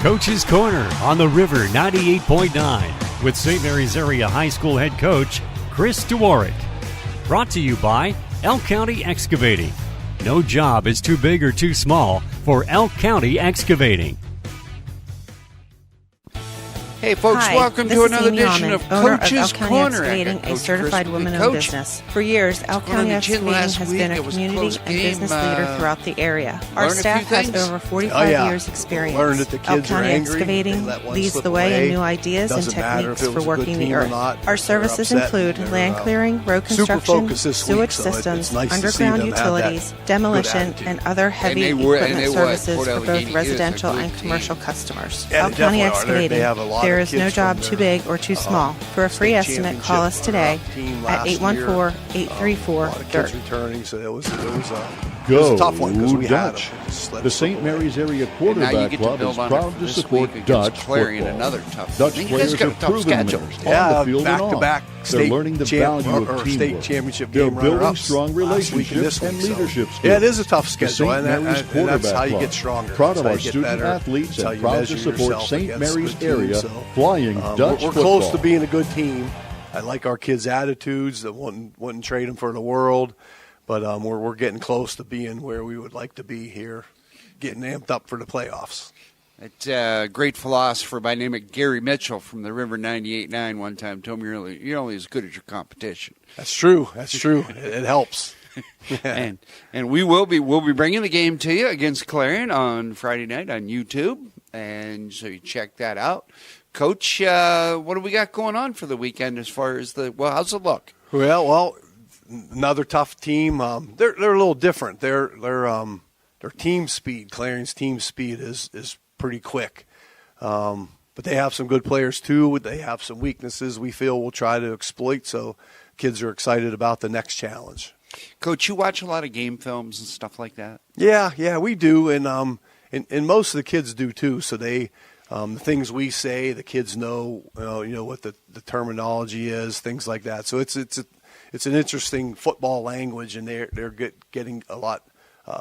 Coach's Corner on the River 98.9 with St. Mary's Area High School head coach Chris Dworick. Brought to you by Elk County Excavating. No job is too big or too small for Elk County Excavating. Hey folks, Hi, welcome this to is another Amy edition Almond, of owner of Coach's Elk County Corner. Excavating, a certified woman-owned business. For years, Elk County Excavating has been a community and business leader throughout the area. Our staff has over 45 years experience. Learned that the kids Elk County are angry, Excavating they let one leads slip the way away. in new ideas and Doesn't matter techniques if it for was a good working the team or earth. not. Our They're services upset. include They're, land clearing, road super construction, focused this sewage week, so systems, it's nice to see underground them have that utilities, good demolition, attitude. and other heavy they were- equipment and they services Port for both Allegheny is a residential good and team. commercial customers. Yeah, Elk they County definitely are. Excavating. They have a lot There of is no kids job from too their, big or too small. For a free state estimate, call us championship today team at last year. A lot of 814-834-DIRT. kids returning, so it was Go a tough one because we had Dutch. them. Just let The it slip St. away. Mary's Area And now you Quarterback get to Club is build on it proud for to this support week against Dutch Clarion, football. another tough Dutch one. You guys players got are a tough proven schedule. winners Yeah, on the field and back-to-back off. They're state learning the champ- value or of state teamwork. championship They're game building runner-ups strong last week and relationships this and week, so- leadership skills. Yeah, it is a tough The schedule, St. and Mary's that's Quarterback how you Club. get stronger. Proud That's of how our you get student better. athletes That's how and you proud to measure support yourself St. against Mary's good teams, area so, flying Dutch we're football. close to being a good team. I like our kids' attitudes. That wouldn't trade them for the world, but we're getting close to being where we would like to be here, getting amped up for the playoffs. It's a great philosopher by name of Gary Mitchell from the River 98.9 one time told me you're only as good as your competition. That's true. That's true. It helps. and we'll be bringing the game to you against Clarion on Friday night on YouTube, and so you check that out. Coach, what do we got going on for the weekend as far as how's it look? Well, another tough team. They're a little different. Their team speed, Clarion's team speed is pretty quick. But they have some good players too. They have some weaknesses we feel we'll try to exploit. So kids are excited about the next challenge. Coach, you watch a lot of game films and stuff like that? Yeah, we do, and most of the kids do too. So they, the things we say, the kids know, what the terminology is, things like that. So it's an interesting football language, and they're getting a lot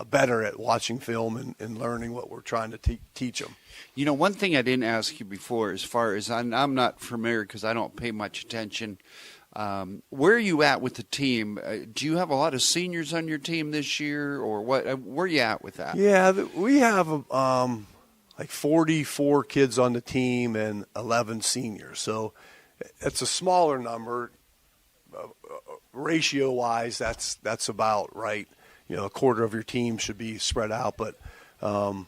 better at watching film and learning what we're trying to teach them. You know, one thing I didn't ask you before, as far as I'm not familiar because I don't pay much attention. Where are you at with the team? Do you have a lot of seniors on your team this year, or what? Where are you at with that? Yeah, we have like 44 kids on the team and 11 seniors. So it's a smaller number. Ratio-wise, that's about right. A quarter of your team should be spread out, but so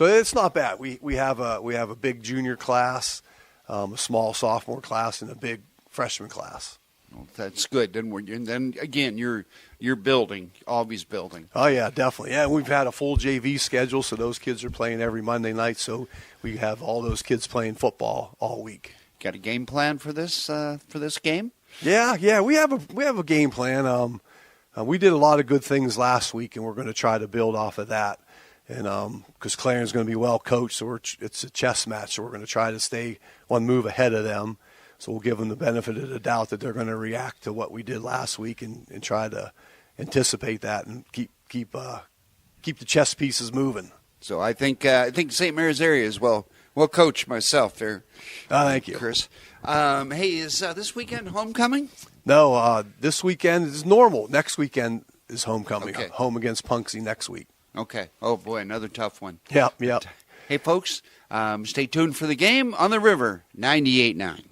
it's not bad. We have a big junior class, a small sophomore class, and a big freshman class. Well, that's good. And then again, you're building, always building. Oh yeah, definitely. Yeah, we've had a full JV schedule, so those kids are playing every Monday night. So we have all those kids playing football all week. Got a game plan for this game? Yeah, we have a game plan. We did a lot of good things last week, and we're going to try to build off of that. And because Clarion's going to be well coached, so it's a chess match, so we're going to try to stay one move ahead of them. So we'll give them the benefit of the doubt that they're going to react to what we did last week and try to anticipate that and keep the chess pieces moving. So I think St. Mary's area is well coached myself there. Thank you, Chris. Hey, is this weekend homecoming? No, this weekend is normal. Next weekend is homecoming. Okay. Home against Punxsutawney next week. Okay. Oh boy, another tough one. Yep. Hey folks, stay tuned for the game on the River 98.9.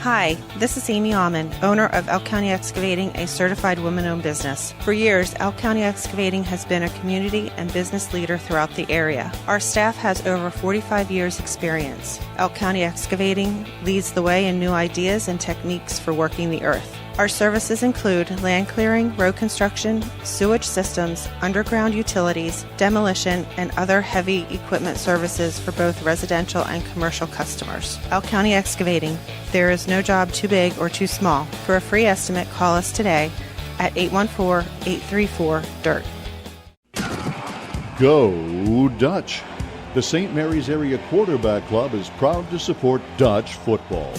Hi, this is Amy Almond, owner of Elk County Excavating, a certified woman-owned business. For years, Elk County Excavating has been a community and business leader throughout the area. Our staff has over 45 years' experience. Elk County Excavating leads the way in new ideas and techniques for working the earth. Our services include land clearing, road construction, sewage systems, underground utilities, demolition, and other heavy equipment services for both residential and commercial customers. Elk County Excavating. There is no job too big or too small. For a free estimate, call us today at 814-834-DIRT. Go Dutch! The St. Mary's Area Quarterback Club is proud to support Dutch football.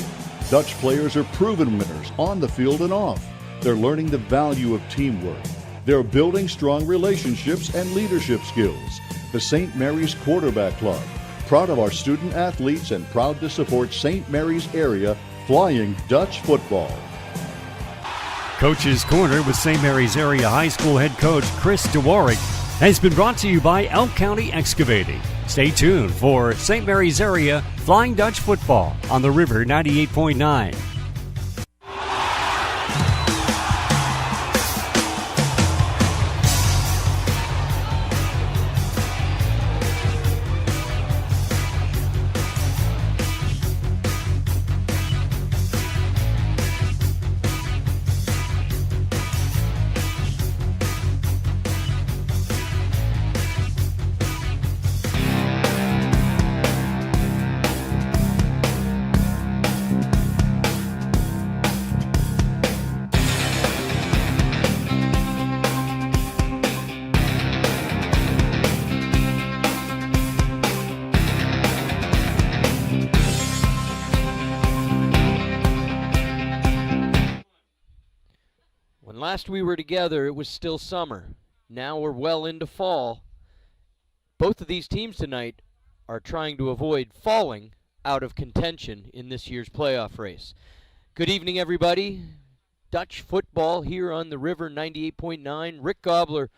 Dutch players are proven winners on the field and off. They're learning the value of teamwork. They're building strong relationships and leadership skills. The St. Mary's Quarterback Club, proud of our student athletes and proud to support St. Mary's area Flying Dutch football. Coach's Corner with St. Mary's Area High School head coach Chris Dworick has been brought to you by Elk County Excavating. Stay tuned for St. Mary's Area Flying Dutch football on the River 98.9. Last we were together, it was still summer. Now we're well into fall. Both of these teams tonight are trying to avoid falling out of contention in this year's playoff race. Good evening, everybody. Dutch football here on the River 98.9. Rick Gobler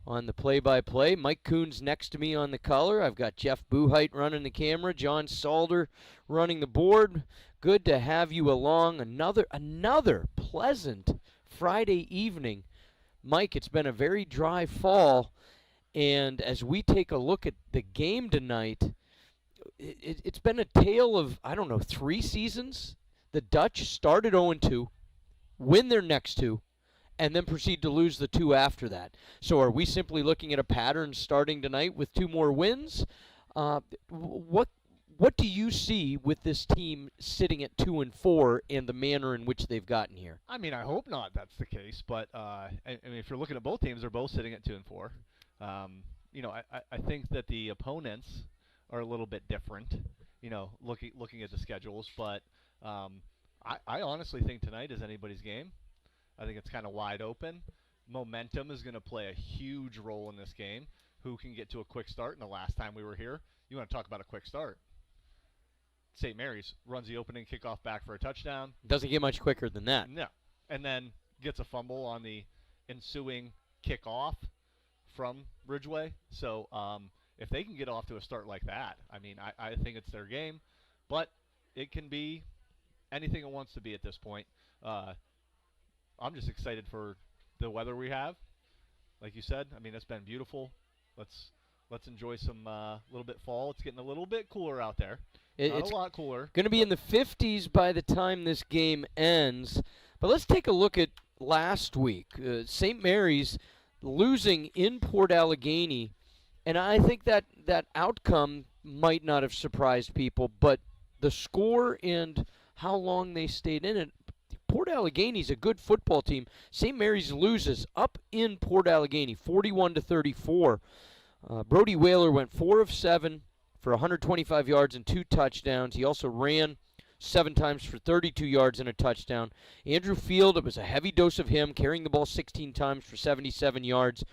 on the play-by-play. Mike Coons next to me on the color. I've got Jeff Buheit running the camera. John Salder running the board. Good to have you along. Another pleasant Friday evening. Mike, it's been a very dry fall, and as we take a look at the game tonight, it's been a tale of, 3 seasons. The Dutch started 0-2, win their next 2, and then proceed to lose the 2 after that. So are we simply looking at a pattern starting tonight with 2 more wins? What do you see with this team sitting at 2-4 and the manner in which they've gotten here? I mean, I hope not that's the case, but if you're looking at both teams, they're both sitting at 2-4. I think that the opponents are a little bit different, looking at the schedules, but I honestly think tonight is anybody's game. I think it's kind of wide open. Momentum is going to play a huge role in this game. Who can get to a quick start? And the last time we were here, you want to talk about a quick start. St. Mary's runs the opening kickoff back for a touchdown. Doesn't get much quicker than that. No. And then gets a fumble on the ensuing kickoff from Ridgeway. So if they can get off to a start like that, I think it's their game. But it can be anything it wants to be at this point. I'm just excited for the weather we have. Like you said, it's been beautiful. Let's enjoy some little bit fall. It's getting a little bit cooler out there. It's a lot cooler. Going to be in the 50s by the time this game ends. But let's take a look at last week. St. Mary's losing in Port Allegany. And I think that outcome might not have surprised people, but the score and how long they stayed in it. Port Allegany's a good football team. St. Mary's loses up in Port Allegany, 41-34. Brody Whaler went 4 of 7 for 125 yards and 2 touchdowns. He also ran 7 times for 32 yards and a touchdown. Andrew Field, it was a heavy dose of him, carrying the ball 16 times for 77 yards.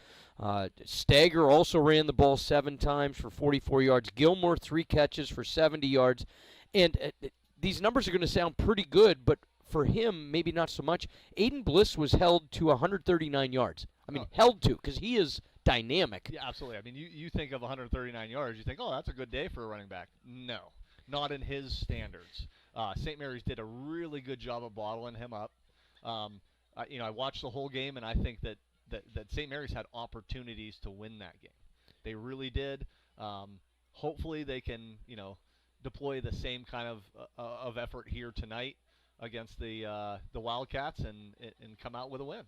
Stagger also ran the ball 7 times for 44 yards. Gilmore, 3 catches for 70 yards. And these numbers are going to sound pretty good, but for him, maybe not so much. Aiden Bliss was held to 139 yards. Held to, because he is dynamic. Yeah, absolutely. You think of 139 yards, you think, oh, that's a good day for a running back. No, not in his standards. St. Mary's did a really good job of bottling him up. I watched the whole game, and I think that St. Mary's had opportunities to win that game. They really did. Hopefully they can, deploy the same kind of effort here tonight against the Wildcats and come out with a win.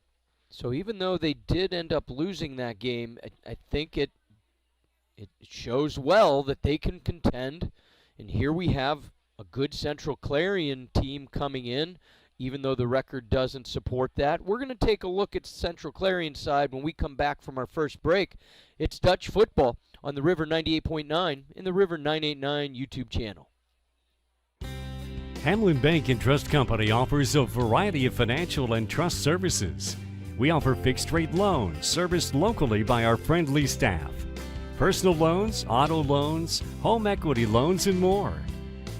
So even though they did end up losing that game, I think it shows well that they can contend. And here we have a good Central Clarion team coming in, even though the record doesn't support that. We're going to take a look at Central Clarion's side when we come back from our first break. It's Dutch football on the River 98.9 in the River 989 YouTube channel. Hamlin Bank and Trust Company offers a variety of financial and trust services. We offer fixed-rate loans serviced locally by our friendly staff. personal loans, auto loans, home equity loans, and more.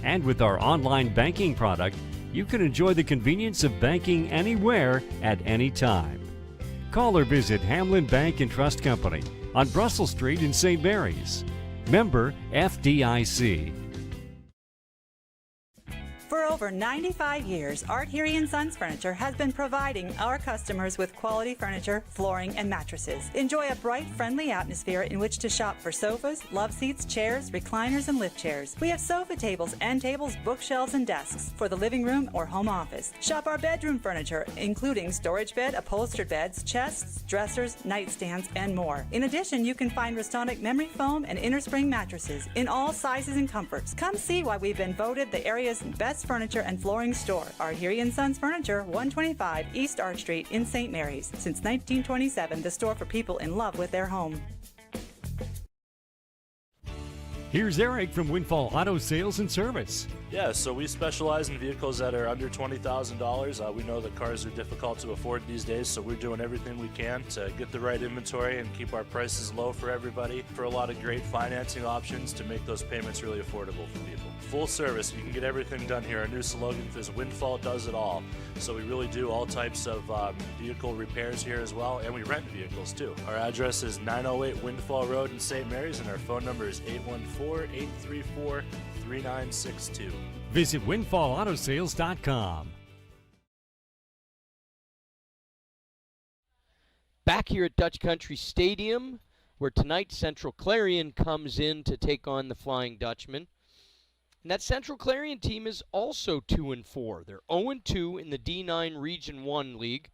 And with our online banking product, you can enjoy the convenience of banking anywhere at any time. Call or visit Hamlin Bank and Trust Company on Brussels Street in St. Mary's. Member FDIC. For over 95 years, Art Heary & Sons Furniture has been providing our customers with quality furniture, flooring, and mattresses. Enjoy a bright, friendly atmosphere in which to shop for sofas, love seats, chairs, recliners, and lift chairs. We have sofa tables, end tables, bookshelves, and desks for the living room or home office. Shop our bedroom furniture, including storage bed, upholstered beds, chests, dressers, nightstands, and more. In addition, you can find Restonic memory foam and inner spring mattresses in all sizes and comforts. Come see why we've been voted the area's best furniture and flooring store. Our Heary & Sons Furniture, 125 East Arch Street in St. Mary's. Since 1927, the store for people in love with their home. Here's Eric from Windfall Auto Sales and Service. Yeah, so we specialize in vehicles that are under $20,000. We know that cars are difficult to afford these days, so we're doing everything we can to get the right inventory and keep our prices low for everybody, for a lot of great financing options to make those payments really affordable for people. Full service, you can get everything done here. Our new slogan is Windfall does it all. So we really do all types of vehicle repairs here as well, and we rent vehicles too. Our address is 908 Windfall Road in St. Mary's, and our phone number is 814-834-3962. Visit windfallautosales.com. Back here at Dutch Country Stadium, where tonight Central Clarion comes in to take on the Flying Dutchman. And that Central Clarion team is also 2-4. They're 0-2 in the D9 Region 1 League.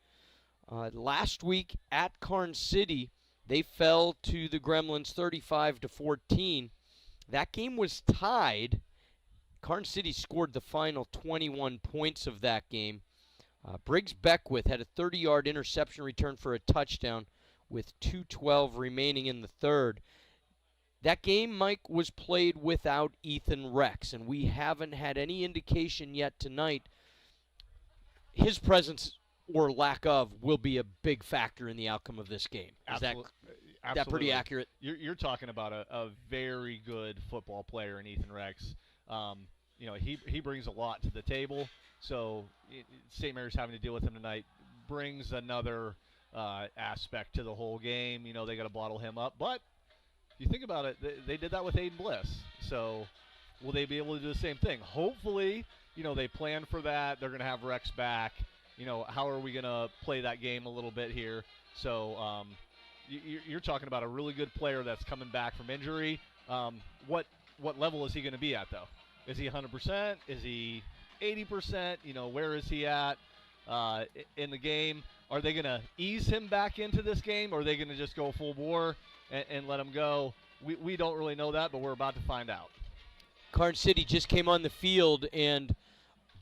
Last week at Karn City, they fell to the Gremlins 35-14. That game was tied. Karn City scored the final 21 points of that game. Briggs Beckwith had a 30-yard interception return for a touchdown with 2:12 remaining in the third. That game, Mike, was played without Ethan Rex, and we haven't had any indication yet tonight. His presence or lack of will be a big factor in the outcome of this game. Is that pretty accurate? You're talking about a very good football player in Ethan Rex. He brings a lot to the table. So St. Mary's having to deal with him tonight brings another aspect to the whole game. They got to bottle him up. But if you think about it, they did that with Aiden Bliss. So will they be able to do the same thing? Hopefully, they plan for that. They're going to have Rex back. How are we going to play that game a little bit here? So you're talking about a really good player that's coming back from injury. What level is he going to be at, though? Is he 100%? Is he 80%? Where is he at in the game? Are they going to ease him back into this game, or are they going to just go full bore and let him go? We don't really know that, but we're about to find out. Karn City just came on the field, and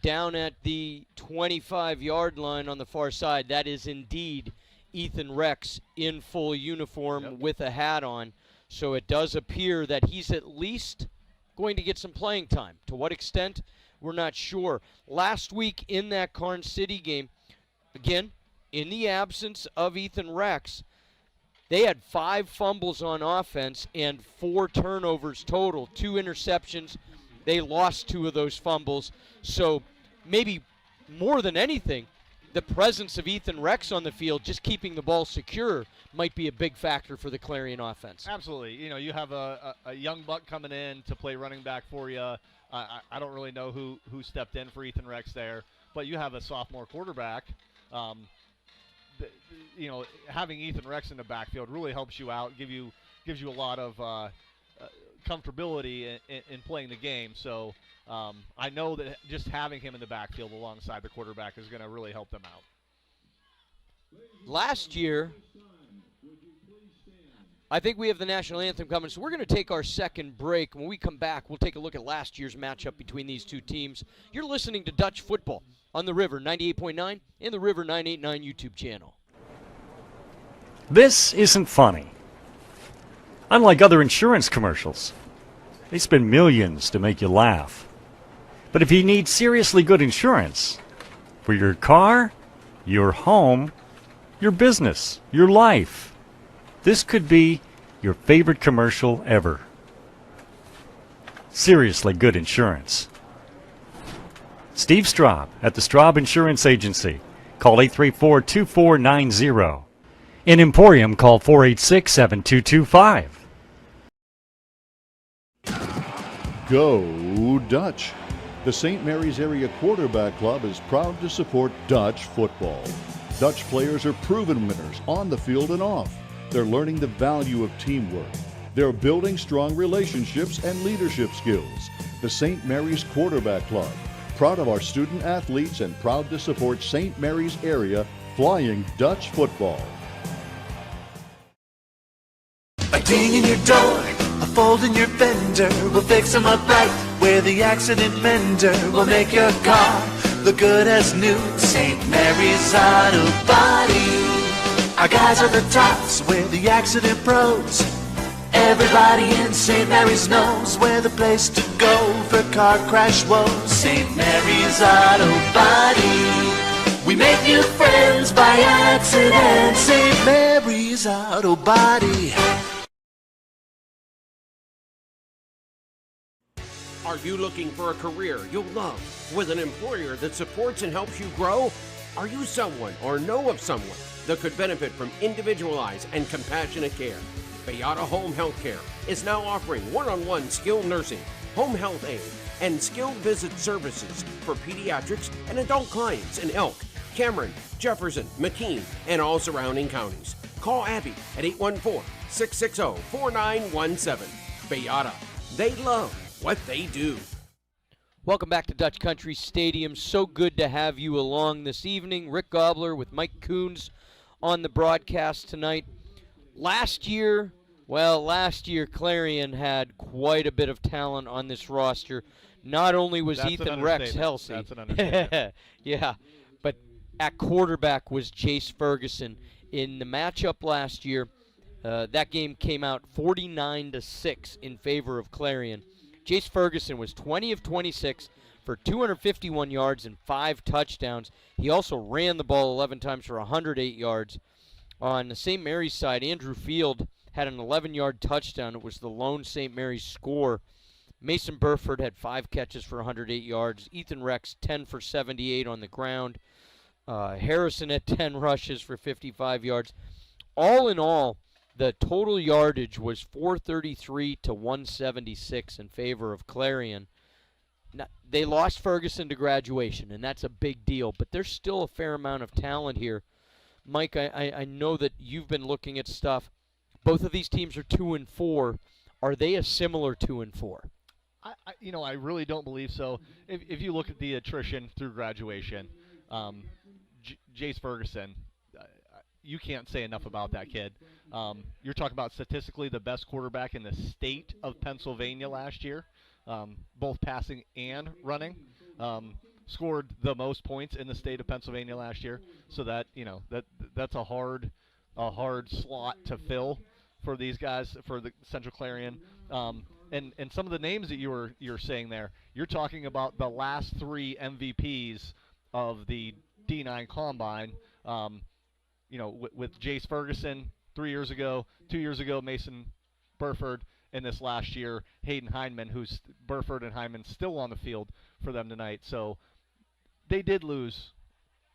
down at the 25-yard line on the far side, that is indeed Ethan Rex in full uniform with a hat on. So it does appear that he's at least going to get some playing time. To what extent, we're not sure. Last week in that Karn City game, again, in the absence of Ethan Rex, they had 5 fumbles on offense and 4 turnovers total, 2 interceptions. They lost 2 of those fumbles. So maybe more than anything, the presence of Ethan Rex on the field, just keeping the ball secure, might be a big factor for the Clarion offense. Absolutely. You have a young buck coming in to play running back for you. I don't really know who stepped in for Ethan Rex there, but you have a sophomore quarterback. Having Ethan Rex in the backfield really helps you out, gives you a lot of comfortability in playing the game. So I know that just having him in the backfield alongside the quarterback is going to really help them out. Last year, I think we have the national anthem coming, so we're going to take our second break. When we come back, we'll take a look at last year's matchup between these two teams. You're listening to Dutch Football on the River 98.9 and the River 989 YouTube channel. This isn't funny. Unlike other insurance commercials, they spend millions to make you laugh. But if you need seriously good insurance for your car, your home, your business, your life, this could be your favorite commercial ever. Seriously good insurance. Steve Straub at the Straub Insurance Agency. Call 834-2490. In Emporium, call 486-7225. Go Dutch! The St. Mary's Area Quarterback Club is proud to support Dutch football. Dutch players are proven winners on the field and off. They're learning the value of teamwork. They're building strong relationships and leadership skills. The St. Mary's Quarterback Club, proud of our student athletes and proud to support St. Mary's Area Flying Dutch football. A ding in your door, a fold in your fender, we'll fix them up right where the accident mender will make your car look good as new. St. Mary's Auto Body. Our guys are the tops, we're the accident pros. Everybody in St. Mary's knows we're the place to go for car crash woes. St. Mary's Auto Body. We make new friends by accident. St. Mary's Auto Body. Are you looking for a career you'll love with an employer that supports and helps you grow? Are you someone or know of someone that could benefit from individualized and compassionate care? Beata Home Health Care is now offering one-on-one skilled nursing, home health aid, and skilled visit services for pediatrics and adult clients in Elk, Cameron, Jefferson, McKean, and all surrounding counties. Call Abby at 814-660-4917. Beata, they love what they do. Welcome back to Dutch Country Stadium. So good to have you along this evening. Rick Gobler with Mike Coons on the broadcast tonight. Last year, Clarion had quite a bit of talent on this roster. Not only was Ethan Rex healthy. That's an understatement. Yeah, but at quarterback was Jace Ferguson. In the matchup last year, that game came out 49-6 in favor of Clarion. Jace Ferguson was 20 of 26 for 251 yards and 5 touchdowns. He also ran the ball 11 times for 108 yards. On the St. Mary's side, Andrew Field had an 11-yard touchdown. It was the lone St. Mary's score. Mason Burford had 5 catches for 108 yards. Ethan Rex, 10 for 78 on the ground. Harrison had 10 rushes for 55 yards. All in all, the total yardage was 433 to 176 in favor of Clarion. Now, they lost Ferguson to graduation, and that's a big deal, but there's still a fair amount of talent here. Mike, I know that you've been looking at stuff. Both of these teams are 2-4. Are they a similar 2-4? I really don't believe so. If you look at the attrition through graduation, Jace Ferguson, you can't say enough about that kid. You're talking about statistically the best quarterback in the state of Pennsylvania last year, both passing and running. Scored the most points in the state of Pennsylvania last year, so that's a hard slot to fill for these guys, for the Central Clarion. And some of the names that you're saying there, you're talking about the last 3 MVPs of the D9 Combine. With Jace Ferguson 3 years ago, 2 years ago Mason Burford, and this last year Hayden Hindman, who's Burford and Hindman still on the field for them tonight. So they did lose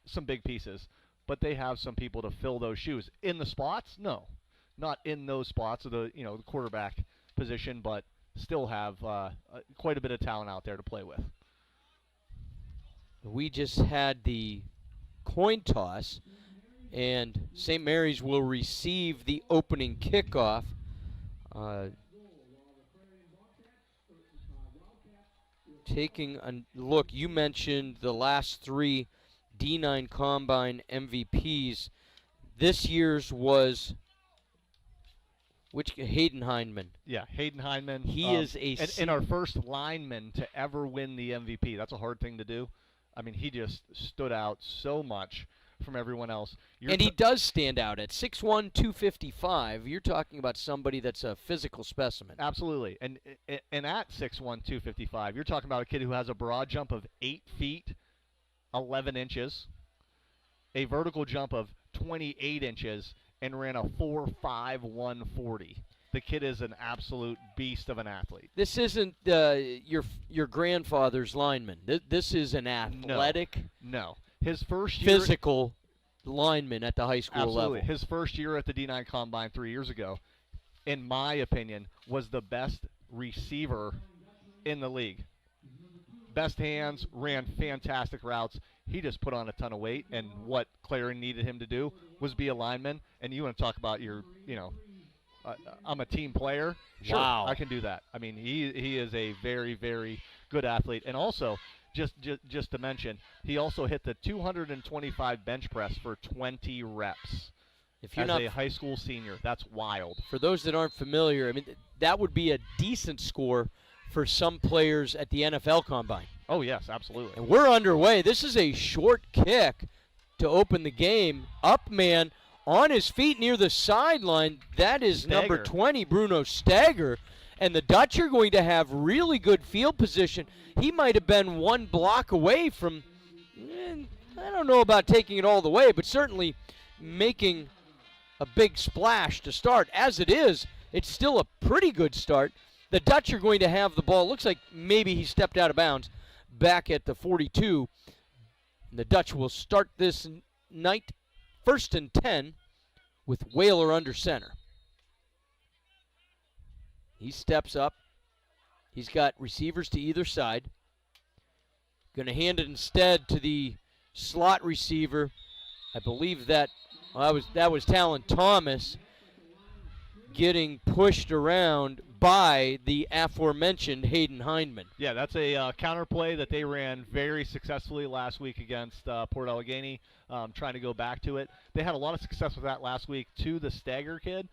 some big pieces, but they have some people to fill those shoes. In the spots? No. Not in those spots of the quarterback position, but still have quite a bit of talent out there to play with. We just had the coin toss, and St. Mary's will receive the opening kickoff. Taking a look, you mentioned the last 3 D9 Combine MVPs. This year's was Hayden Hindman. Yeah, Hayden Hindman. He is and our first lineman to ever win the MVP. That's a hard thing to do. I mean, he just stood out so much from everyone else. And he does stand out at 6'1", 255. You're talking about somebody that's a physical specimen. Absolutely. And at 6'1", 255, you're talking about a kid who has a broad jump of 8 feet, 11 inches, a vertical jump of 28 inches, and ran a 4.5 140. the kid is an absolute beast of an athlete. This isn't your grandfather's lineman. This is an athletic, No. His first year, physical lineman at the high school absolutely. level. His first year at the D9 Combine 3 years ago, in my opinion, was the best receiver in the league. Best hands, ran fantastic routes. He just put on a ton of weight, and what Clarion needed him to do was be a lineman. And you want to talk about I'm a team player. Sure, Wow. I can do that. I mean, he is a very, very good athlete. And also, just to mention, he also hit the 225 bench press for 20 reps. If you're as not a high school senior, that's wild. For those that aren't familiar, I mean, that would be a decent score for some players at the NFL Combine. Oh, yes, absolutely. And we're underway. This is a short kick to open the game. Up man on his feet near the sideline. That is number 20, Bruno Stager. And the Dutch are going to have really good field position. He might have been one block away from, I don't know about taking it all the way, but certainly making a big splash to start. As it is, it's still a pretty good start. The Dutch are going to have the ball. Looks like maybe he stepped out of bounds back at the 42. The Dutch will start this night 1st and 10 with Whaler under center. He steps up. He's got receivers to either side. Going to hand it instead to the slot receiver. I believe that was Talon Thomas getting pushed around by the aforementioned Hayden Hindman. Yeah, that's a counter play that they ran very successfully last week against Port Allegheny, trying to go back to it. They had a lot of success with that last week to the Stagger kid.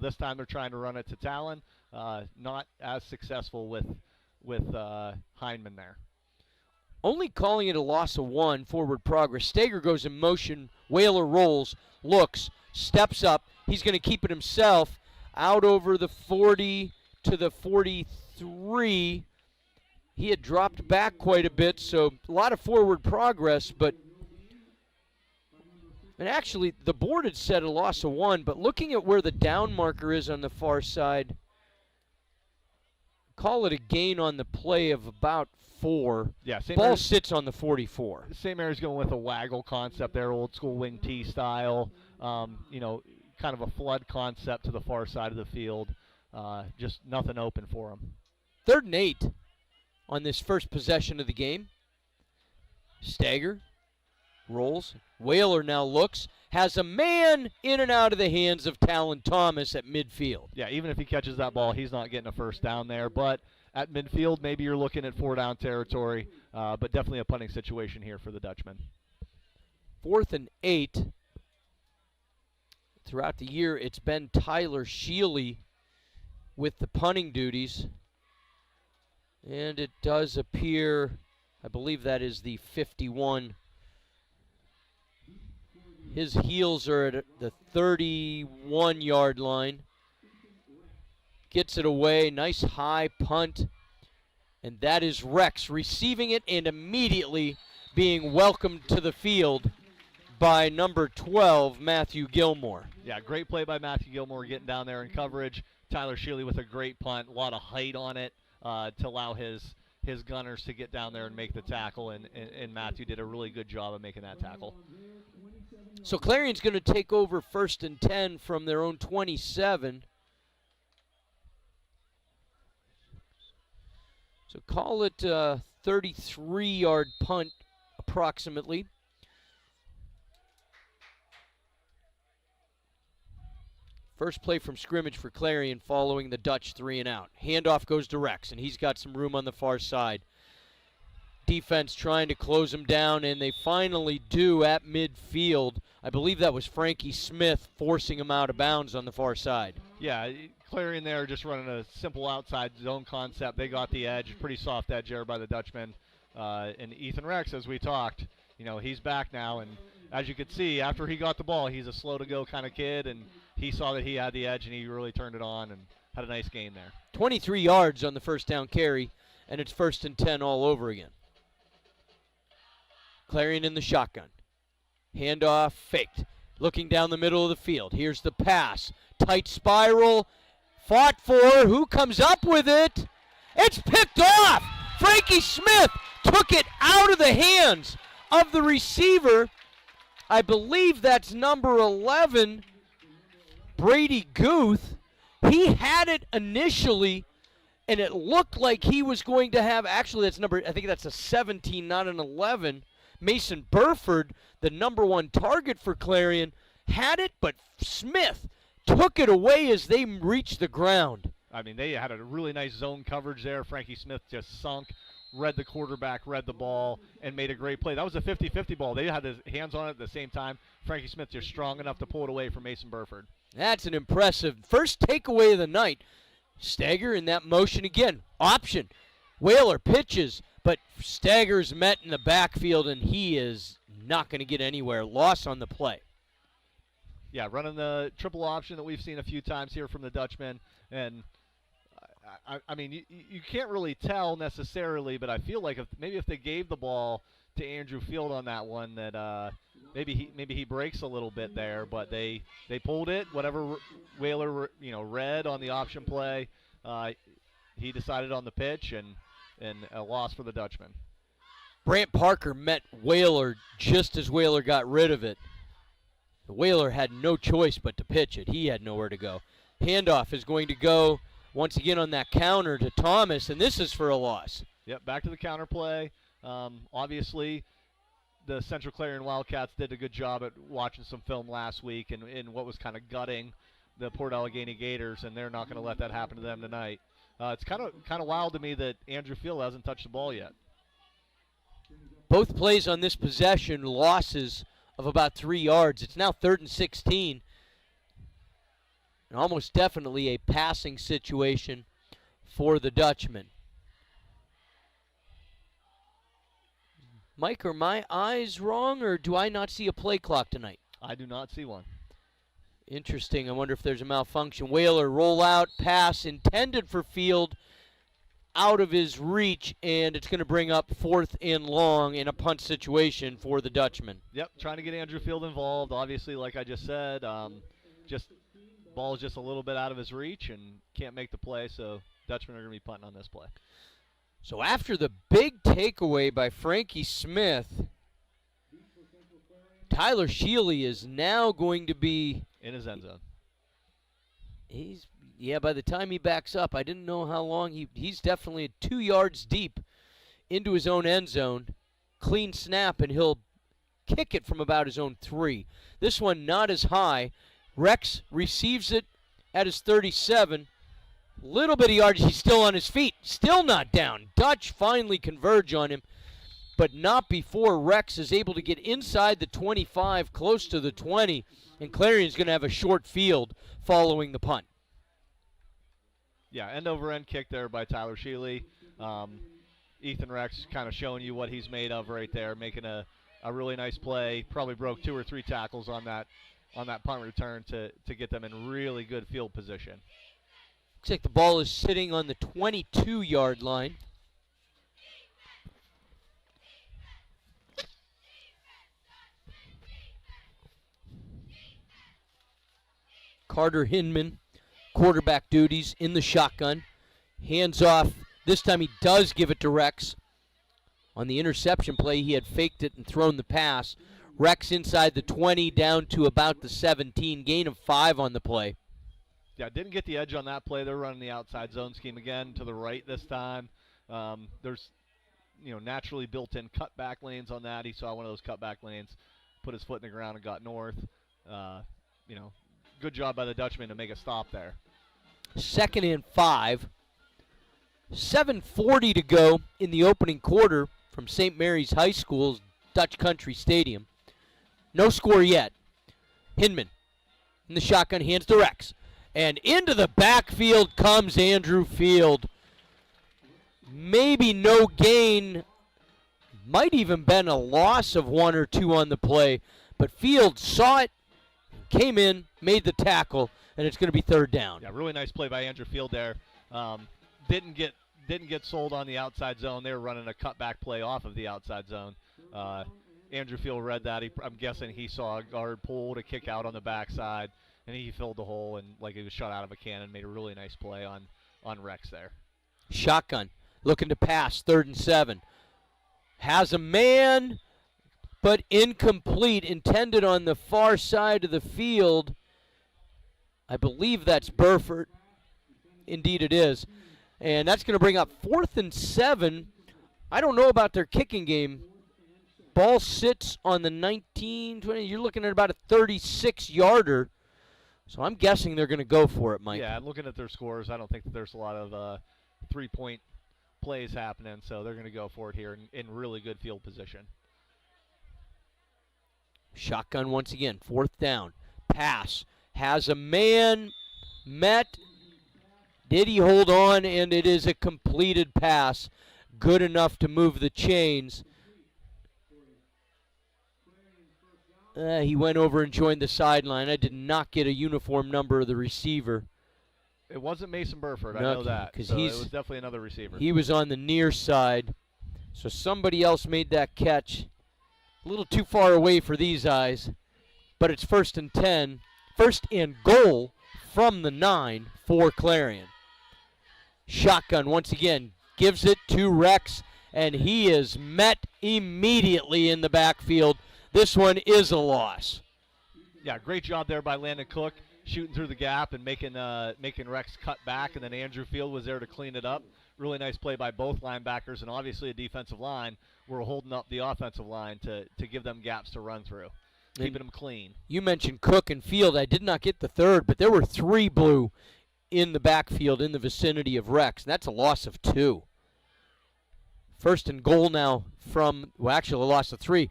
This time they're trying to run it to Talon. Not as successful with Hindman there. Only calling it a loss of 1, forward progress. Stager goes in motion. Whaler rolls, looks, steps up. He's going to keep it himself out over the 40 to the 43. He had dropped back quite a bit, so a lot of forward progress, and actually the board had said a loss of 1, but looking at where the down marker is on the far side, call it a gain on the play of about 4. Yeah, ball sits on the 44. St. Mary's going with a waggle concept there, old school wing T style. Kind of a flood concept to the far side of the field. Just nothing open for them. 3rd and 8 on this first possession of the game. Stager rolls. Whaler now looks. Has a man in and out of the hands of Talon Thomas at midfield. Yeah, even if he catches that ball, he's not getting a first down there. But at midfield, maybe you're looking at 4-down territory. But definitely a punting situation here for the Dutchman. 4th and 8. Throughout the year, it's been Tyler Shealy with the punting duties. And it does appear, I believe that is the 51. His heels are at the 31-yard line. Gets it away, nice high punt. And that is Rex receiving it and immediately being welcomed to the field by number 12, Matthew Gilmore. Yeah, great play by Matthew Gilmore getting down there in coverage. Tyler Shealy with a great punt, a lot of height on it to allow his gunners to get down there and make the tackle, and Matthew did a really good job of making that tackle. So Clarion's going to take over 1st and 10 from their own 27. So call it a 33-yard punt approximately. First play from scrimmage for Clarion following the Dutch 3 and out. Handoff goes to Rex, and he's got some room on the far side. Defense trying to close him down, and they finally do at midfield. I believe that was Frankie Smith forcing him out of bounds on the far side. Yeah, Clarion there just running a simple outside zone concept. They got the edge, pretty soft edge there by the Dutchman. And Ethan Rex, as we talked, he's back now, and as you could see, after he got the ball, he's a slow-to-go kind of kid, and he saw that he had the edge, and he really turned it on and had a nice game there. 23 yards on the first down carry, and it's 1st and 10 all over again. Clarion in the shotgun. Handoff faked. Looking down the middle of the field. Here's the pass Tight spiral. Fought for. Who comes up with it? It's picked off. Frankie Smith took it out of the hands of the receiver. I believe that's number 11, Brady Guth. He had it initially, and it looked like he was going to have, actually that's number, I think that's a 17, not an 11. Mason Burford, the number 1 target for Clarion, had it, but Smith took it away as they reached the ground. I mean, they had a really nice zone coverage there. Frankie Smith just sunk, read the quarterback, read the ball, and made a great play. That was a 50-50 ball. They had his hands on it at the same time. Frankie Smith just strong enough to pull it away from Mason Burford. That's an impressive first takeaway of the night. Stagger in that motion again. Option. Whaler pitches, but Stagger's met in the backfield, and he is not going to get anywhere. Loss on the play. Yeah, running the triple option that we've seen a few times here from the Dutchman. And, I mean, you can't really tell necessarily, but I feel like maybe if they gave the ball to Andrew Field on that one, that maybe he breaks a little bit there. But they pulled it. Whatever Whaler read on the option play, he decided on the pitch, and a loss for the Dutchman. Brant Parker met Whaler just as Whaler got rid of it. The Whaler had no choice but to pitch it. He had nowhere to go. Handoff is going to go once again on that counter to Thomas, and this is for a loss. Yep, back to the counter play. Obviously, the Central Clarion Wildcats did a good job at watching some film last week in what was kind of gutting the Port Allegheny Gators, and they're not going to let that happen to them tonight. It's kind of wild to me that Andrew Field hasn't touched the ball yet. Both plays on this possession, losses of about 3 yards. It's now 3rd and 16. And almost definitely a passing situation for the Dutchman. Mike, are my eyes wrong, or do I not see a play clock tonight? I do not see one. Interesting. I wonder if there's a malfunction. Whaler roll out, pass intended for Field, out of his reach, and it's going to bring up 4th and long in a punt situation for the Dutchman. Yep, trying to get Andrew Field involved. Obviously, like I just said, ball's just a little bit out of his reach and can't make the play, so Dutchmen are going to be punting on this play. So after the big takeaway by Frankie Smith, Tyler Shealy is now going to be in his end zone. By the time he backs up, I didn't know how long he's definitely 2 yards deep into his own end zone. Clean snap, and he'll kick it from about his own 3. This one not as high. Rex receives it at his 37. Little bit of yardage. He's still on his feet. Still not down. Dutch finally converge on him, but not before Rex is able to get inside the 25, close to the 20, and Clarion's going to have a short field following the punt. Yeah, end-over-end kick there by Tyler Shealy. Ethan Rex kind of showing you what he's made of right there, making a really nice play. Probably broke 2 or 3 tackles on that punt return to get them in really good field position. Looks like the ball is sitting on the 22-yard line. Carter Hinman, quarterback duties in the shotgun. Hands off. This time he does give it to Rex. On the interception play, he had faked it and thrown the pass. Rex inside the 20, down to about the 17. Gain of 5 on the play. Yeah, didn't get the edge on that play. They're running the outside zone scheme again to the right this time. There's, naturally built-in cutback lanes on that. He saw one of those cutback lanes, put his foot in the ground and got north. Good job by the Dutchman to make a stop there. 2nd and 5. 7:40 to go in the opening quarter from St. Mary's High School's Dutch Country Stadium. No score yet. Hinman in the shotgun, hands to Rex. And into the backfield comes Andrew Field. Maybe no gain. Might even been a loss of 1 or 2 on the play. But Field saw it, came in, made the tackle, and it's going to be 3rd down. Yeah, really nice play by Andrew Field there. Didn't get sold on the outside zone. They were running a cutback play off of the outside zone. Andrew Field read that. I'm guessing he saw a guard pull to kick out on the backside, and he filled the hole and like he was shot out of a cannon. Made a really nice play on Rex there. Shotgun, looking to pass, 3rd and 7. Has a man, but incomplete, intended on the far side of the field. I believe that's Burford. Indeed it is. And that's going to bring up 4th and 7. I don't know about their kicking game. Ball sits on the 19, 20. You're looking at about a 36-yarder. So I'm guessing they're going to go for it, Mike. Yeah, looking at their scores, I don't think that there's a lot of 3-point plays happening, so they're going to go for it here in really good field position. Shotgun once again, 4th down. Pass. Has a man met. Did he hold on? And it is a completed pass. Good enough to move the chains. He went over and joined the sideline. I did not get a uniform number of the receiver. It wasn't Mason Burford, I No, know that. 'cause So it he's- was definitely another receiver. He was on the near side. So somebody else made that catch. A little too far away for these eyes. But it's 1st and 10. 1st and goal from the 9 for Clarion. Shotgun once again. Gives it to Rex. And he is met immediately in the backfield. This one is a loss. Yeah, great job there by Landon Cook, shooting through the gap and making Rex cut back, and then Andrew Field was there to clean it up. Really nice play by both linebackers, and obviously a defensive line. We're holding up the offensive line to give them gaps to run through, keeping them clean. You mentioned Cook and Field. I did not get the 3rd, but there were 3 blue in the backfield in the vicinity of Rex, and that's a loss of 2. 1st and goal now from, well, actually a loss of 3.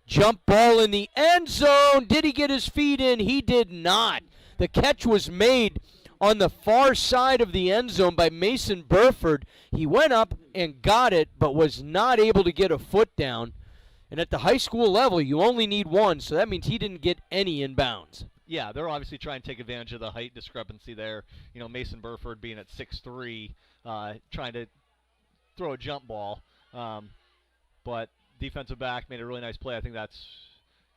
Jump ball in the end zone. Did he get his feet in? He did not. The catch was made on the far side of the end zone by Mason Burford. He went up and got it, but was not able to get a foot down. And at the high school level, you only need 1, so that means he didn't get any inbounds. Yeah, they're obviously trying to take advantage of the height discrepancy there. You know, Mason Burford being at 6'3", trying to throw a jump ball. But defensive back made a really nice play. I think that's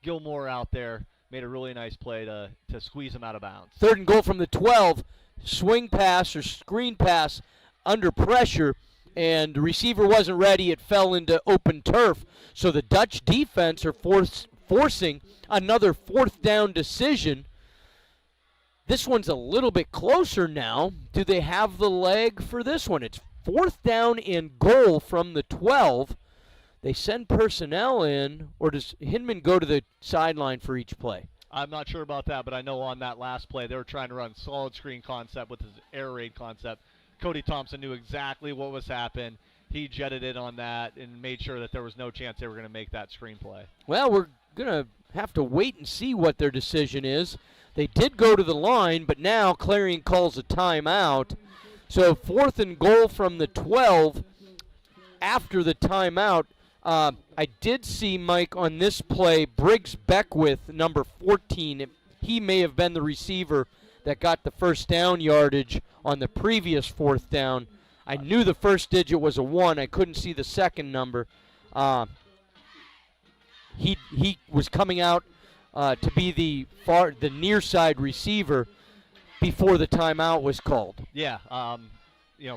Gilmore out there. Made a really nice play to squeeze him out of bounds. 3rd and goal from the 12. Swing pass or screen pass under pressure, and the receiver wasn't ready. It fell into open turf. So the Dutch defense are forcing another 4th down decision. This one's a little bit closer now. Do they have the leg for this one? It's 4th down and goal from the 12. They send personnel in, or does Hinman go to the sideline for each play? I'm not sure about that, but I know on that last play they were trying to run solid screen concept with his air raid concept. Cody Thompson knew exactly what was happening. He jetted in on that and made sure that there was no chance they were going to make that screen play. Well, we're going to have to wait and see what their decision is. They did go to the line, but now Clarion calls a timeout. So 4th and goal from the 12 after the timeout. I did see, Mike, on this play, Briggs Beckwith, number 14. He may have been the receiver that got the 1st down yardage on the previous 4th down. I knew the first digit was a 1. I couldn't see the second number. He was coming out to be the near side receiver before the timeout was called. Yeah,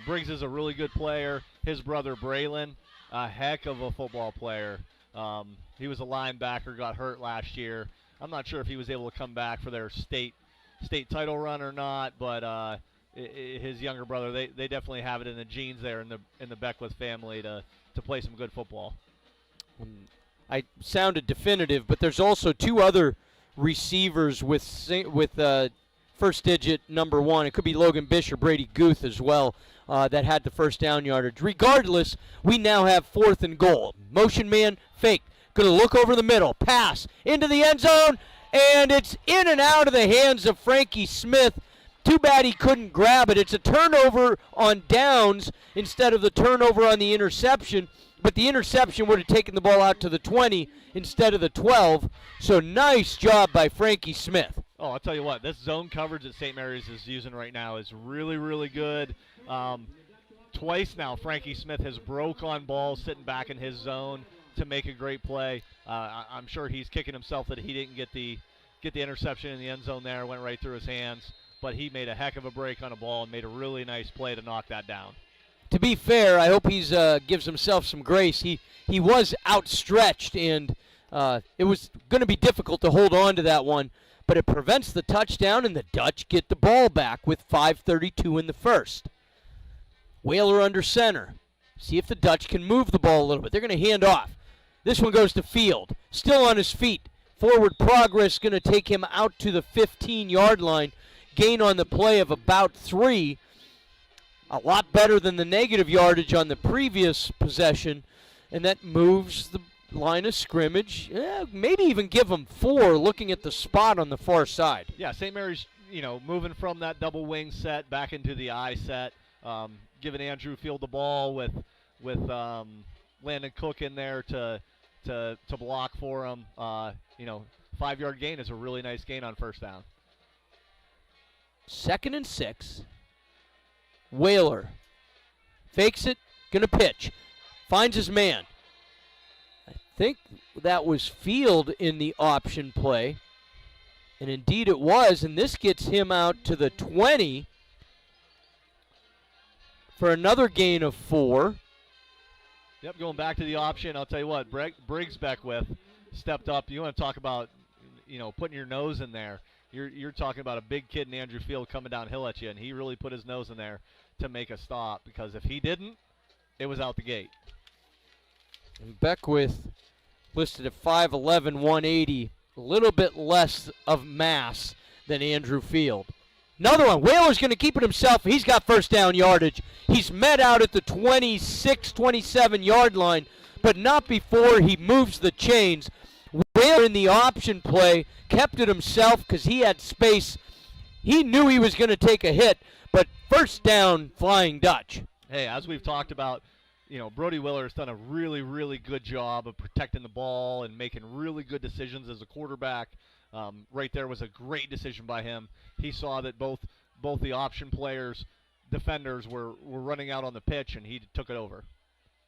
Briggs is a really good player. His brother Braylon, a heck of a football player. He was a linebacker, got hurt last year. I'm not sure if he was able to come back for their state title run or not, but his younger brother, they definitely have it in the genes there in the Beckwith family to play some good football. I sounded definitive, but there's also 2 other receivers with first digit number 1. It could be Logan Bish or Brady Guth as well that had the 1st down yardage. Regardless, we now have 4th and goal. Motion man, fake. Going to look over the middle. Pass into the end zone, and it's in and out of the hands of Frankie Smith. Too bad he couldn't grab it. It's a turnover on downs instead of the turnover on the interception, but the interception would have taken the ball out to the 20 instead of the 12. So nice job by Frankie Smith. Oh, I'll tell you what, this zone coverage that St. Mary's is using right now is really, really good. Twice now, Frankie Smith has broke on balls sitting back in his zone. to make a great play. I'm sure he's kicking himself that he didn't get the interception in the end zone there. Went right through his hands. But he made a heck of a break on a ball and made a really nice play to knock that down. To be fair, I hope he's gives himself some grace. He was outstretched, and it was going to be difficult to hold on to that one. But it prevents the touchdown, and the Dutch get the ball back with 5:32 in the first. Whaler under center. See if the Dutch can move the ball a little bit. They're going to hand off. This one goes to Field. Still on his feet. Forward progress going to take him out to the 15-yard line. Gain on the play of about 3. A lot better than the negative yardage on the previous possession. And that moves the line of scrimmage. Maybe even give them 4 looking at the spot on the far side. Yeah, St. Mary's, moving from that double wing set back into the I set. Giving Andrew Field the ball with Landon Cook in there to block for him. 5-yard gain is a really nice gain on first down. 2nd and 6. Whaler fakes it, gonna pitch. Finds his man. I think that was Field in the option play. And indeed it was, and this gets him out to the 20 for another gain of 4. Yep, going back to the option, I'll tell you what, Briggs Beckwith stepped up. You want to talk about, putting your nose in there. You're talking about a big kid in Andrew Field coming downhill at you, and he really put his nose in there to make a stop, because if he didn't, it was out the gate. And Beckwith listed at 5'11", 180, a little bit less of mass than Andrew Field. Another one. Whaler's going to keep it himself. He's got first down yardage. He's met out at the 26, 27-yard line, but not before he moves the chains. Whaler in the option play kept it himself because he had space. He knew he was going to take a hit, but first down, Flying Dutch. Hey, as we've talked about, Brody Willer has done a really, really good job of protecting the ball and making really good decisions as a quarterback. Right there was a great decision by him. He saw that both the option players, defenders were running out on the pitch, and he took it over.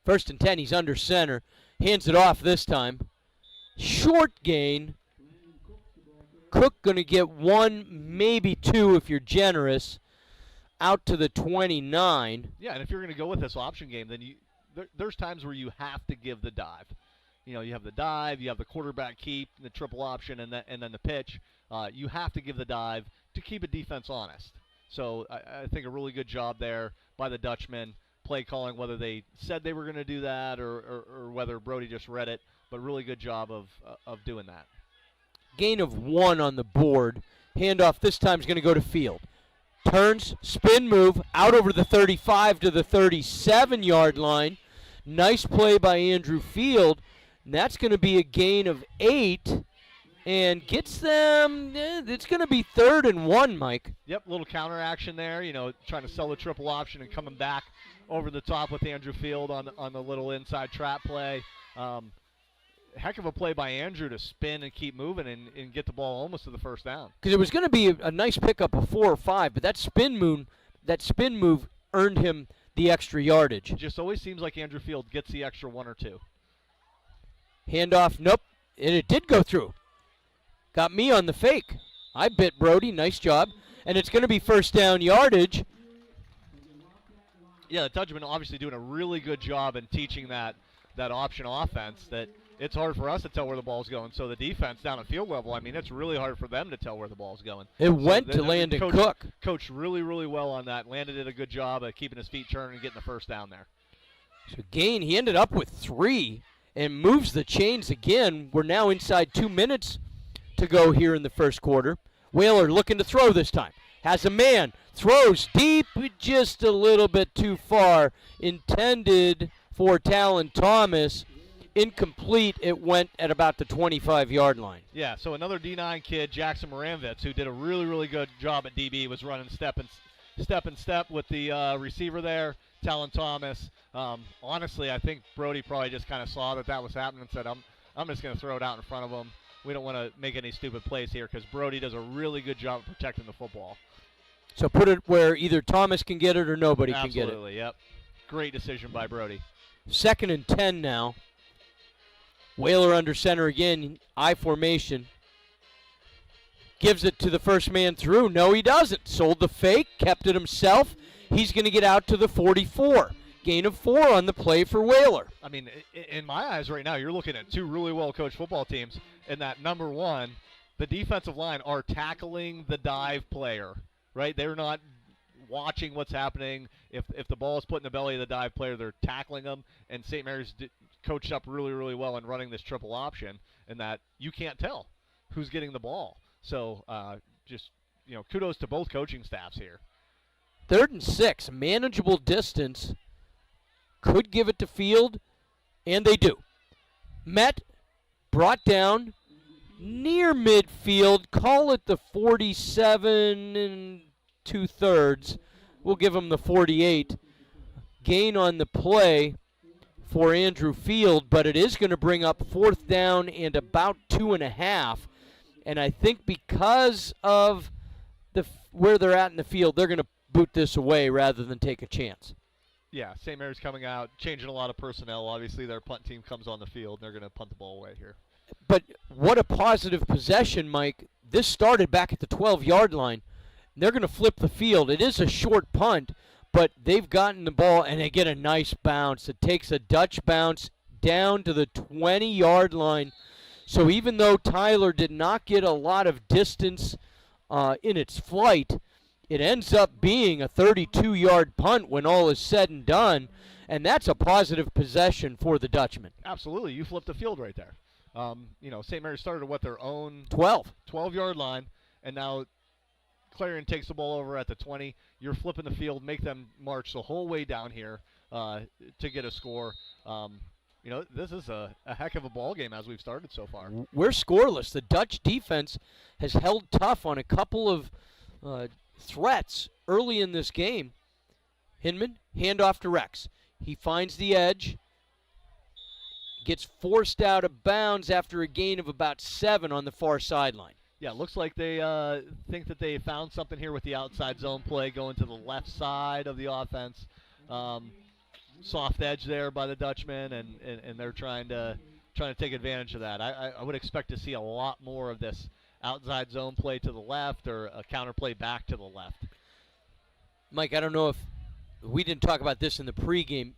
1st and 10, he's under center. Hands it off this time. Short gain. Cook going to get 1, maybe 2 if you're generous, out to the 29. Yeah, and if you're going to go with this option game, then there's times where you have to give the dive. You have the dive, you have the quarterback keep, the triple option, and then the pitch. You have to give the dive to keep a defense honest. So I think a really good job there by the Dutchmen, play calling, whether they said they were going to do that or whether Brody just read it, but really good job of doing that. Gain of 1 on the board. Handoff this time is going to go to Field. Turns, spin move, out over the 35 to the 37-yard line. Nice play by Andrew Field. And that's going to be a gain of 8 and gets them, it's going to be 3rd and 1, Mike. Yep, little counter action there, trying to sell the triple option and coming back over the top with Andrew Field on the little inside trap play. Heck of a play by Andrew to spin and keep moving and get the ball almost to the first down. Because it was going to be a nice pickup of 4 or 5, but that spin move earned him the extra yardage. It just always seems like Andrew Field gets the extra 1 or 2. Handoff, nope, and it did go through. Got me on the fake. I bit Brody, nice job. And it's going to be first down yardage. Yeah, the Dutchman obviously doing a really good job in teaching that option offense that it's hard for us to tell where the ball's going. So the defense down at field level, it's really hard for them to tell where the ball's going. It went to Landon Cook. Coached really, really well on that. Landon did a good job of keeping his feet turning and getting the first down there. So gain, he ended up with 3 and moves the chains again. We're now inside 2 minutes to go here in the first quarter. Whaler looking to throw this time. Has a man. Throws deep, just a little bit too far. Intended for Talon Thomas. Incomplete. It went at about the 25-yard line. Yeah, so another D9 kid, Jackson Moranvitz, who did a really, really good job at DB, was running step with the receiver there, Talon Thomas. Honestly, I think Brody probably just kind of saw that was happening and said, I'm just going to throw it out in front of him. We don't want to make any stupid plays here because Brody does a really good job of protecting the football. So put it where either Thomas can get it or nobody can get it. Absolutely, yep. Great decision by Brody. 2nd and 10 now. Whaler under center again, I formation. Gives it to the first man through. No, he doesn't. Sold the fake, kept it himself. He's going to get out to the 44. Gain of 4 on the play for Whaler. I mean, in my eyes right now, you're looking at two really well-coached football teams, and that number one, the defensive line are tackling the dive player, right? They're not watching what's happening. If the ball is put in the belly of the dive player, they're tackling them, and St. Mary's coached up really, really well in running this triple option, and that you can't tell who's getting the ball. So just, kudos to both coaching staffs here. 3rd and 6, manageable distance. Could give it to Field, and they do. Met, brought down, near midfield. Call it the 47 2/3. We'll give him the 48. Gain on the play for Andrew Field, but it is going to bring up 4th down and about 2.5. And I think because of where they're at in the field, they're going to boot this away rather than take a chance. Yeah, St. Mary's coming out, changing a lot of personnel. Obviously, their punt team comes on the field, and they're going to punt the ball away here. But what a positive possession, Mike. This started back at the 12-yard line. They're going to flip the field. It is a short punt, but they've gotten the ball, and they get a nice bounce. It takes a Dutch bounce down to the 20-yard line. So even though Tyler did not get a lot of distance in its flight, it ends up being a 32-yard punt when all is said and done, and that's a positive possession for the Dutchman. Absolutely. You flipped the field right there. St. Mary's started at their own 12-yard line, and now Clarion takes the ball over at the 20. You're flipping the field, make them march the whole way down here to get a score. This is a heck of a ball game as we've started so far. We're scoreless. The Dutch defense has held tough on a couple of threats early in this game. Hinman, handoff to Rex. He finds the edge, gets forced out of bounds after a gain of about 7 on the far sideline. Yeah, it looks like they think that they found something here with the outside zone play going to the left side of the offense. Soft edge there by the Dutchman, and they're trying to take advantage of that. I would expect to see a lot more of this outside zone play to the left or a counter play back to the left. Mike, I don't know if we didn't talk about this in the pregame.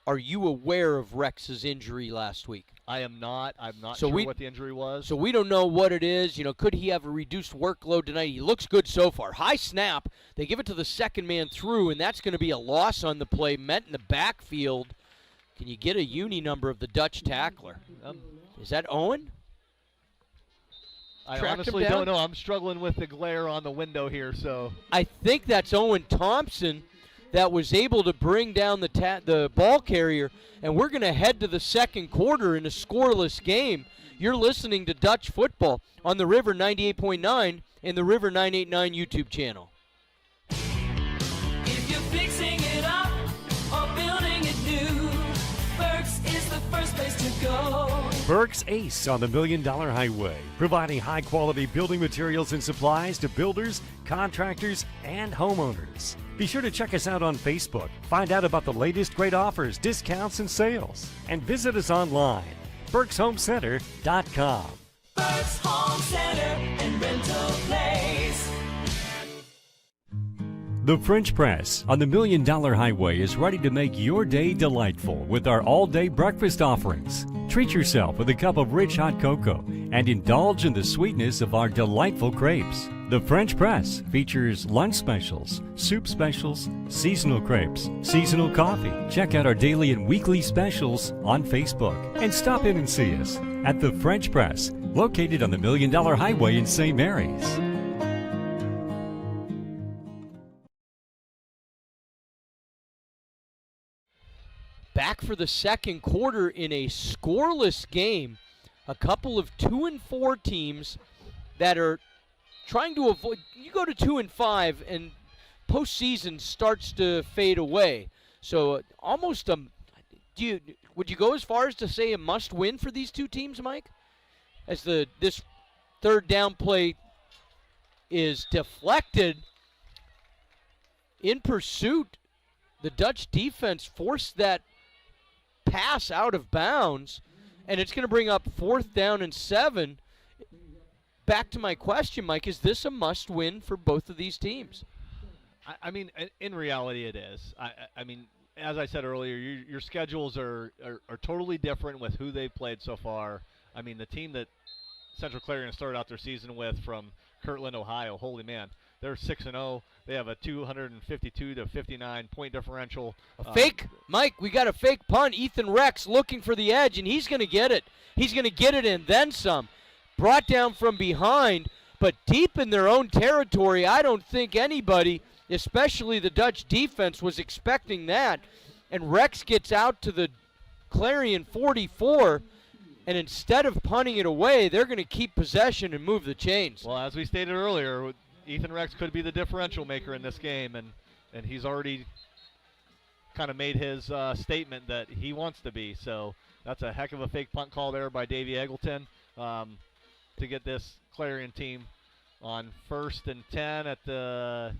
Are you aware of Rex's injury last week? I am not. I'm not sure what the injury was. So we don't know what it is. Could he have a reduced workload tonight? He looks good so far. High snap. They give it to the second man through, and that's going to be a loss on the play. Met in the backfield. Can you get a uni number of the Dutch tackler? Is that Owen? I honestly don't know. I'm struggling with the glare on the window here. So I think that's Owen Thompson that was able to bring down the ball carrier, and we're going to head to the second quarter in a scoreless game. You're listening to Dutch Football on the River 98.9 and the River 989 YouTube channel. If you're fixing it up or building it new, Burke's is the first place to go. Burke's Ace on the $1 Million Highway, providing high-quality building materials and supplies to builders, contractors, and homeowners. Be sure to check us out on Facebook. Find out about the latest great offers, discounts, and sales. And visit us online, Burke'sHomeCenter.com. Burke's Home Center and Rental Place. The French Press on the $1 Million Highway is ready to make your day delightful with our all-day breakfast offerings. Treat yourself with a cup of rich hot cocoa and indulge in the sweetness of our delightful crepes. The French Press features lunch specials, soup specials, seasonal crepes, seasonal coffee. Check out our daily and weekly specials on Facebook and stop in and see us at The French Press, located on the $1 Million Highway in St. Mary's. Back for the second quarter in a scoreless game. A couple of 2-4 teams that are trying to avoid. You go to 2-5 and postseason starts to fade away. So almost would you go as far as to say a must-win for these two teams, Mike? As this third down play is deflected in pursuit, the Dutch defense forced that pass out of bounds, And it's going to bring up 4th down and 7. Back to my question, Mike, is this a must-win for both of these teams? I mean, in reality, it is. I mean, as I said earlier, your schedules are totally different with who they've played so far. I mean, the team that Central Clarion started out their season with from Kirtland, Ohio, holy man, they're 6-0. They have a 252 to 59 point differential. Fake, Mike, we got a fake punt. Ethan Rex looking for the edge, and he's going to get it. He's going to get it and then some. Brought down from behind, but deep in their own territory. I don't think anybody, especially the Dutch defense, was expecting that. And Rex gets out to the Clarion 44, and instead of punting it away, they're going to keep possession and move the chains. Well, as we stated earlier, Ethan Rex could be the differential maker in this game, and he's already kind of made his statement that he wants to be. So that's a heck of a fake punt call there by Davey Eggleton to get this Clarion team on 1st and 10 at the,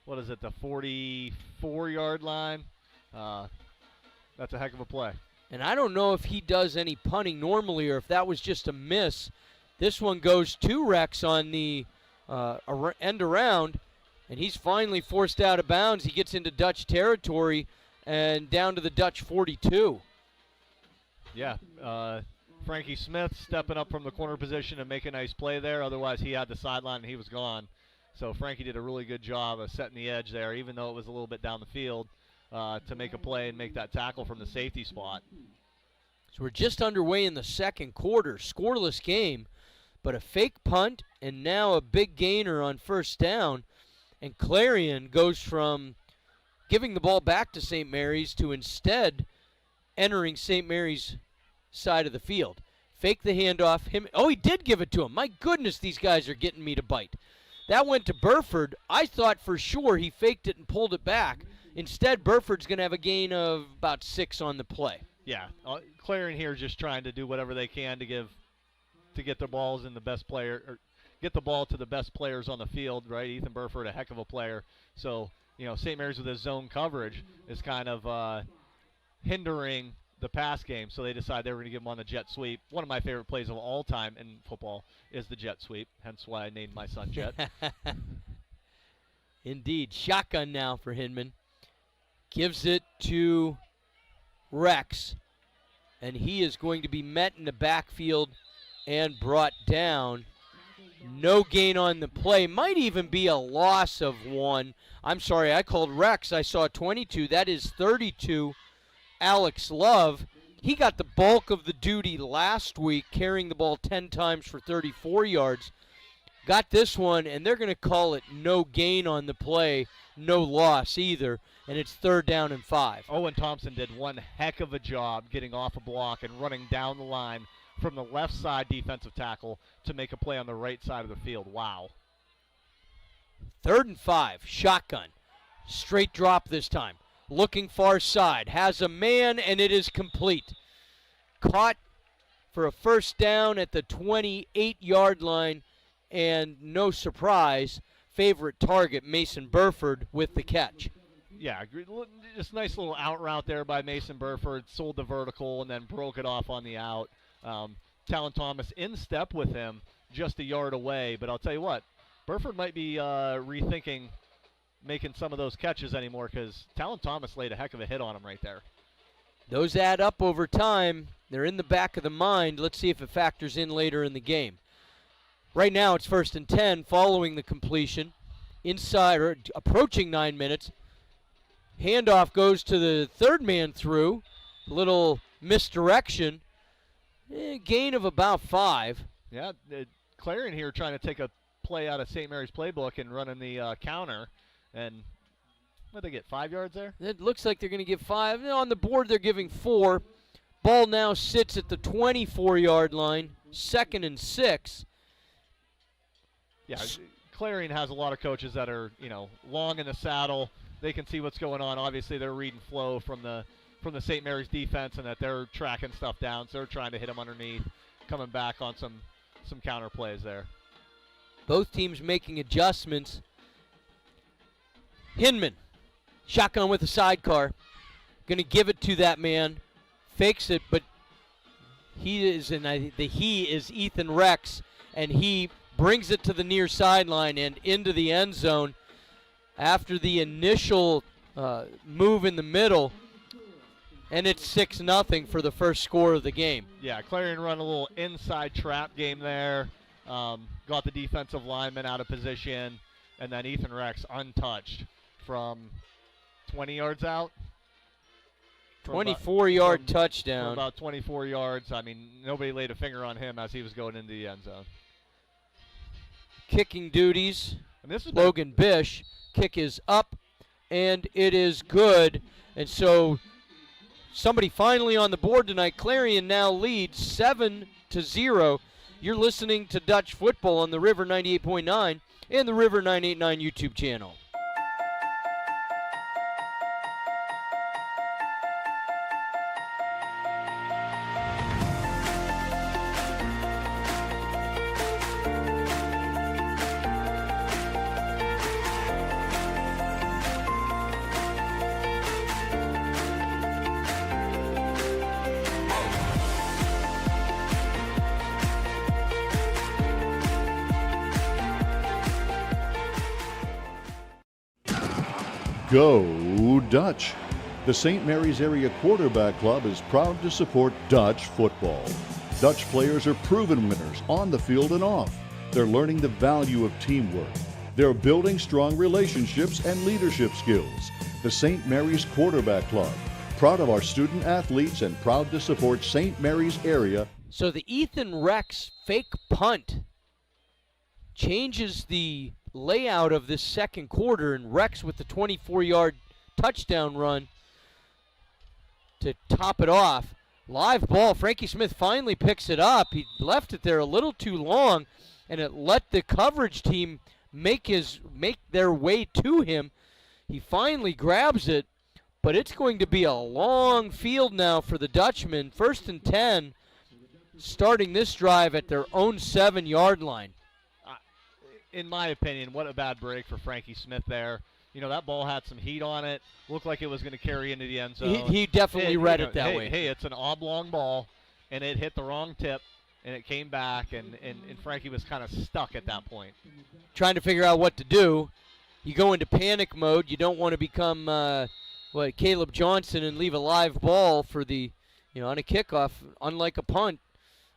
the 44-yard line. That's a heck of a play. And I don't know if he does any punting normally or if that was just a miss. This one goes to Rex on the end around, and he's finally forced out of bounds. He gets into Dutch territory and down to the Dutch 42. Yeah, Frankie Smith stepping up from the corner position and make a nice play there. Otherwise, he had the sideline and he was gone. So Frankie did a really good job of setting the edge there, even though it was a little bit down the field, to make a play and make that tackle from the safety spot. So we're just underway in the second quarter. Scoreless game, but a fake punt and now a big gainer on 1st down. And Clarion goes from giving the ball back to St. Mary's to instead entering St. Mary's side of the field. Fake the handoff. He did give it to him. My goodness, these guys are getting me to bite. That went to Burford. I thought for sure he faked it and pulled it back. Instead, Burford's going to have a gain of about 6 on the play. Yeah, Clarion here just trying to do whatever they can to get the balls in the best player, or get the ball to the best players on the field, right? Ethan Burford, a heck of a player. So, St. Mary's with his zone coverage is kind of hindering the pass game, so they decide they were going to give him on the jet sweep. One of my favorite plays of all time in football is the jet sweep, hence why I named my son Jet. Indeed. Shotgun now for Hinman. Gives it to Rex, and he is going to be met in the backfield and brought down. No gain on the play. Might even be a loss of 1. I'm sorry, I called Rex. I saw 22. That is 32. Alex Love. He got the bulk of the duty last week, carrying the ball 10 times for 34 yards. Got this one, and they're going to call it no gain on the play, no loss either, and it's 3rd down and 5. Owen Thompson did one heck of a job getting off a block and running down the line from the left side defensive tackle to make a play on the right side of the field. Wow. 3rd and 5, shotgun. Straight drop this time. Looking far side, has a man, and it is complete. Caught for a 1st down at the 28-yard line, and no surprise, favorite target, Mason Burford, with the catch. Yeah, just nice little out route there by Mason Burford. Sold the vertical and then broke it off on the out. Talon Thomas in step with him just a yard away, but I'll tell you what, Burford might be rethinking making some of those catches anymore, because Talon Thomas laid a heck of a hit on him right there. Those add up over time. They're in the back of the mind. Let's see if it factors in later in the game. Right now it's 1st and 10 following the completion. Inside, or approaching 9 minutes. Handoff goes to the 3rd man through. Little misdirection. Gain of about 5. Yeah, Clarion here trying to take a play out of St. Mary's playbook and running the counter. And what did they get, 5 yards there? It looks like they're going to give 5. On the board, they're giving 4. Ball now sits at the 24-yard line, 2nd and 6. Yeah, Clarion has a lot of coaches that are, long in the saddle. They can see what's going on. Obviously, they're reading flow from the St. Mary's defense, and that they're tracking stuff down. So they're trying to hit them underneath, coming back on some counter plays there. Both teams making adjustments. Hinman, shotgun with a sidecar. Going to give it to that man. Fakes it, but the he is Ethan Rex, and he brings it to the near sideline and into the end zone after the initial move in the middle, and it's 6-0 for the first score of the game. Yeah, Clarion run a little inside trap game there, got the defensive lineman out of position, and then Ethan Rex untouched from 20 yards out. 24-yard touchdown. From about 24 yards. I mean, nobody laid a finger on him as he was going into the end zone. Kicking duties, and this is Logan Bish. Kick is up, and it is good. And so somebody finally on the board tonight. Clarion now leads 7-0. You're listening to Dutch Football on the River 98.9 and the River 989 YouTube channel. Go Dutch! The St. Mary's Area Quarterback Club is proud to support Dutch football. Dutch players are proven winners on the field and off. They're learning the value of teamwork. They're building strong relationships and leadership skills. The St. Mary's Quarterback Club, proud of our student athletes and proud to support St. Mary's area. So the Ethan Rex fake punt changes the layout of this second quarter, and Rex with the 24-yard touchdown run to top it off. Live ball, Frankie Smith finally picks it up. He left it there a little too long, and it let the coverage team make their way to him. He finally grabs it, but it's going to be a long field now for the Dutchmen. 1st and 10, starting this drive at their own 7-yard line. In my opinion, what a bad break for Frankie Smith there. You know, that ball had some heat on it. Looked like it was going to carry into the end zone. He definitely read it that way. Hey, it's an oblong ball, and it hit the wrong tip, and it came back, and Frankie was kind of stuck at that point. Trying to figure out what to do. You go into panic mode. You don't want to become Caleb Johnson and leave a live ball for the, on a kickoff. Unlike a punt,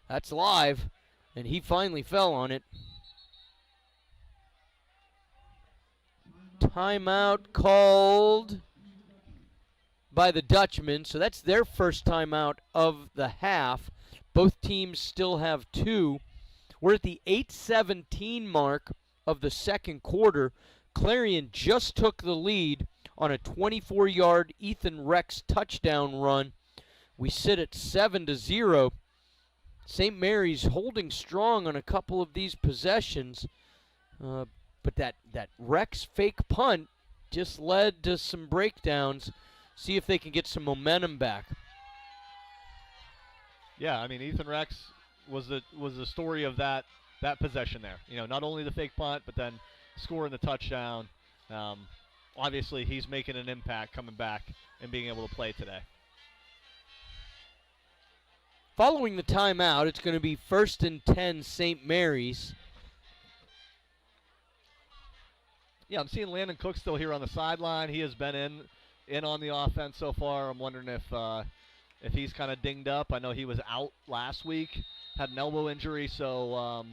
that's live, and he finally fell on it. Timeout called by the Dutchmen, so that's their first timeout of the half. Both teams still have 2. We're at the 8:17 mark of the second quarter. Clarion just took the lead on a 24-yard Ethan Rex touchdown run. We sit at 7-0. St. Mary's holding strong on a couple of these possessions. But that Rex fake punt just led to some breakdowns. See if they can get some momentum back. Yeah, I mean, Ethan Rex was the story of that possession there. Not only the fake punt, but then scoring the touchdown. Obviously, he's making an impact coming back and being able to play today. Following the timeout, it's going to be 1st and 10 St. Mary's. Yeah, I'm seeing Landon Cook still here on the sideline. He has been in on the offense so far. I'm wondering if he's kind of dinged up. I know he was out last week, had an elbow injury, so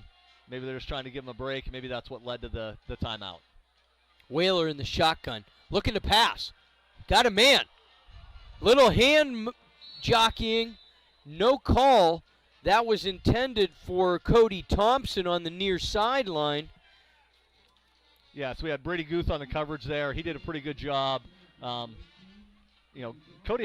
maybe they're just trying to give him a break. Maybe that's what led to the timeout. Whaler in the shotgun, looking to pass. Got a man. Little hand jockeying, no call. That was intended for Cody Thompson on the near sideline. Yeah, so we had Brady Guth on the coverage there. He did a pretty good job. Cody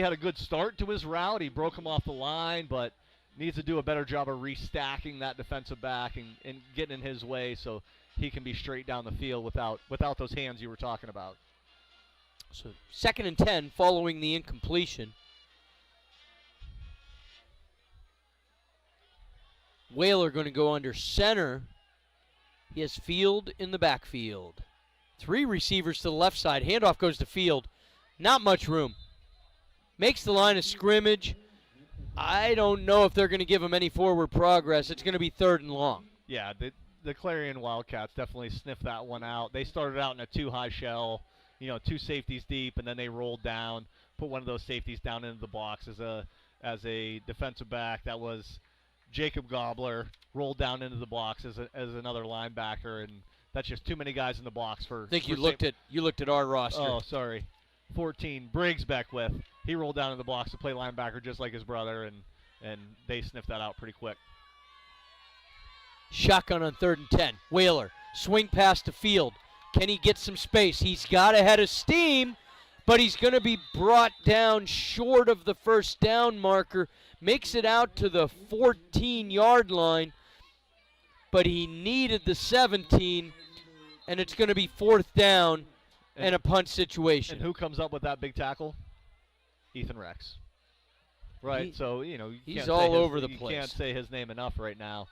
had a good start to his route. He broke him off the line, but needs to do a better job of restacking that defensive back and getting in his way so he can be straight down the field without those hands you were talking about. So 2nd and 10 following the incompletion. Whaler going to go under center. He has Field in the backfield. 3 receivers to the left side. Handoff goes to Field. Not much room. Makes the line of scrimmage. I don't know if they're going to give him any forward progress. It's going to be 3rd and long. Yeah, the Clarion Wildcats definitely sniffed that one out. They started out in a 2-high shell, 2 safeties deep, and then they rolled down, put one of those safeties down into the box as a defensive back. That was Jacob Gobler, rolled down into the box as another linebacker, and that's just too many guys in the box for. I think you looked at our roster. Oh, sorry. 14, Briggs Beckwith. He rolled down in the box to play linebacker just like his brother, and they sniffed that out pretty quick. Shotgun on 3rd and 10. Whaler, swing pass to Field. Can he get some space? He's got a head of steam, but he's going to be brought down short of the first down marker. Makes it out to the 14-yard line, but he needed the 17, and it's going to be 4th down and a punt situation. And who comes up with that big tackle? Ethan Rex. Right, so, he's all over the place. You can't say his name enough right now.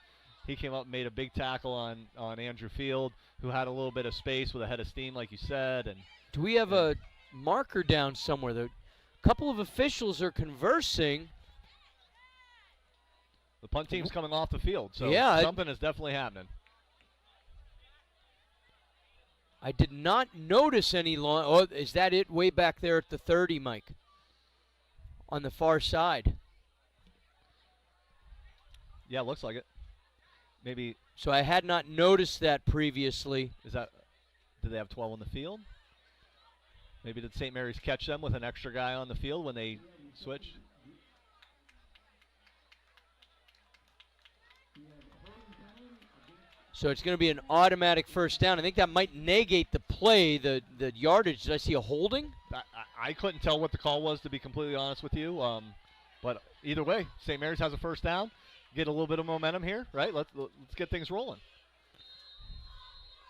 He came up and made a big tackle on Andrew Field, who had a little bit of space with a head of steam, like you said. And do we have a marker down somewhere? A couple of officials are conversing. The punt team's coming off the field, so something is definitely happening. I did not notice any long. Oh, is that it way back there at the 30, Mike? On the far side. Yeah, looks like it. Maybe. So I had not noticed that previously. Did they have 12 on the field? Maybe did St. Mary's catch them with an extra guy on the field when they switched? So it's going to be an automatic first down. I think that might negate the play, the yardage. Did I see a holding? I couldn't tell what the call was, to be completely honest with you. But either way, St. Mary's has a first down. Get a little bit of momentum here, right? Let's get things rolling.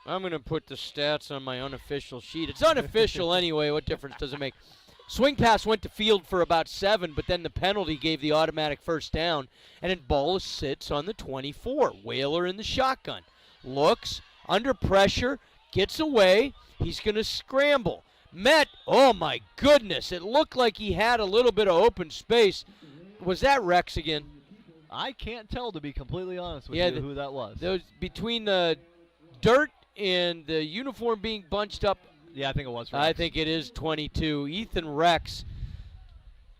I'm going to put the stats on my unofficial sheet. It's unofficial anyway. What difference does it make? Swing pass went to Field for about 7, but then the penalty gave the automatic first down, and then ball sits on the 24. Whaler in the shotgun. Looks, under pressure, gets away. He's going to scramble. Met, oh my goodness. It looked like he had a little bit of open space. Was that Rex again? I can't tell, to be completely honest with you, who that was. Between the dirt and the uniform being bunched up. Yeah, I think it was Rex. I think it is 22. Ethan Rex.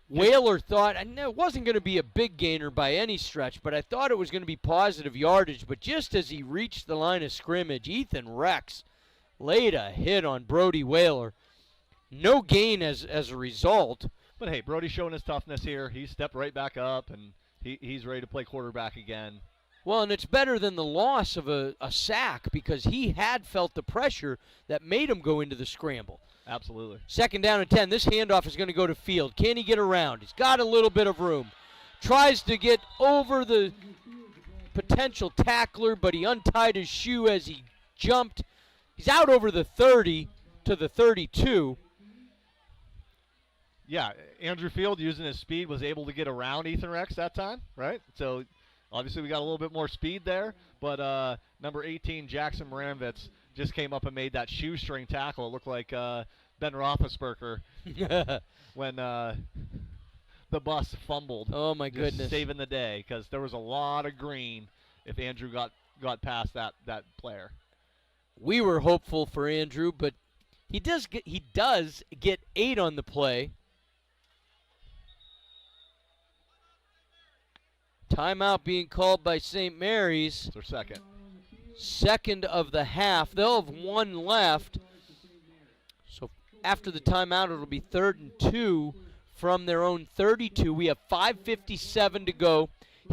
Whaler thought, I know it wasn't going to be a big gainer by any stretch, but I thought it was going to be positive yardage. But just as he reached the line of scrimmage, Ethan Rex laid a hit on Brody Whaler. No gain as a result. But, hey, Brody's showing his toughness here. He stepped right back up, and he's ready to play quarterback again. Well, and it's better than the loss of a sack, because he had felt the pressure that made him go into the scramble. Absolutely. 2nd down and 10. This handoff is going to go to Field. Can he get around? He's got a little bit of room. Tries to get over the potential tackler, but he untied his shoe as he jumped. He's out over the 30 to the 32. Yeah, Andrew Field, using his speed, was able to get around Ethan Rex that time, right? So obviously we got a little bit more speed there, but number 18, Jackson Moranvitz, just came up and made that shoestring tackle. It looked like Ben Roethlisberger when the bus fumbled. Oh, my goodness. Saving the day, because there was a lot of green if Andrew got past that player. We were hopeful for Andrew, but he does get 8 on the play. Timeout being called by St. Mary's. It's their second. Second of the half. They'll have 1 left. So after the timeout, it'll be 3rd and 2 from their own 32. We have 5:57 to go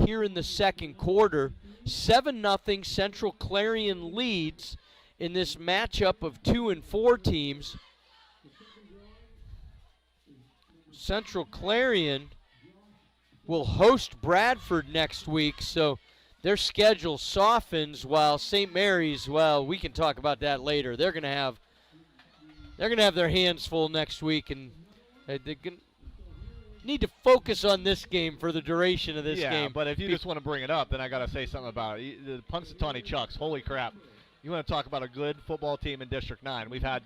here in the second quarter. 7-0 Central Clarion leads in this matchup of 2 and 4 teams. Central Clarion will host Bradford next week, so their schedule softens, while St. Mary's, well, we can talk about that later. They're going to have their hands full next week, and they're going to need to focus on this game for the duration of this game. Yeah, but if you just want to bring it up, then I got to say something about it. The Punxsutawney Chucks, holy crap. You want to talk about a good football team in District 9. We had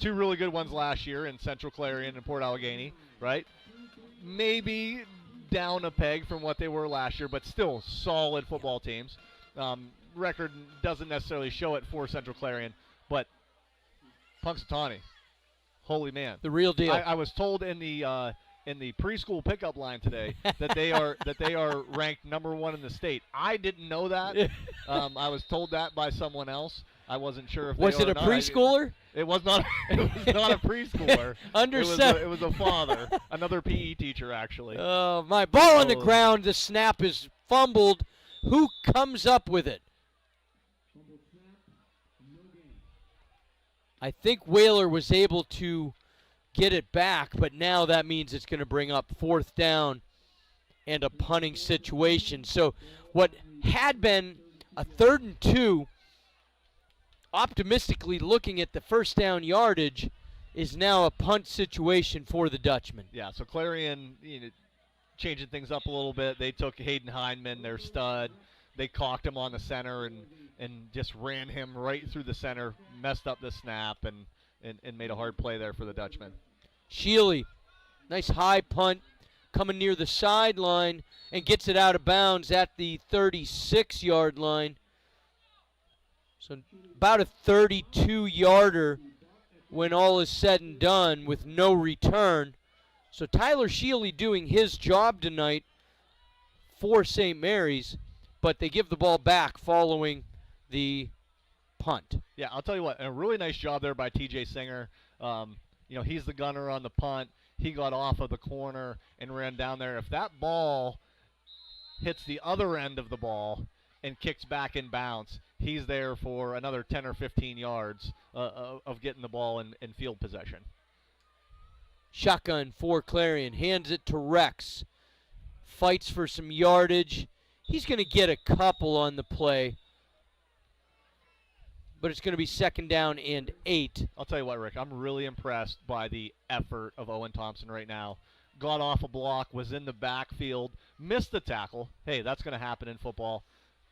2 really good ones last year in Central Clarion and Port Allegheny, right? Maybe down a peg from what they were last year, but still solid football teams. Record doesn't necessarily show it for Central Clarion, but Punxsutawney, holy man, the real deal. I was told in the preschool pickup line today that they are ranked #1 in the state. I didn't know that. I was told that by someone else. I wasn't sure if was they it are a or not. preschooler? It was not. It was not a preschooler. It was a father, another PE teacher actually. Oh my! Ball on the ground. The snap is fumbled. Who comes up with it? I think Whaler was able to get it back, but now that means it's going to bring up 4th down and a punting situation. So what had been a 3rd and 2, optimistically looking at the first down yardage, is now a punt situation for the Dutchman. Yeah, so Clarion, changing things up a little bit. They took Hayden Hindman, their stud. They cocked him on the center and just ran him right through the center, messed up the snap, and made a hard play there for the Dutchman. Shealy, nice high punt, coming near the sideline and gets it out of bounds at the 36-yard line. So about a 32-yarder when all is said and done with no return. So Tyler Shealy doing his job tonight for St. Mary's, but they give the ball back following the punt. Yeah, I'll tell you what, a really nice job there by TJ Singer. He's the gunner on the punt. He got off of the corner and ran down there. If that ball hits the other end of the ball and kicks back in bounds, he's there for another 10 or 15 yards of getting the ball in field possession. Shotgun for Clarion, hands it to Rex. Fights for some yardage. He's going to get a couple on the play, but it's going to be 2nd down and 8. I'll tell you what, Rick, I'm really impressed by the effort of Owen Thompson right now. Got off a block, was in the backfield, missed the tackle. Hey, that's going to happen in football.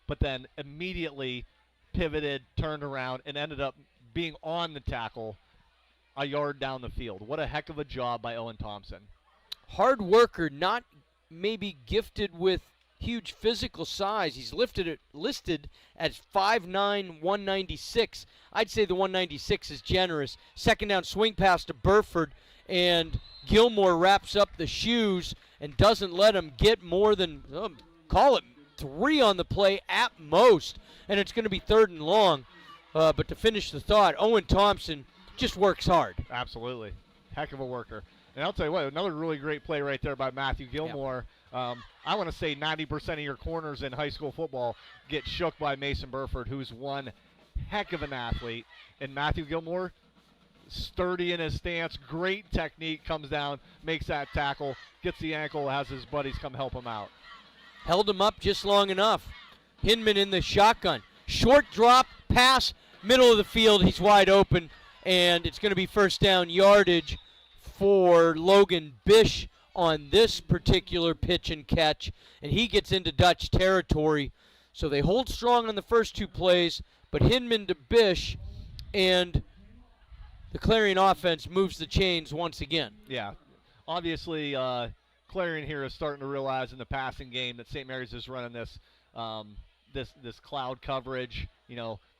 But then immediately pivoted, turned around, and ended up being on the tackle a yard down the field. What a heck of a job by Owen Thompson. Hard worker, not maybe gifted with huge physical size. He's listed as 5'9", 196. I'd say the 196 is generous. 2nd down swing pass to Burford, and Gilmore wraps up the shoes and doesn't let him get more than, call it 3 on the play at most, and it's going to be 3rd and long. But to finish the thought, Owen Thompson just works hard. Absolutely. Heck of a worker. And I'll tell you what, another really great play right there by Matthew Gilmore. Yeah. I want to say 90% of your corners in high school football get shook by Mason Burford, who's one heck of an athlete. And Matthew Gilmore, sturdy in his stance, great technique, comes down, makes that tackle, gets the ankle, has his buddies come help him out. Held him up just long enough. Hinman in the shotgun. Short drop, pass, middle of the field. He's wide open, and it's going to be 1st down yardage for Logan Bish on this particular pitch and catch, and he gets into Dutch territory. So they hold strong on the first 2 plays, but Hinman to Bish, and the Clarion offense moves the chains once again. Yeah, obviously Clarion here is starting to realize in the passing game that St. Mary's is running this this cloud coverage,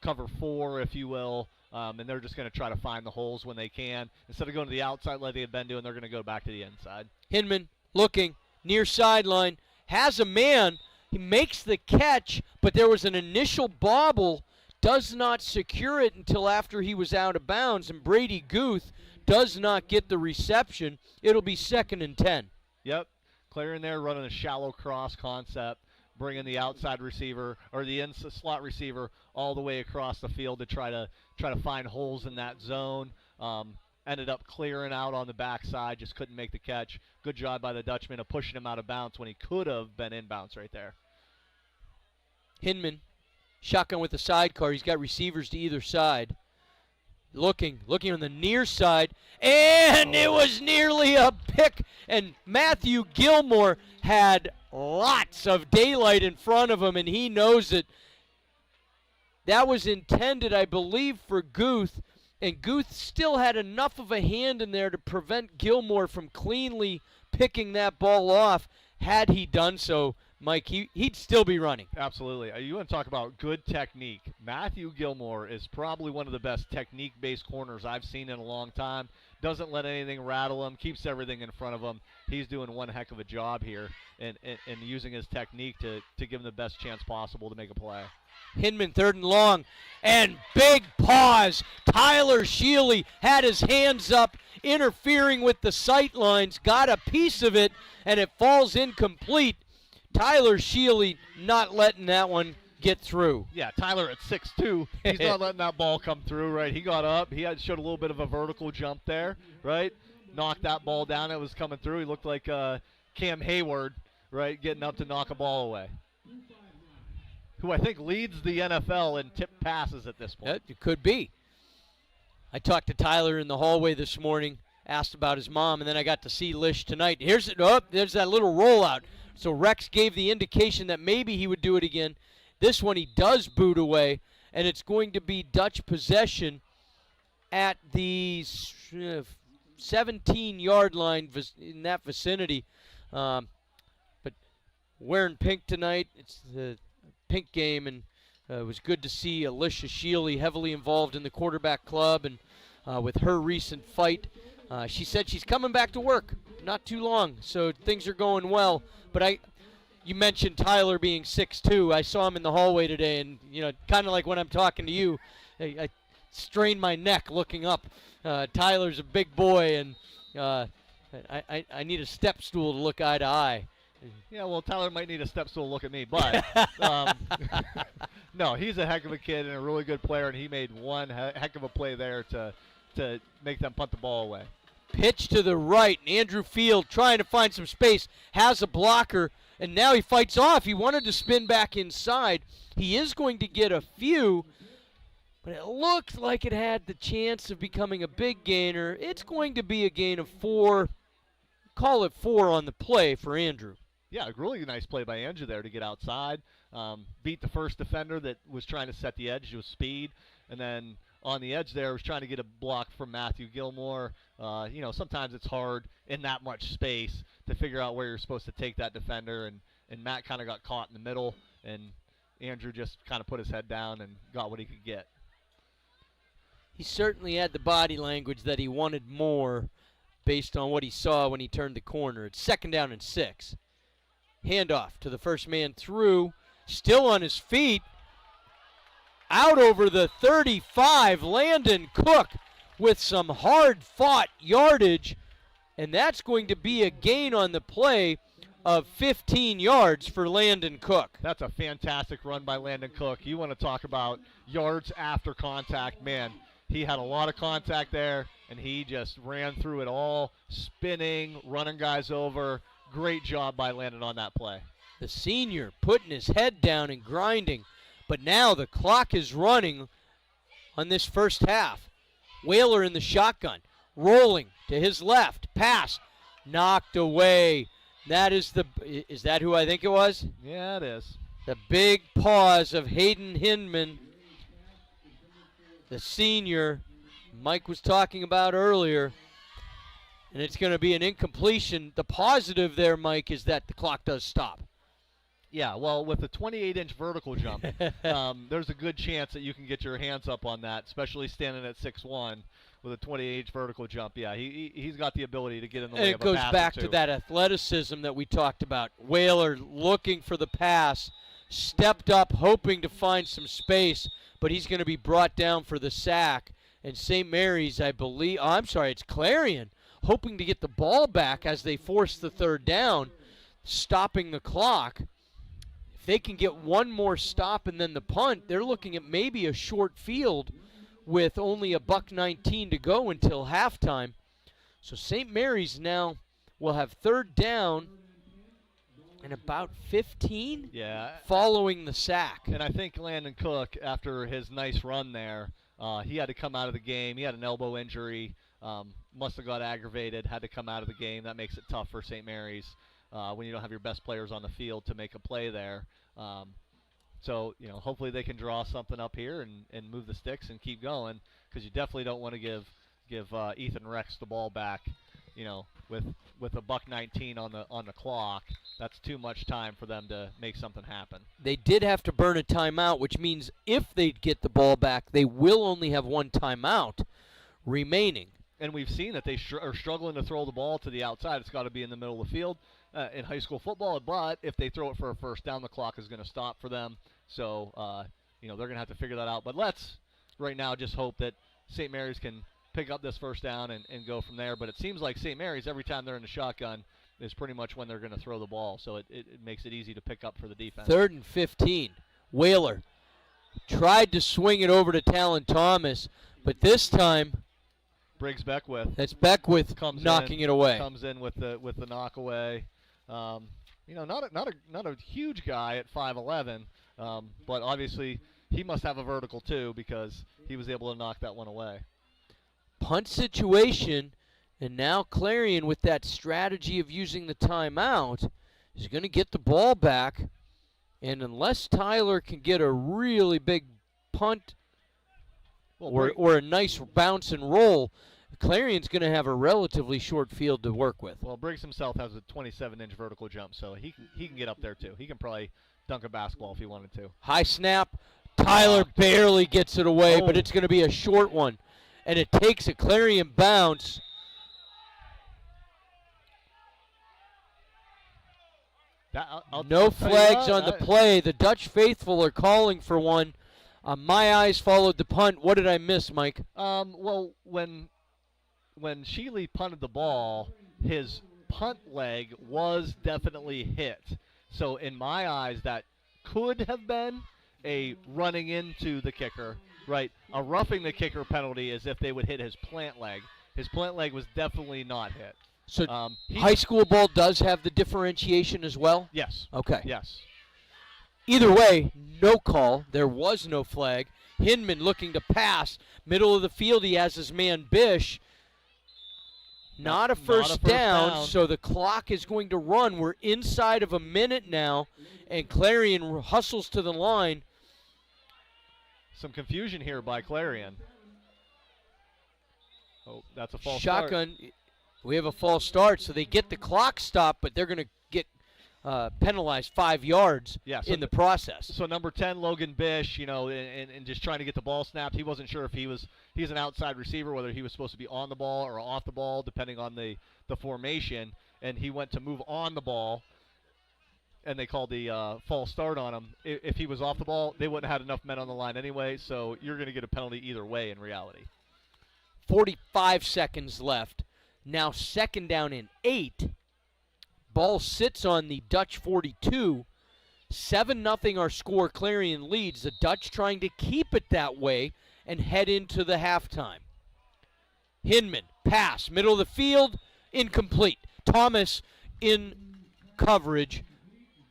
cover 4, if you will, and they're just going to try to find the holes when they can. Instead of going to the outside like they had been doing, they're going to go back to the inside. Hinman looking, near sideline, has a man. He makes the catch, but there was an initial bobble, does not secure it until after he was out of bounds, and Brady Guth does not get the reception. It'll be 2nd and 10. Yep, Clarion there running a shallow cross concept, bringing the outside receiver or the slot receiver all the way across the field to try to find holes in that zone. Ended up clearing out on the backside, just couldn't make the catch. Good job by the Dutchman of pushing him out of bounds when he could have been in bounds right there. Hinman, shotgun with the sidecar. He's got receivers to either side. Looking on the near side, and it was nearly a pick, and Matthew Gilmore had lots of daylight in front of him, and he knows it. That was intended, I believe, for Guth, and Guth still had enough of a hand in there to prevent Gilmore from cleanly picking that ball off. had he done so, Mike, he'd still be running. Absolutely. You want to talk about good technique. Matthew Gilmore is probably one of the best technique-based corners I've seen in a long time. Doesn't let anything rattle him, keeps everything in front of him. He's doing one heck of a job here and using his technique to give him the best chance possible to make a play. Hinman 3rd and long, and big pause. Tyler Shealy had his hands up, interfering with the sight lines, got a piece of it, and it falls incomplete. Tyler Shealy not letting that one get through. Yeah, Tyler at 6'2", he's not letting that ball come through, right? He got up. He showed a little bit of a vertical jump there, right? Knocked that ball down. It was coming through. He looked like Cam Hayward, right, getting up to knock a ball away, who I think leads the NFL in tipped passes at this point. It could be. I talked to Tyler in the hallway this morning, asked about his mom, and then I got to see Lish tonight. There's that little rollout. So Rex gave the indication that maybe he would do it again. This one he does boot away, and it's going to be Dutch possession at the 17-yard line in that vicinity. But wearing pink tonight, it's the pink game, and it was good to see Alicia Shealy heavily involved in the quarterback club, and with her recent fight. She said she's coming back to work not too long, so things are going well. But you mentioned Tyler being 6'2". I saw him in the hallway today, and kind of like when I'm talking to you, I strained my neck looking up. Tyler's a big boy, and I need a step stool to look eye to eye. Yeah, well, Tyler might need a step stool to look at me, but no, he's a heck of a kid and a really good player, and he made one heck of a play there to make them punt the ball away. Pitch to the right, and Andrew Field trying to find some space, has a blocker, and now he fights off. He wanted to spin back inside. He is going to get a few, but it looked like it had the chance of becoming a big gainer. It's going to be a gain of 4. Call it 4 on the play for Andrew. Yeah, a really nice play by Andrew there to get outside. Beat the first defender that was trying to set the edge with speed, and then on the edge there was trying to get a block from Matthew Gilmore. Sometimes it's hard in that much space to figure out where you're supposed to take that defender, and Matt kind of got caught in the middle, and Andrew just kind of put his head down and got what he could get. He certainly had the body language that he wanted more based on what he saw when he turned the corner. It's 2nd down and 6. Handoff to the first man through, still on his feet. Out over the 35, Landon Cook with some hard-fought yardage, and that's going to be a gain on the play of 15 yards for Landon Cook. That's a fantastic run by Landon Cook. You want to talk about yards after contact, man. He had a lot of contact there, and he just ran through it all, spinning, running guys over. Great job by Landon on that play. The senior putting his head down and grinding. But now the clock is running on this first half. Whaler in the shotgun, rolling to his left. Pass knocked away. Is that who I think it was? Yeah, it is. The big pause of Hayden Hinman, the senior Mike was talking about earlier. And it's going to be an incompletion. The positive there, Mike, is that the clock does stop. Yeah, well, with a 28-inch vertical jump, there's a good chance that you can get your hands up on that, especially standing at 6'1", with a 28-inch vertical jump. Yeah, he's got the ability to get in the way of a pass. It goes back to that athleticism that we talked about. Whaler looking for the pass, stepped up, hoping to find some space, but he's going to be brought down for the sack. And St. Mary's, it's Clarion, hoping to get the ball back as they force the 3rd down, stopping the clock. If they can get one more stop and then the punt, they're looking at maybe a short field with only $1:19 to go until halftime. So St. Mary's now will have 3rd down and about 15 following the sack. And I think Landon Cook, after his nice run there, he had to come out of the game. He had an elbow injury. Must have got aggravated, had to come out of the game. That makes it tough for St. Mary's when you don't have your best players on the field to make a play there. So, hopefully they can draw something up here and move the sticks and keep going, because you definitely don't want to give Ethan Rex the ball back, with with a $1:19 on the clock, that's too much time for them to make something happen. They did have to burn a timeout, which means if they get the ball back, they will only have one timeout remaining. And we've seen that they are struggling to throw the ball to the outside. It's got to be in the middle of the field in high school football. But if they throw it for a first down, the clock is going to stop for them. So, they're going to have to figure that out. But let's right now just hope that St. Mary's can pick up this first down and go from there. But it seems like St. Mary's, every time they're in the shotgun, is pretty much when they're going to throw the ball. So it makes it easy to pick up for the defense. 3rd and 15. Whaler tried to swing it over to Talon Thomas, but this time Briggs Beckwith. That's Beckwith knocking it away. Comes in with the knock away. Not a huge guy at 5'11", but obviously he must have a vertical too because he was able to knock that one away. Punt situation, and now Clarion with that strategy of using the timeout is going to get the ball back, and unless Tyler can get a really big punt or a nice bounce and roll, Clarion's going to have a relatively short field to work with. Well, Briggs himself has a 27-inch vertical jump, so he can get up there too. He can probably dunk a basketball if he wanted to. High snap. Tyler barely gets it away, but it's going to be a short one. And it takes a Clarion bounce. No flags on the play. The Dutch faithful are calling for one. My eyes followed the punt. What did I miss, Mike? Well, when Sheely punted the ball, his punt leg was definitely hit. So in my eyes, that could have been a running into the kicker, right? A roughing the kicker penalty is if they would hit his plant leg. His plant leg was definitely not hit. So high school ball does have the differentiation as well? Yes. Okay. Yes. Either way, no call. There was no flag. Hinman looking to pass. Middle of the field, he has his man Bish. Not a first down, so the clock is going to run. We're inside of a minute now, and Clarion hustles to the line. Some confusion here by Clarion. Oh, that's a false Shotgun. start. We have a false start, so they get the clock stopped, but they're going to get penalized 5 yards in the process. So number 10, Logan Bish, and just trying to get the ball snapped. He wasn't sure if he's an outside receiver, whether he was supposed to be on the ball or off the ball, depending on the formation. And he went to move on the ball, and they called the false start on him. If he was off the ball, they wouldn't have had enough men on the line anyway, so you're going to get a penalty either way in reality. 45 seconds left. Now 2nd down and 8. Ball sits on the Dutch 42. 7-0 our score. Clarion leads. The Dutch trying to keep it that way and head into the halftime. Hinman, pass, middle of the field, incomplete. Thomas in coverage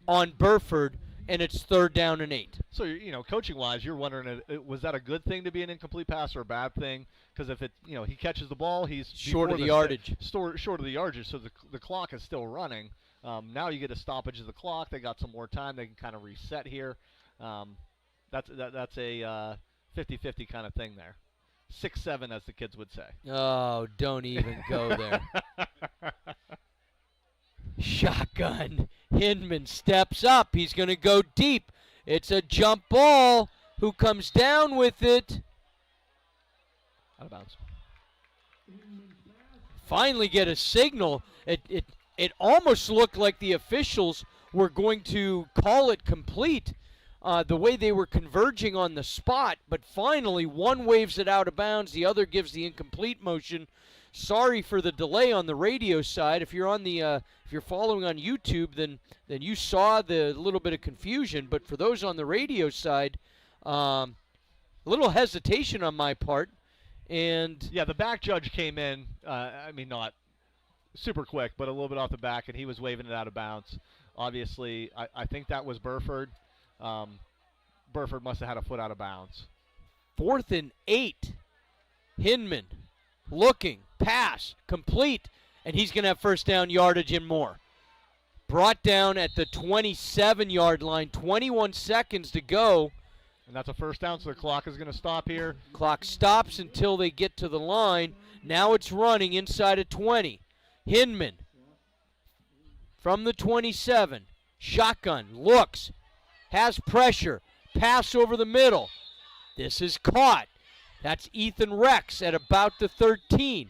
on Burford, and it's 3rd down and 8. So, coaching-wise, you're wondering, was that a good thing to be an incomplete pass or a bad thing? Because if he catches the ball, he's short of the yardage. Short of the yardage, so the clock is still running. Now you get a stoppage of the clock. They got some more time. They can kind of reset here. That's a 50-50 kind of thing there. 6-7, as the kids would say. Oh, don't even go there. Shotgun. Hinman steps up. He's going to go deep. It's a jump ball. Who comes down with it? Out of bounds. Finally get a signal. It almost looked like the officials were going to call it complete the way they were converging on the spot, but finally one waves it out of bounds, the other gives the incomplete motion. Sorry for the delay on the radio side. If you're on the if you're following on YouTube, then you saw the little bit of confusion. But for those on the radio side, a little hesitation on my part. And yeah, the back judge came in. Not super quick, but a little bit off the back, and he was waving it out of bounds. Obviously, I think that was Burford. Burford must have had a foot out of bounds. 4th and 8. Hinman looking, pass, complete, and he's going to have first down yardage and more. Brought down at the 27-yard line, 21 seconds to go. And that's a first down, so the clock is going to stop here. Clock stops until they get to the line. Now it's running inside of 20. Hinman from the 27. Shotgun, looks, has pressure, pass over the middle. This is caught. That's Ethan Rex at about the 13.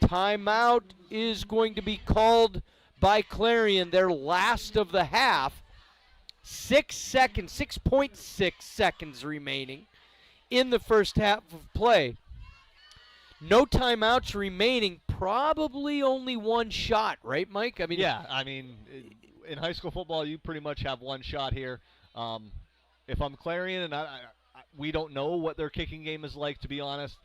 Timeout is going to be called by Clarion, their last of the half. 6.6 seconds remaining in the first half of play. No timeouts remaining, probably only one shot, right, Mike? I mean, yeah, I mean, in high school football, you pretty much have one shot here. If I'm Clarion, and we don't know what their kicking game is like, to be honest.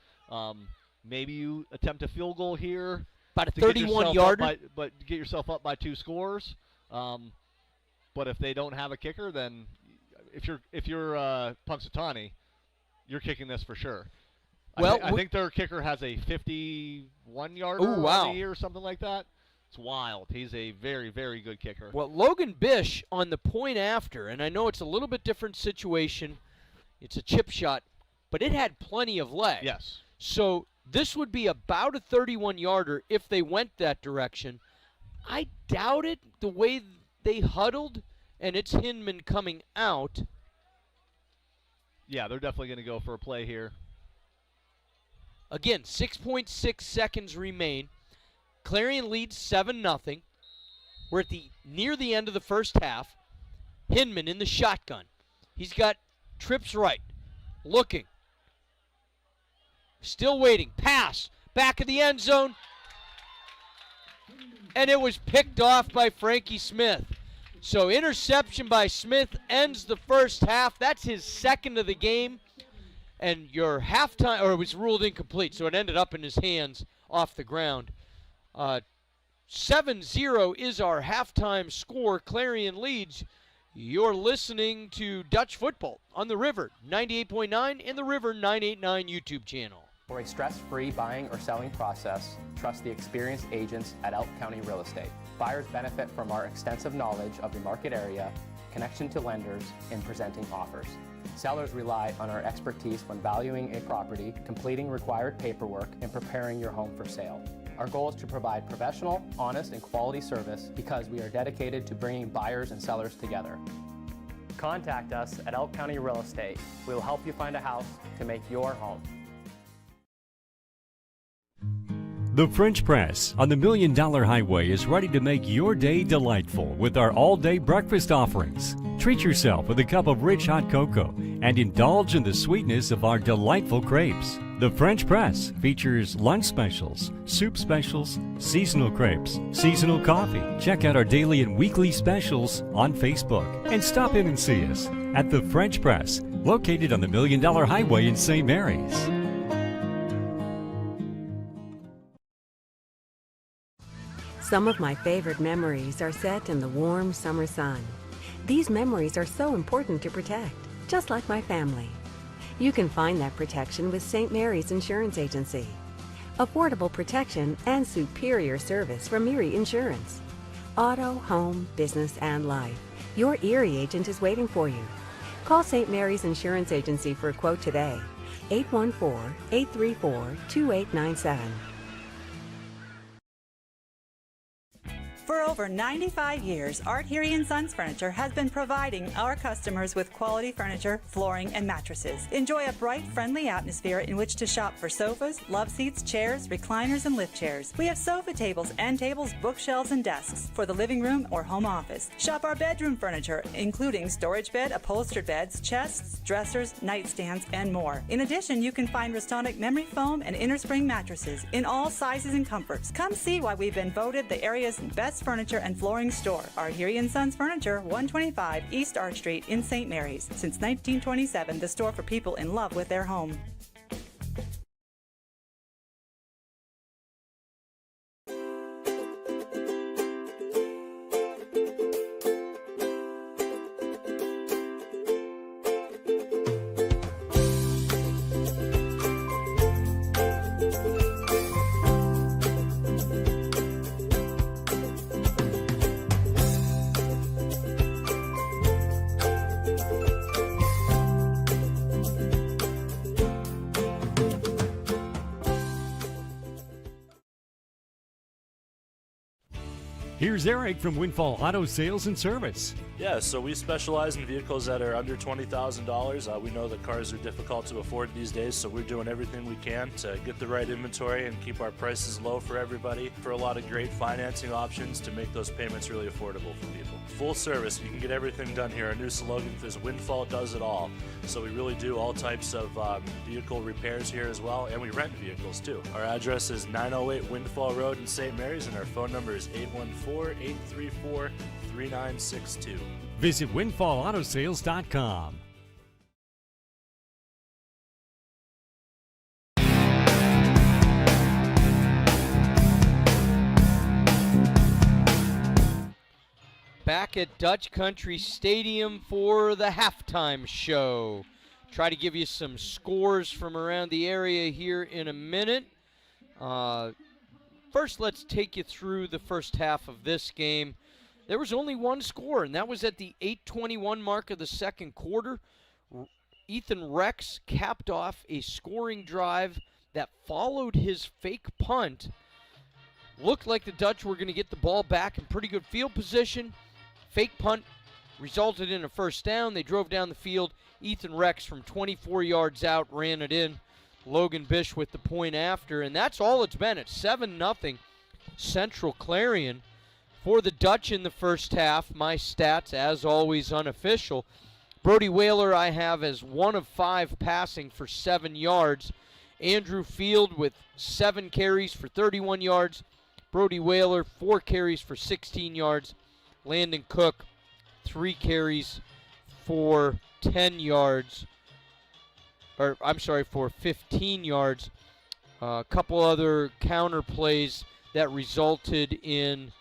Maybe you attempt a field goal here. About a 31-yarder. But get yourself up by 2 scores. But if they don't have a kicker, then if you're Punxsutawney, you're kicking this for sure. Well, I think their kicker has a 51-yarder on the year or something like that. It's wild. He's a very, very good kicker. Well, Logan Bish on the point after, and I know it's a little bit different situation. It's a chip shot, but it had plenty of leg. Yes. So this would be about a 31-yarder if they went that direction. I doubt it the way they huddled, and it's Hinman coming out. Yeah, they're definitely going to go for a play here. Again, 6.6 seconds remain. Clarion leads 7-0. We're at near the end of the first half. Hinman in the shotgun. He's got trips right. Looking. Still waiting. Pass. Back of the end zone. And it was picked off by Frankie Smith. So interception by Smith ends the first half. That's his second of the game. And your halftime, or it was ruled incomplete, so it ended up in his hands off the ground. 7-0 is our halftime score. Clarion leads. You're listening to Dutch Football on the River 98.9 and the River 989 YouTube channel. For a stress-free buying or selling process, trust the experienced agents at Elk County Real Estate. Buyers benefit from our extensive knowledge of the market area, connection to lenders, and presenting offers. Sellers rely on our expertise when valuing a property, completing required paperwork, and preparing your home for sale. Our goal is to provide professional, honest, and quality service because we are dedicated to bringing buyers and sellers together. Contact us at Elk County Real Estate. We will help you find a house to make your home. The French Press on the $1 Million Highway is ready to make your day delightful with our all-day breakfast offerings. Treat yourself with a cup of rich hot cocoa and indulge in the sweetness of our delightful crepes. The French Press features lunch specials, soup specials, seasonal crepes, seasonal coffee. Check out our daily and weekly specials on Facebook and stop in and see us at The French Press, located on the $1 Million Highway in St. Mary's. Some of my favorite memories are set in the warm summer sun. These memories are so important to protect, just like my family. You can find that protection with St. Mary's Insurance Agency. Affordable protection and superior service from Erie Insurance. Auto, home, business, and life. Your Erie agent is waiting for you. Call St. Mary's Insurance Agency for a quote today. 814-834-2897. For over 95 years, Art Heary & Sons Furniture has been providing our customers with quality furniture, flooring, and mattresses. Enjoy a bright, friendly atmosphere in which to shop for sofas, love seats, chairs, recliners, and lift chairs. We have sofa tables, end tables, bookshelves, and desks for the living room or home office. Shop our bedroom furniture, including storage bed, upholstered beds, chests, dressers, nightstands, and more. In addition, you can find Restonic memory foam and innerspring mattresses in all sizes and comforts. Come see why we've been voted the area's best furniture and flooring store. Art Heary & Sons Furniture, 125 East Arch Street in St. Mary's. Since 1927, the store for people in love with their home. Here's Eric from Windfall Auto Sales and Service. Yeah, so we specialize in vehicles that are under $20,000. We know that cars are difficult to afford these days, so we're doing everything we can to get the right inventory and keep our prices low for everybody, for a lot of great financing options to make those payments really affordable for people. Full service, you can get everything done here. Our new slogan is Windfall does it all. So we really do all types of vehicle repairs here as well, and we rent vehicles too. Our address is 908 Windfall Road in St. Mary's, and our phone number is 814-834-3962. Visit windfallautosales.com. Back at Dutch Country Stadium for the halftime show. Try to give you some scores from around the area here in a minute. First, let's take you through the first half of this game. There was only one score, and that was at the 8:21 mark of the second quarter. Ethan Rex capped off a scoring drive that followed his fake punt. Looked like the Dutch were going to get the ball back in pretty good field position. Fake punt resulted in a first down. They drove down the field. Ethan Rex from 24 yards out ran it in. Logan Bish with the point after, and that's all it's been. It's 7-0 Central Clarion. For the Dutch in the first half, my stats, as always, unofficial. Brody Whaler I have as 1 of 5 passing for 7 yards. Andrew Field with 7 carries for 31 yards. Brody Whaler, 4 carries for 16 yards. Landon Cook, 3 carries for 10 yards. For 15 yards. A couple other counter plays that resulted in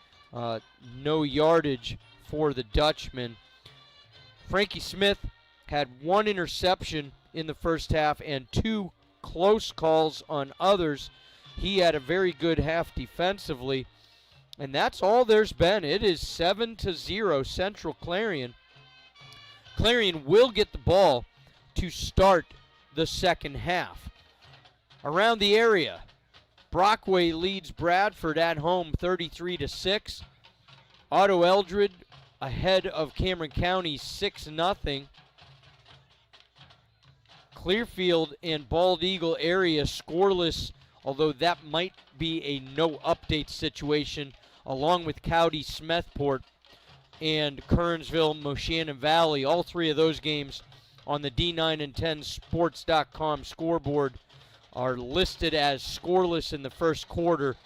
no yardage for the Dutchman. Frankie Smith had 1 interception in the first half and 2 close calls on others. He had a very good half defensively. And that's all there's been. It is 7-0 Central Clarion. Clarion will get the ball to start the second half. Around the area, Brockway leads Bradford at home 33-6. Otto Eldred ahead of Cameron County 6-0. Clearfield and Bald Eagle area scoreless, although that might be a no update situation, along with Cowdy Smethport and Kernsville Moshannon Valley. All 3 of those games on the D9 and 10 sports.com scoreboard are listed as scoreless in the first quarter.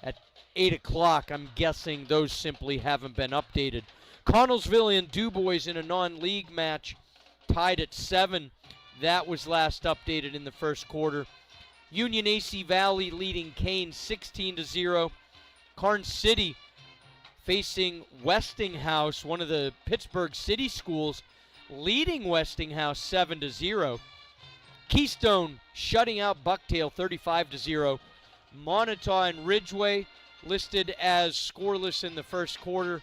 At 8 o'clock, I'm guessing those simply haven't been updated. Connellsville and DuBois in a non-league match tied at 7. That was last updated in the first quarter. Union AC Valley leading Kane 16-0. Karn City facing Westinghouse, one of the Pittsburgh City schools, leading Westinghouse 7-0. Keystone shutting out Bucktail 35-0. Montauk and Ridgeway listed as scoreless in the first quarter.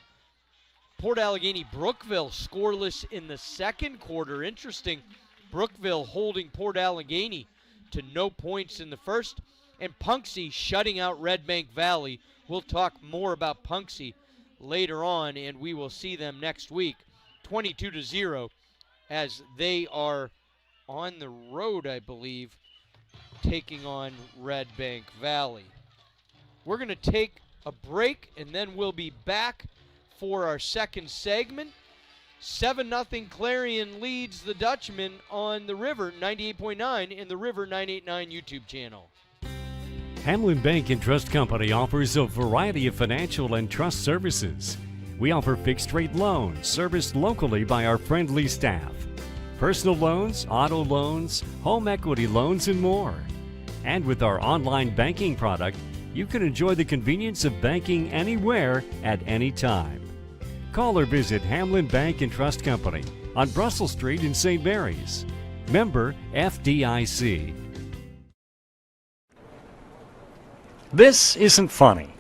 Port Allegany Brookville scoreless in the second quarter. Interesting, Brookville holding Port Allegany to no points in the first. And Punxsy shutting out Red Bank Valley. We'll talk more about Punxsy later on, and we will see them next week. 22-0 as they are on the road, I believe, taking on Red Bank Valley. We're going to take a break, and then we'll be back for our second segment. 7-0 Clarion leads the Dutchman on the River 98.9 and the River 989 YouTube channel. Hamlin Bank and Trust Company offers a variety of financial and trust services. We offer fixed-rate loans serviced locally by our friendly staff. Personal loans, auto loans, home equity loans, and more. And with our online banking product, you can enjoy the convenience of banking anywhere at any time. Call or visit Hamlin Bank and Trust Company on Brussels Street in St. Mary's. Member FDIC. This isn't funny.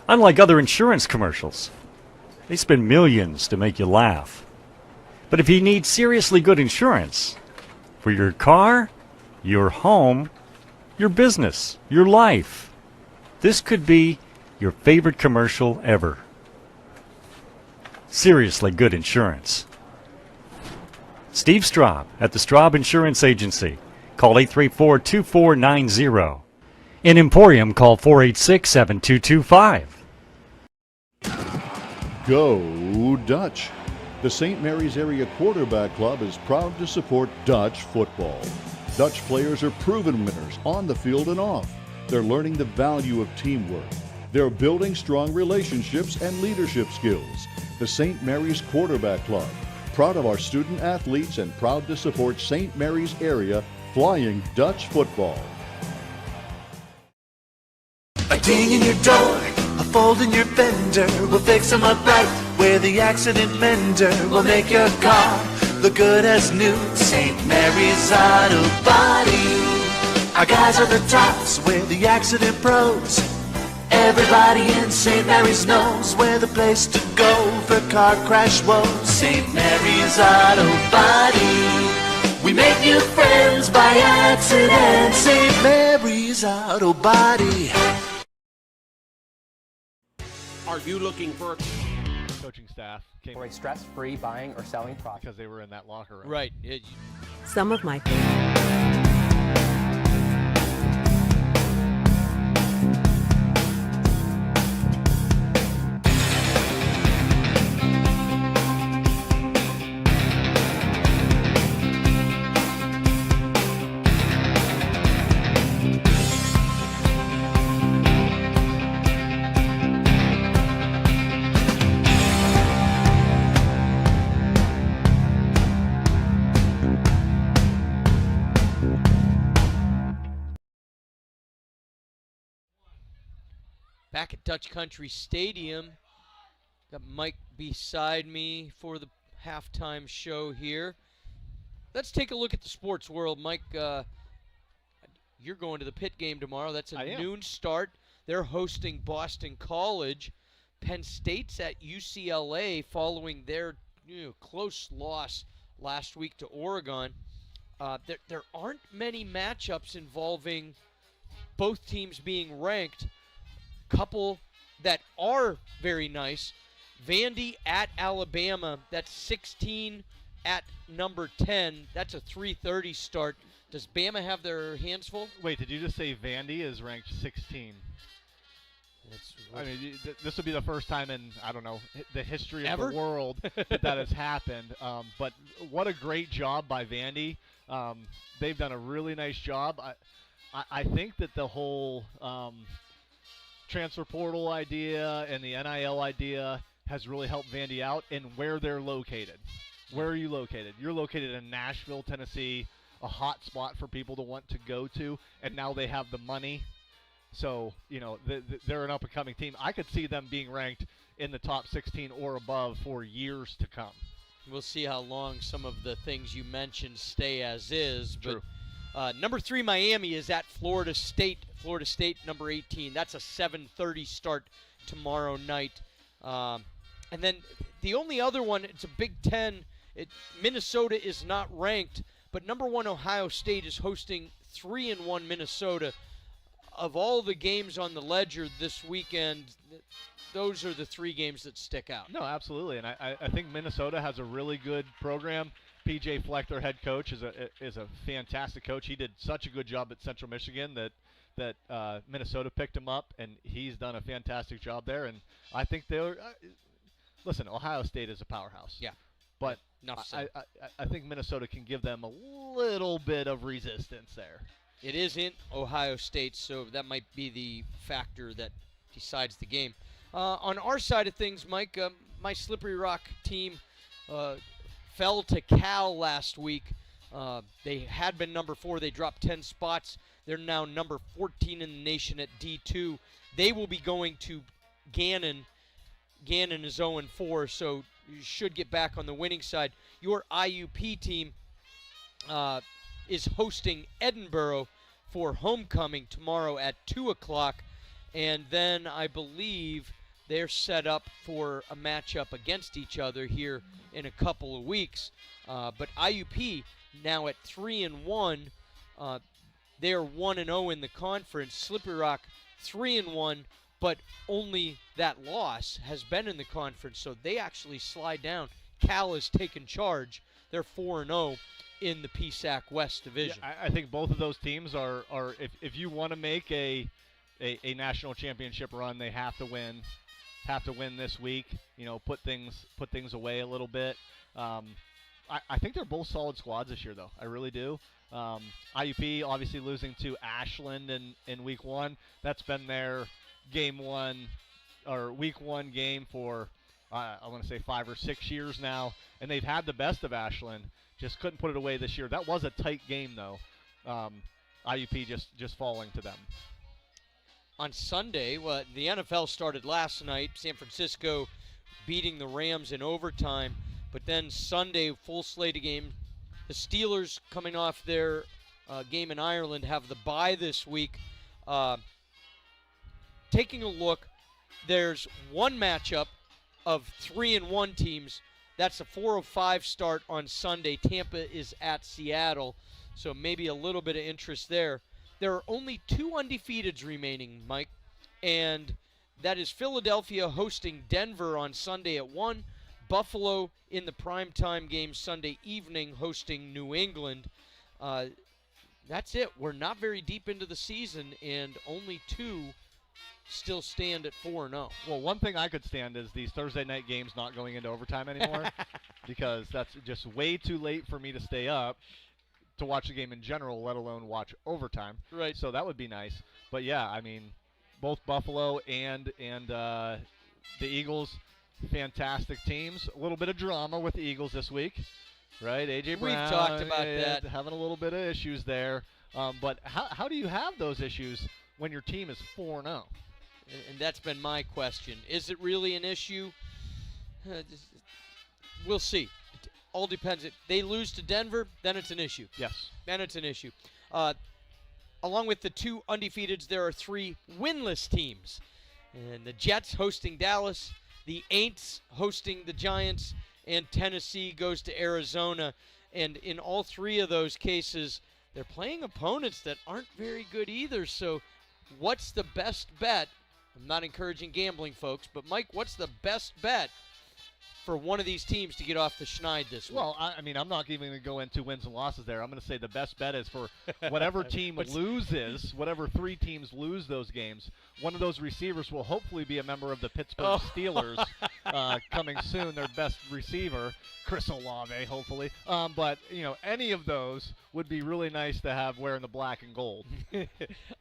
Unlike other insurance commercials, they spend millions to make you laugh. But if you need seriously good insurance for your car, your home, your business, your life, this could be your favorite commercial ever. Seriously good insurance. Steve Straub at the Straub Insurance Agency. Call 834-2490. In Emporium, call 486-7225. Go Dutch! The St. Mary's Area Quarterback Club is proud to support Dutch football. Dutch players are proven winners on the field and off. They're learning the value of teamwork. They're building strong relationships and leadership skills. The St. Mary's Quarterback Club, proud of our student athletes and proud to support St. Mary's Area Flying Dutch football. A ding in your door, a fold in your fender, we'll fix them up right where the accident mender will make your car look good as new. St. Mary's Auto Body. Our guys are the tops, we're the accident pros. Everybody in St. Mary's knows we're the place to go for car crash woes. St. Mary's Auto Body. We make new friends by accident. St. Mary's Auto Body. Are you looking for Coaching staff came For a stress-free buying or selling process. because they were in that locker room. Right. Some of my favorite. Back at Dutch Country Stadium. Got Mike beside me for the halftime show here. Let's take a look at the sports world. Mike, you're going to the Pitt game tomorrow. That's a noon start. They're hosting Boston College. Penn State's at UCLA following their close loss last week to Oregon. There aren't many matchups involving both teams being ranked. Couple that are very nice. Vandy at Alabama. That's 16 at number 10. That's a 3:30 start. Does Bama have their hands full? Wait, did you just say Vandy is ranked 16? I mean, this would be the first time in, I don't know, the history of the world that has happened. But what a great job by Vandy. They've done a really nice job. I think that the whole transfer portal idea and the NIL idea has really helped Vandy out in where they're located. Where are you located? You're located in Nashville, Tennessee, a hot spot for people to want to go to, and now they have the money. So, they're an up-and-coming team. I could see them being ranked in the top 16 or above for years to come. We'll see how long some of the things you mentioned stay as is. True. But number 3, Miami, is at Florida State. Florida State, number 18. That's a 7:30 start tomorrow night. And then the only other one, it's a Big Ten. Minnesota is not ranked, but number 1 Ohio State is hosting 3-1 Minnesota. Of all the games on the ledger this weekend, those are the 3 games that stick out. No, absolutely, and I think Minnesota has a really good program. P.J. Fleck, their head coach, is a fantastic coach. He did such a good job at Central Michigan that Minnesota picked him up, and he's done a fantastic job there. And I think they're listen. Ohio State is a powerhouse. Yeah, but I think Minnesota can give them a little bit of resistance there. It is in Ohio State, so that might be the factor that decides the game. On our side of things, Mike, my Slippery Rock team fell to Cal last week. They had been number 4. They dropped 10 spots. They're now number 14 in the nation at D2. They will be going to Gannon. Gannon is 0-4, so you should get back on the winning side. Your IUP team is hosting Edinburgh for homecoming tomorrow at 2 o'clock. And then I believe they're set up for a matchup against each other here in a couple of weeks. But IUP now at 3-1. They're 1-0 in the conference. Slippery Rock 3-1, but only that loss has been in the conference, so they actually slide down. Cal has taken charge. They're 4-0 in the PSAC West Division. Yeah, I think both of those teams are if you want to make a national championship run, they have to win this week. Put things away a little bit. I think they're both solid squads this year, though. I really do. IUP obviously losing to Ashland in week 1. That's been their week 1 game for I want to say 5 or 6 years now, and they've had the best of Ashland. Just couldn't put it away this year. That was a tight game, though. IUP just falling to them. On Sunday, the NFL started last night. San Francisco beating the Rams in overtime. But then Sunday, full slate of games. The Steelers, coming off their game in Ireland, have the bye this week. Taking a look, there's one matchup of 3-1 teams. That's a 4:05 start on Sunday. Tampa is at Seattle, so maybe a little bit of interest there. There are only 2 undefeateds remaining, Mike, and that is Philadelphia hosting Denver on Sunday at 1, Buffalo in the primetime game Sunday evening hosting New England. That's it. We're not very deep into the season, and only 2 still stand at 4-0. Well, one thing I could stand is these Thursday night games not going into overtime anymore because that's just way too late for me to stay up to watch the game in general, let alone watch overtime. Right. So that would be nice. But, yeah, I mean, both Buffalo and the Eagles, fantastic teams. A little bit of drama with the Eagles this week, right? A.J. Brown. We've talked about that. Having a little bit of issues there. But how do you have those issues when your team is 4-0? And that's been my question. Is it really an issue? We'll see. It all depends. If they lose to Denver, then it's an issue. Yes. Then it's an issue. Along with the 2 undefeateds, there are 3 winless teams. And the Jets hosting Dallas, the Aints hosting the Giants, and Tennessee goes to Arizona. And in all 3 of those cases, they're playing opponents that aren't very good either. So what's the best bet? I'm not encouraging gambling, folks, but Mike, what's the best bet for one of these teams to get off the schneid this week? Well, I mean, I'm not even going to go into wins and losses there. I'm going to say the best bet is for whatever team loses, whatever 3 teams lose those games, one of those receivers will hopefully be a member of the Pittsburgh Steelers coming soon, their best receiver, Chris Olave, hopefully. But, any of those would be really nice to have wearing the black and gold.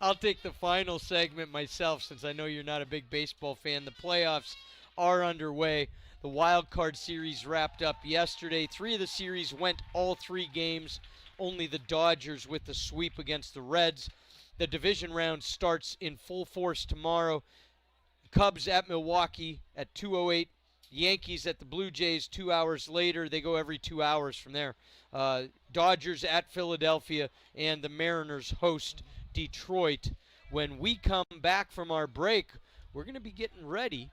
I'll take the final segment myself since I know you're not a big baseball fan. The playoffs are underway. The wild card series wrapped up yesterday. 3 of the series went all 3 games. Only the Dodgers with the sweep against the Reds. The division round starts in full force tomorrow. Cubs at Milwaukee at 2:08. Yankees at the Blue Jays 2 hours later. They go every 2 hours from there. Dodgers at Philadelphia, and the Mariners host Detroit. When we come back from our break, we're going to be getting ready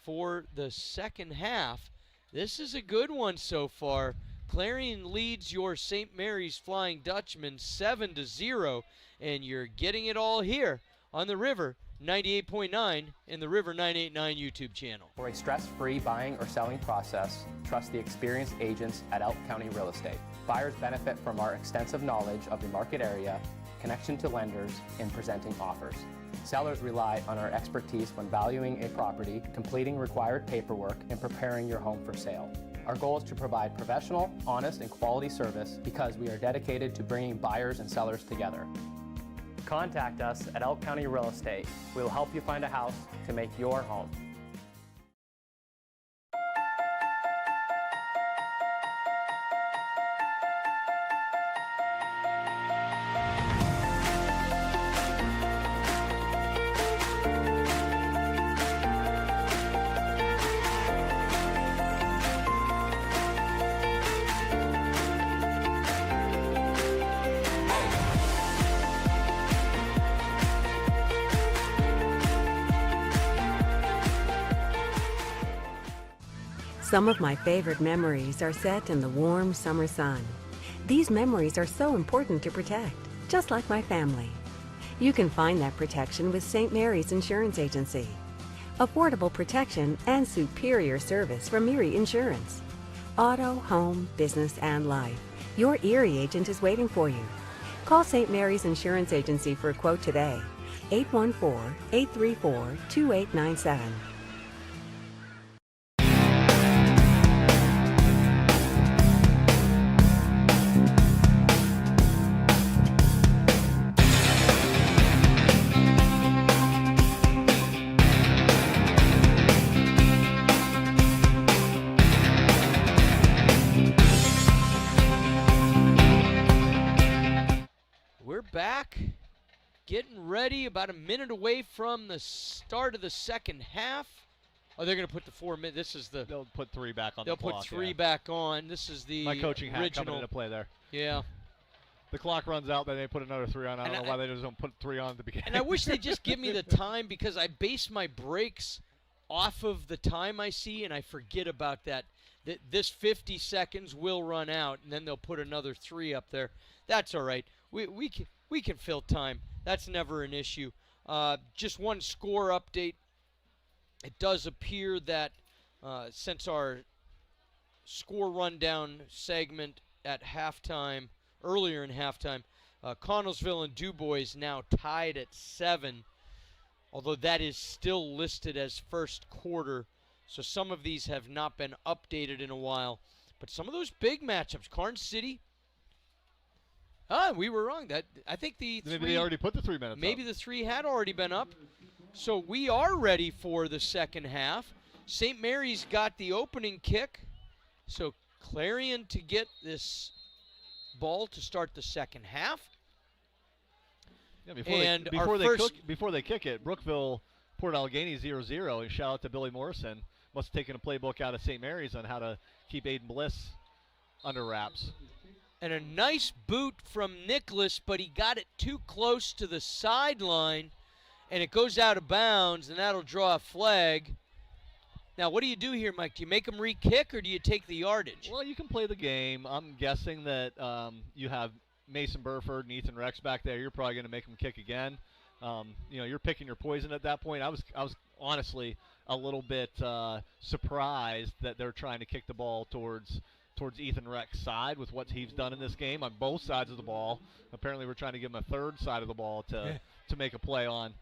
for the second half. This is a good one so far. Clarion leads your St. Mary's Flying Dutchman 7-0, and you're getting it all here on the River 98.9 and the River 989 YouTube channel. For a stress-free buying or selling process, trust the experienced agents at Elk County Real Estate. Buyers benefit from our extensive knowledge of the market area, connection to lenders, and presenting offers. Sellers rely on our expertise when valuing a property, completing required paperwork, and preparing your home for sale. Our goal is to provide professional, honest, and quality service because we are dedicated to bringing buyers and sellers together. Contact us at Elk County Real Estate. We will help you find a house to make your home. Some of my favorite memories are set in the warm summer sun. These memories are so important to protect, just like my family. You can find that protection with St. Mary's Insurance Agency. affordable protection, and superior service from Erie Insurance. Auto, home, business, and life. Your Erie agent is waiting for you. Call St. Mary's Insurance Agency for a quote today. 814-834-2897. We're back, getting ready, about a minute away from the start of the second half. Oh, they're going to put the 4 minutes. This is the. They'll put 3 back on the They'll clock. put 3 back on. This is the my coaching hat original. coming into play there. Yeah. The clock runs out, then they put another 3 on. I don't know why they just don't put 3 on at the beginning. And I wish they'd just give me the time, because I base my breaks off of the time I see, and I forget about that. This 50 seconds will run out, and then they'll put another 3 up there. That's all right. We can fill time. That's never an issue. Just one score update. It does appear that since our score rundown segment at halftime, earlier in halftime, Connellsville and DuBois now tied at 7, although that is still listed as first quarter. So some of these have not been updated in a while. But some of those big matchups, Karnes City. We were wrong. I think the maybe 3, they already put the 3 minutes maybe up. the 3 had already been up. So we are ready for the second half. St. Mary's got the opening kick. So Clarion to get this ball to start the second half. Yeah, before they kick it, Brookville, Port Allegheny 0-0. And shout out to Billy Morrison. Must have taken a playbook out of St. Mary's on how to keep Aiden Bliss under wraps. And a nice boot from Nicholas, but he got it too close to the sideline, and it goes out of bounds, and that'll draw a flag. Now, what do you do here, Mike? Do you make them re-kick, or do you take the yardage? Well, you can play the game. I'm guessing that you have Mason Burford and Ethan Rex back there. You're probably going to make them kick again. You're picking your poison at that point. I was honestly a little bit surprised that they're trying to kick the ball towards Ethan Reck's side with what he's done in this game on both sides of the ball. Apparently we're trying to give him a third side of the ball to make a play on.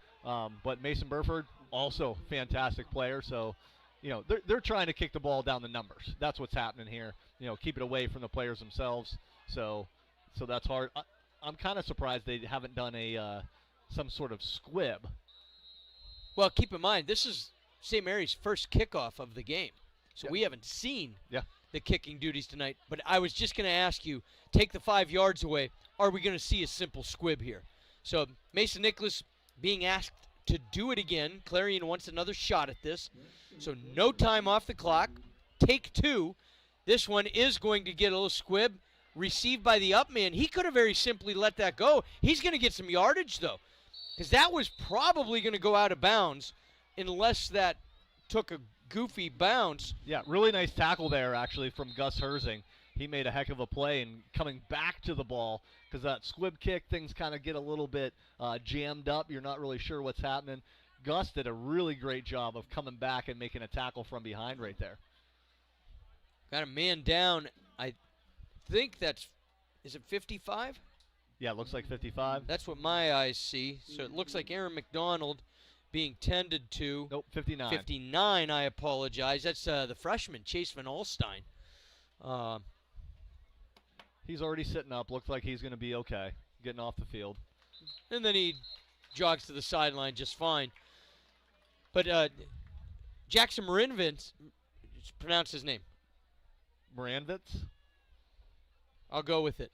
But Mason Burford, also fantastic player. So, they're trying to kick the ball down the numbers. That's what's happening here. Keep it away from the players themselves. So that's hard. I'm kind of surprised they haven't done some sort of squib. Well, keep in mind, this is St. Mary's first kickoff of the game. So we haven't seen the kicking duties tonight. But I was just going to ask you, take the 5 yards away. Are we going to see a simple squib here? So Mason Nicholas being asked to do it again. Clarion wants another shot at this. So no time off the clock. Take 2. This one is going to get a little squib. Received by the up man. He could have very simply let that go. He's going to get some yardage, though, because that was probably going to go out of bounds unless that took a goofy bounce. Yeah, really nice tackle there, actually, from Gus Herzing. He made a heck of a play and coming back to the ball, because that squib kick, things kind of get a little bit jammed up. You're not really sure what's happening. Gus did a really great job of coming back and making a tackle from behind right there. Got a man down. I think is it 55? Yeah, it looks like 55. That's what my eyes see. So it looks like Aaron McDonald being tended to. Nope, 59. 59, I apologize. That's the freshman, Chase Van Alstyne. He's already sitting up. Looks like he's going to be okay, getting off the field. And then he jogs to the sideline just fine. But Jackson Marinvitz, pronounce his name. Maranvitz? I'll go with it.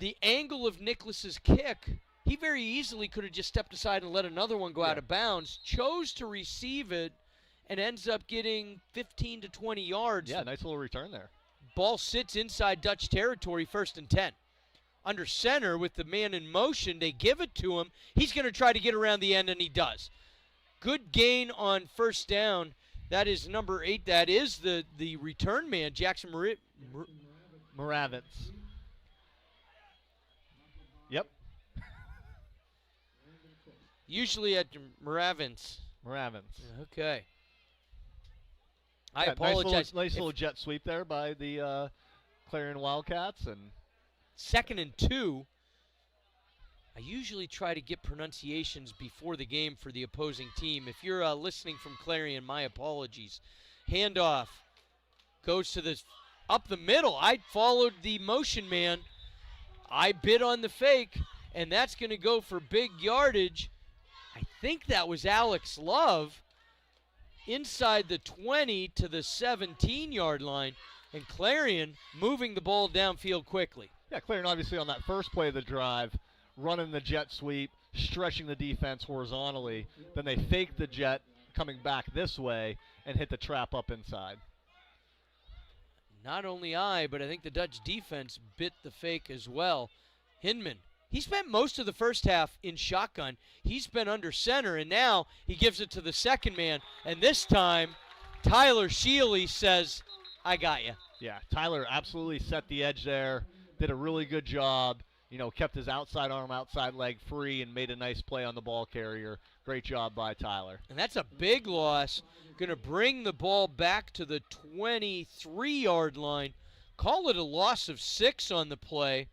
The angle of Nicholas's kick, he very easily could have just stepped aside and let another one go out of bounds. Chose to receive it and ends up getting 15 to 20 yards. Yeah, nice little return there. Ball sits inside Dutch territory, 1st and 10. Under center with the man in motion, they give it to him. He's going to try to get around the end, and he does. Good gain on first down. That is number 8. That is the return man, Jackson Maravitz. Yep. Usually at Maravins. Moravins. Okay. I Yeah, apologize. Nice little jet sweep there by the Clarion Wildcats. And 2nd and 2. I usually try to get pronunciations before the game for the opposing team. If you're listening from Clarion, my apologies. Handoff goes to the up the middle. I followed the motion man. I bid on the fake, and that's going to go for big yardage. I think that was Alex Love inside the 20 to the 17-yard line, and Clarion moving the ball downfield quickly. Yeah, Clarion obviously on that first play of the drive, running the jet sweep, stretching the defense horizontally. Then they fake the jet coming back this way and hit the trap up inside. Not only but I think the Dutch defense bit the fake as well. Hinman, he spent most of the first half in shotgun. He's been under center, and now he gives it to the second man. And this time, Tyler Shealy says, I got you. Yeah, Tyler absolutely set the edge there, did a really good job. Kept his outside arm, outside leg free and made a nice play on the ball carrier. Great job by Tyler. And that's a big loss. Going to bring the ball back to the 23-yard line. Call it a loss of 6 on the play.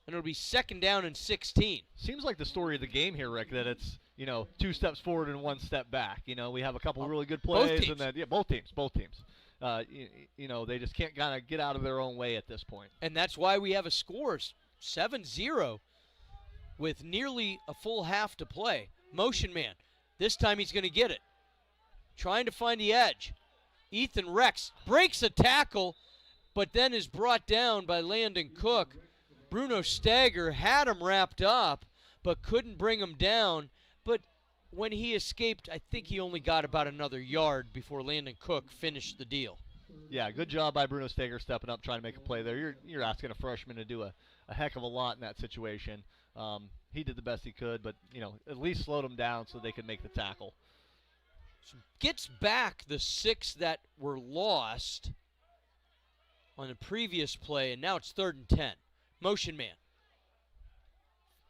And it'll be 2nd down and 16. Seems like the story of the game here, Rick, that it's, 2 steps forward and 1 step back. We have a couple really good plays. Both teams. And then, both teams. They just can't kind of get out of their own way at this point. And that's why we have a score 7-0 with nearly a full half to play. Motion man. This time he's going to get it. Trying to find the edge. Ethan Rex breaks a tackle, but then is brought down by Landon Cook. Bruno Stager had him wrapped up, but couldn't bring him down. But when he escaped, I think he only got about another yard before Landon Cook finished the deal. Yeah, good job by Bruno Stager stepping up, trying to make a play there. You're asking a freshman to do a heck of a lot in that situation. He did the best he could, but, at least slowed him down so they could make the tackle. So gets back the 6 that were lost on the previous play, and now it's 3rd and 10. Motion man.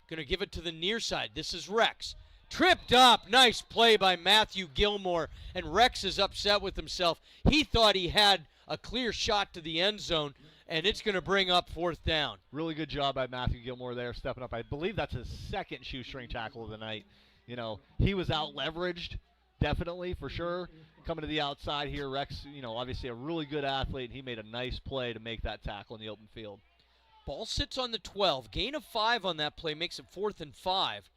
Going to give it to the near side. This is Rex. Tripped up. Nice play by Matthew Gilmore, and Rex is upset with himself. He thought he had a clear shot to the end zone, and it's going to bring up 4th down. Really good job by Matthew Gilmore there, stepping up. I believe that's his 2nd shoestring tackle of the night. He was out-leveraged, definitely, for sure. Coming to the outside here, Rex, obviously a really good athlete. He made a nice play to make that tackle in the open field. Ball sits on the 12. Gain of 5 on that play makes it 4th and 5.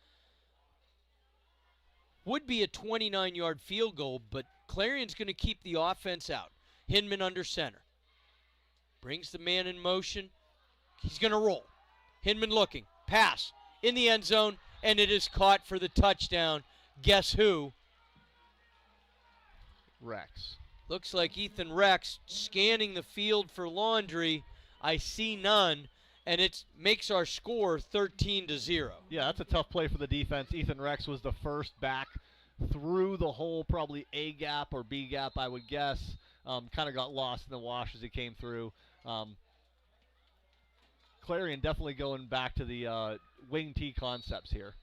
Would be a 29-yard field goal, but Clarion's going to keep the offense out. Hinman under center. Brings the man in motion. He's going to roll. Hinman looking. Pass in the end zone, and it is caught for the touchdown. Guess who? Rex. Looks like Ethan Rex scanning the field for laundry. I see none, and it makes our score 13-0. Yeah, that's a tough play for the defense. Ethan Rex was the first back through the whole, probably A gap or B gap, I would guess. Kind of got lost in the wash as he came through. Clarion definitely going back to the wing T concepts here.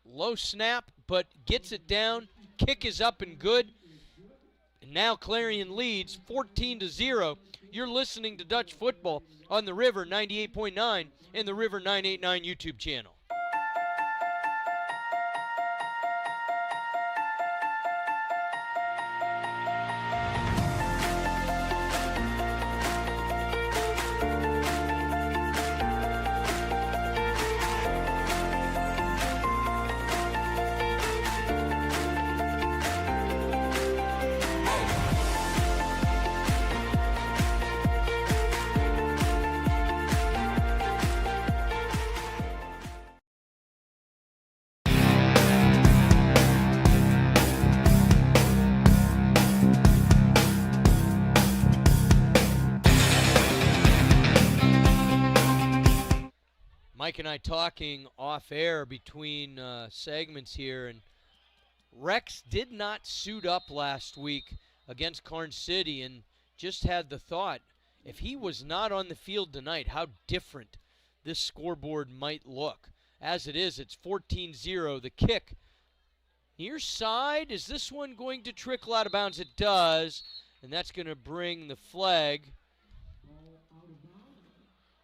Low snap, but gets it down. Kick is up and good. And now Clarion leads 14-0. You're listening to Dutch Football on the River 98.9 and the River 989 YouTube channel. Mike and I talking off air between segments here, and Rex did not suit up last week against Karn City, and just had the thought, if he was not on the field tonight, how different this scoreboard might look. As it is, it's 14-0. The kick Near side, is this one going to trickle out of bounds? It does, and that's going to bring the flag.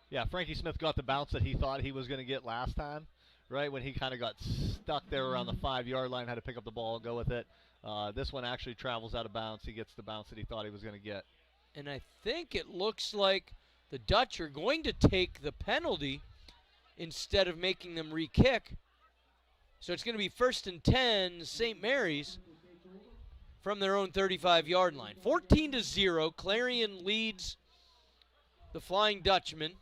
Yeah, Frankie Smith got the bounce that he thought he was going to get last time, right? When he kind of got stuck there around the 5-yard line, had to pick up the ball and go with it. This one actually travels out of bounds. He gets the bounce that he thought he was going to get. And I think it looks like the Dutch are going to take the penalty instead of making them re-kick. So it's going to be 1st and 10, St. Mary's, from their own 35-yard line. 14-0, Clarion leads the Flying Dutchman,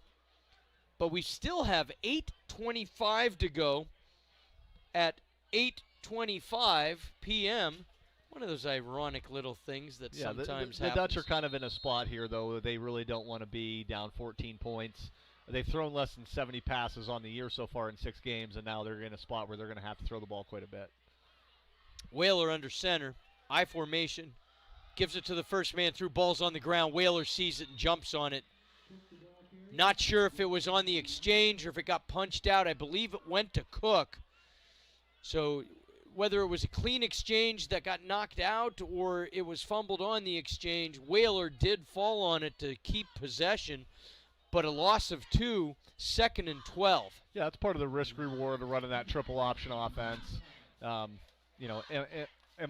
but we still have 8:25 to go at 8:25 p.m. One of those ironic little things that sometimes the happens. Dutch are kind of in a spot here, though. They really don't want to be down 14 points. They've thrown less than 70 passes on the year so far in 6 games, and now they're in a spot where they're going to have to throw the ball quite a bit. Whaler under center, I formation, gives it to the first man through, ball's on the ground. Whaler sees it and jumps on it. Not sure if it was on the exchange or if it got punched out. I believe it went to Cook. So whether it was a clean exchange that got knocked out or it was fumbled on the exchange, Whaler did fall on it to keep possession. But a loss of 2, 2nd and 12. Yeah, that's part of the risk reward of running that triple option offense. Am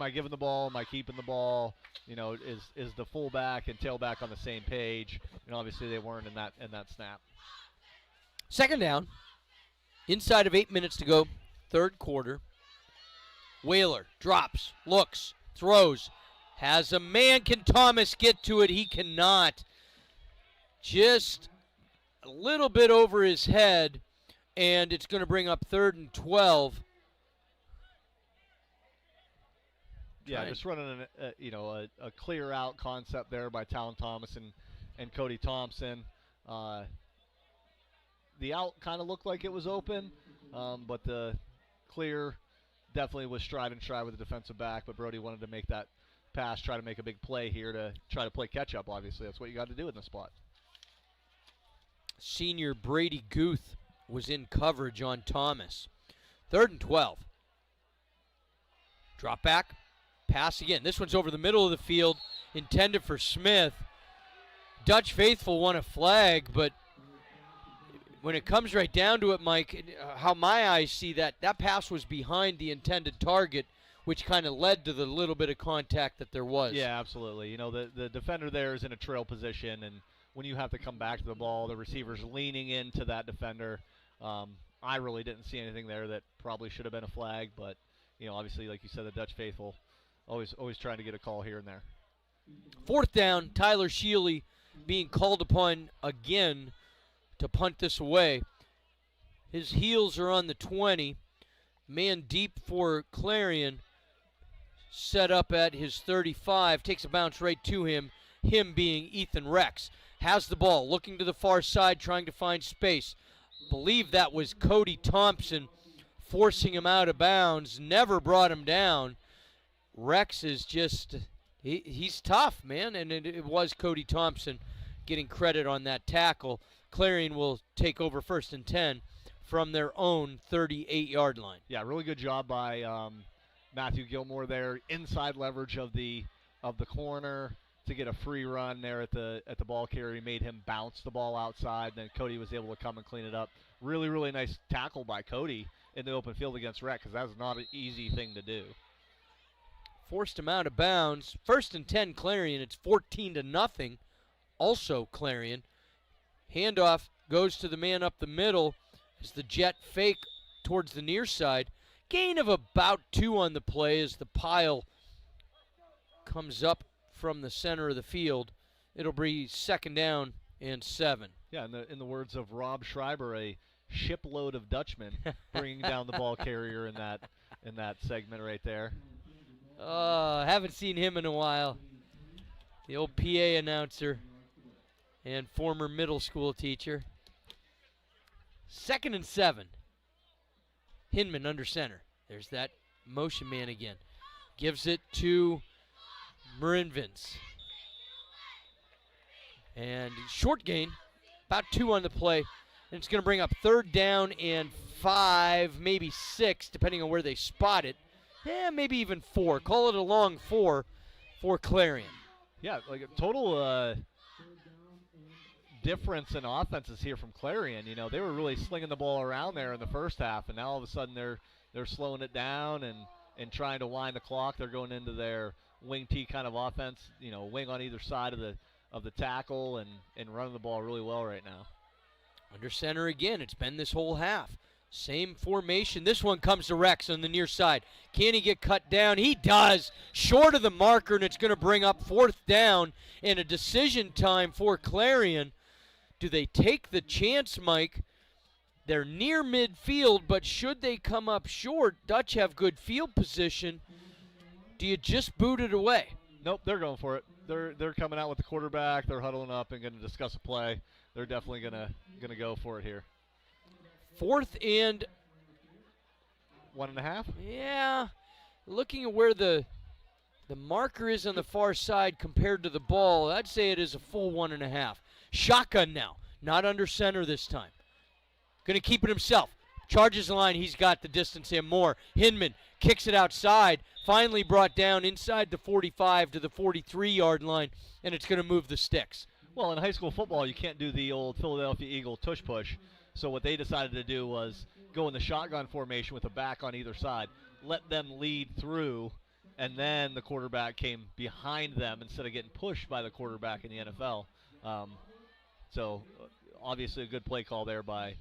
I giving the ball? Am I keeping the ball? Is the fullback and tailback on the same page? And obviously they weren't in that snap. 2nd down. Inside of 8 minutes to go, 3rd quarter. Whaler drops, looks, throws, has a man. Can Thomas get to it? He cannot. Just a little bit over his head, and it's going to bring up 3rd and 12. Yeah, just running a clear out concept there by Talon Thomas and Cody Thompson. The out kind of looked like it was open, but the clear definitely was stride and stride with the defensive back. But Brody wanted to make that pass, try to make a big play here to try to play catch up. Obviously, that's what you got to do in this spot. Senior Brady Guth was in coverage on Thomas. 3rd and 12. Drop back. Pass again. This one's over the middle of the field, intended for Smith. Dutch faithful want a flag, but when it comes right down to it, Mike, how my eyes see that pass was behind the intended target, which kind of led to the little bit of contact that there was. Yeah, absolutely. The defender there is in a trail position, and when you have to come back to the ball, the receiver's leaning into that defender. I really didn't see anything there that probably should have been a flag, but obviously, like you said, the Dutch faithful always trying to get a call here and there. 4th down, Tyler Shealy being called upon again to punt this away. His heels are on the 20. Man deep for Clarion, set up at his 35, takes a bounce right to him being Ethan Rex. Has the ball, looking to the far side, trying to find space. Believe that was Cody Thompson forcing him out of bounds, never brought him down. Rex is just, he's tough, man, and it was Cody Thompson getting credit on that tackle. Clarion will take over 1st and 10 from their own 38-yard line. Yeah, really good job by Matthew Gilmore there. Inside leverage of the corner to get a free run there at the ball carrier. Made him bounce the ball outside. Then Cody was able to come and clean it up. Really, really nice tackle by Cody in the open field against Rex, because that's not an easy thing to do. Forced him out of bounds. 1st and 10, Clarion. It's 14-0. Also Clarion. Handoff goes to the man up the middle as the jet fake towards the near side. Gain of about 2 on the play as the pile comes up from the center of the field. It'll be 2nd down and 7. Yeah, in the words of Rob Schreiber, a shipload of Dutchmen bringing down the ball carrier in that segment right there. I haven't seen him in a while. The old PA announcer and former middle school teacher. 2nd and 7. Hinman under center. There's that motion man again. Gives it to Marinvins. And short gain, about 2 on the play. And it's going to bring up 3rd down and 5, maybe 6, depending on where they spot it. maybe even 4. Call it a long 4 for Clarion. Yeah, like a total difference in offenses here from Clarion. You know, they were really slinging the ball around there in the first half, and now all of a sudden they're slowing it down and trying to wind the clock. They're going into their wing T kind of offense, you know, wing on either side of the tackle and running the ball really well right now. Under center again. It's been this whole half. Same formation. This one comes to Rex on the near side. Can he get cut down? He does. Short of the marker, and it's going to bring up 4th down and a decision time for Clarion. Do they take the chance, Mike? They're near midfield, but should they come up short, Dutch have good field position. Do you just boot it away? Nope, they're going for it. They're coming out with the quarterback. They're huddling up and going to discuss a play. They're definitely gonna go for it here. 4th and 1.5. Yeah, looking at where the marker is on the far side compared to the ball, I'd say it is a full 1.5. Shotgun now, not under center this time. Going to keep it himself. Charges the line. He's got the distance and more. Hinman kicks it outside. Finally brought down inside the 45 to the 43-yard line, and it's going to move the sticks. Well, in high school football, you can't do the old Philadelphia Eagle tush push. So what they decided to do was go in the shotgun formation with a back on either side, let them lead through, and then the quarterback came behind them instead of getting pushed by the quarterback in the NFL. So obviously a good play call there by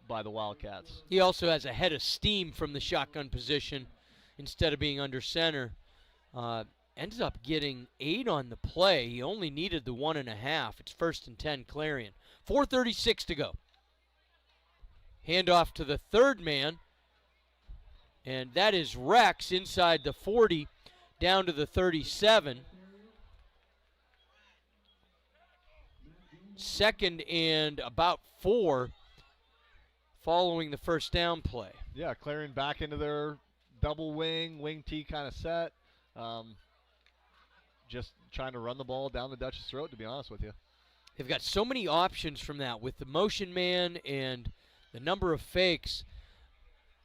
the Wildcats. He also has a head of steam from the shotgun position instead of being under center. Ends up getting 8 on the play. He only needed the 1.5. It's 1st and 10 Clarion. 4:36 to go. Handoff to the 3rd man, and that is Rex inside the 40 down to the 37. 2nd and about 4 following the 1st down play. Yeah, Clarion back into their double wing T kind of set. Just trying to run the ball down the Dutch's throat, to be honest with you. They've got so many options from that with the motion man and the number of fakes.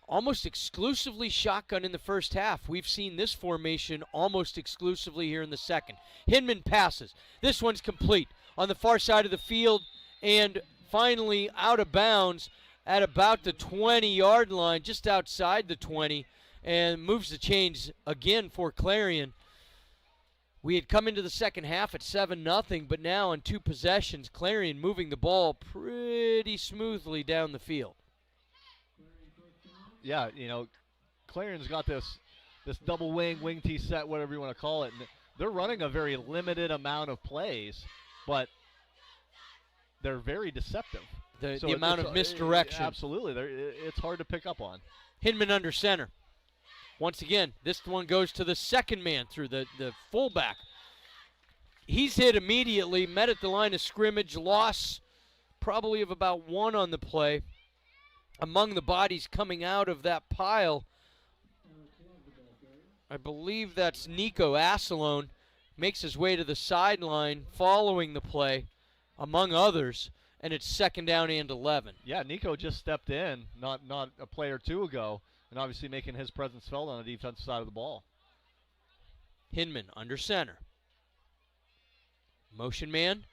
Almost exclusively shotgun in the first half. We've seen this formation almost exclusively here in the second. Hinman passes. This one's complete on the far side of the field and finally out of bounds at about the 20-yard line, just outside the 20, and moves the chains again for Clarion. We had come into the second half at 7-0, but now on 2 possessions, Clarion moving the ball pretty smoothly down the field. Yeah, you know, Clarion's got this double wing T set, whatever you want to call it, and they're running a very limited amount of plays, but they're very deceptive. The amount of misdirection. Absolutely. It's hard to pick up on. Hinman under center. Once again, this one goes to the 2nd man through the fullback. He's hit immediately, met at the line of scrimmage, loss probably of about 1 on the play. Among the bodies coming out of that pile, I believe that's Nico Assalone, makes his way to the sideline following the play, among others, and it's 2nd down and 11. Yeah, Nico just stepped in not a play or 2 ago, and obviously making his presence felt on the defensive side of the ball. Hinman under center. Motion man.